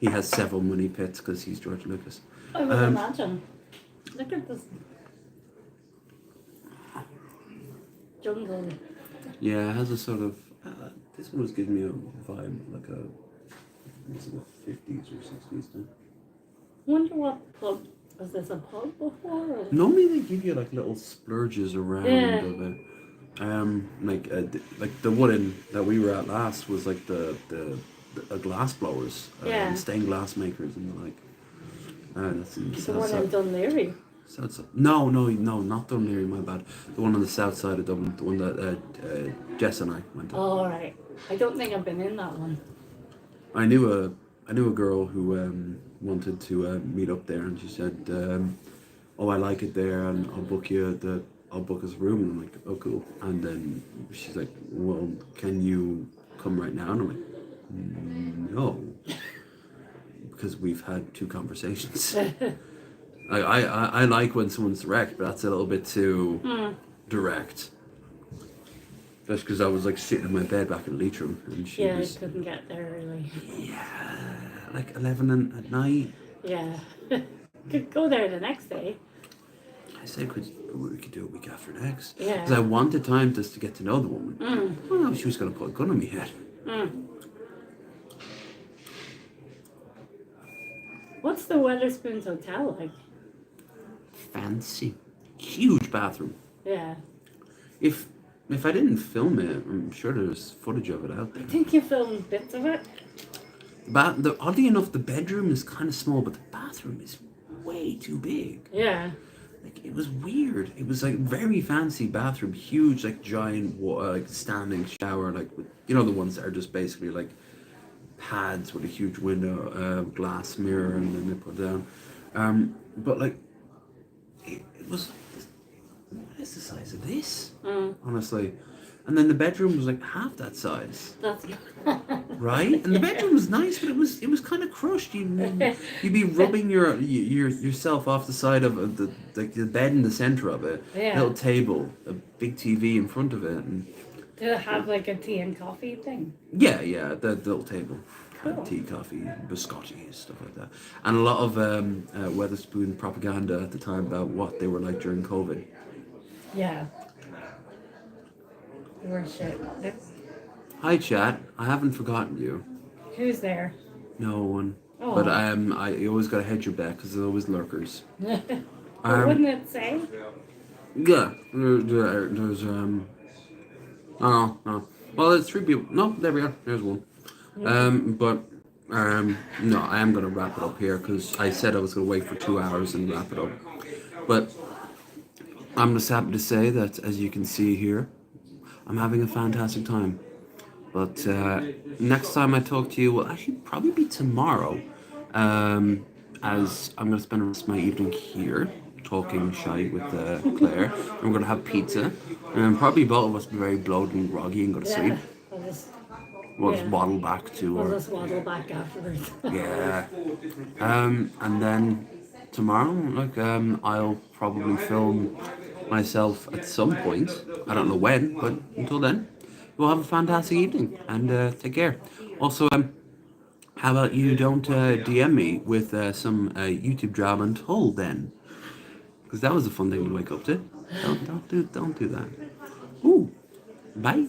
He has several money pits because he's George Lucas. I would imagine. Look at this jungle. Yeah, it has a sort of... this one was giving me a vibe like a 50s or 60s thing. Wonder what pub was this a pub before? Or? Normally they give you like little splurges around of it. Like the one that we were at last was like the glass blowers, stained glass makers and the like. That's in The one in Dunleary. No, not Dunleary. My bad. The one on the south side of Dublin. The one that Jess and I went to. Oh, right. I don't think I've been in that one. I knew a girl who wanted to meet up there, and she said, "Oh, I like it there, and I'll book us a room." And I'm like, "Oh, cool." And then she's like, "Well, can you come right now?" And I'm like, "No," because we've had 2 conversations. I like when someone's direct, but that's a little bit too direct. That's because I was like sitting in my bed back in Leitrim, and she was... I couldn't get there really. Yeah, like 11 at night. Yeah. Could go there the next day. I said we could do it week after next. Yeah. Because I wanted time just to get to know the woman. I don't know if she was going to put a gun on me head. What's the Weatherspoons Hotel like? Fancy. Huge bathroom. Yeah. If I didn't film it, I'm sure there's footage of it out there. I think you filmed bits of it. Oddly enough, the bedroom is kind of small, but the bathroom is way too big. Yeah. Like, it was weird. It was like very fancy bathroom, huge, like giant, like standing shower, like with, the ones that are just basically like pads with a huge window, glass mirror, and then they put it down. But like, it was. What is the size of this? Honestly. And then the bedroom was like half that size. That's Right? And the bedroom was nice, but it was kind of crushed. You'd be rubbing yourself off the side of the bed in the center of it. Yeah. Little table, a big TV in front of it, and To have like a tea and coffee thing. Yeah, the little table. Cool. Tea, coffee, biscotti, stuff like that. And a lot of Weatherspoon propaganda at the time about what they were like during COVID. Yeah. They were shit. Hi, chat. I haven't forgotten you. Who's there? No one. Oh. But you always gotta hedge your bet because there's always lurkers. But wouldn't it say? Yeah, there's oh no. Well, there's 3 people. No, there we are. There's one. No, I am gonna wrap it up here because I said I was gonna wait for 2 hours and wrap it up. But I'm just happy to say that, as you can see here, I'm having a fantastic time. But next time I talk to you will actually probably be tomorrow, as I'm gonna spend the rest of my evening here talking shy with Claire. And we're gonna have pizza, and probably both of us be very bloated and groggy and go to sleep. We'll just waddle back to We'll just waddle back afterwards. yeah. And then tomorrow, like, I'll probably film myself at some point. I don't know when, but until then, we'll have a fantastic evening and take care. Also, how about you don't DM me with some YouTube drama until then, because that was a fun thing to wake up to. Don't do that. Ooh, bye.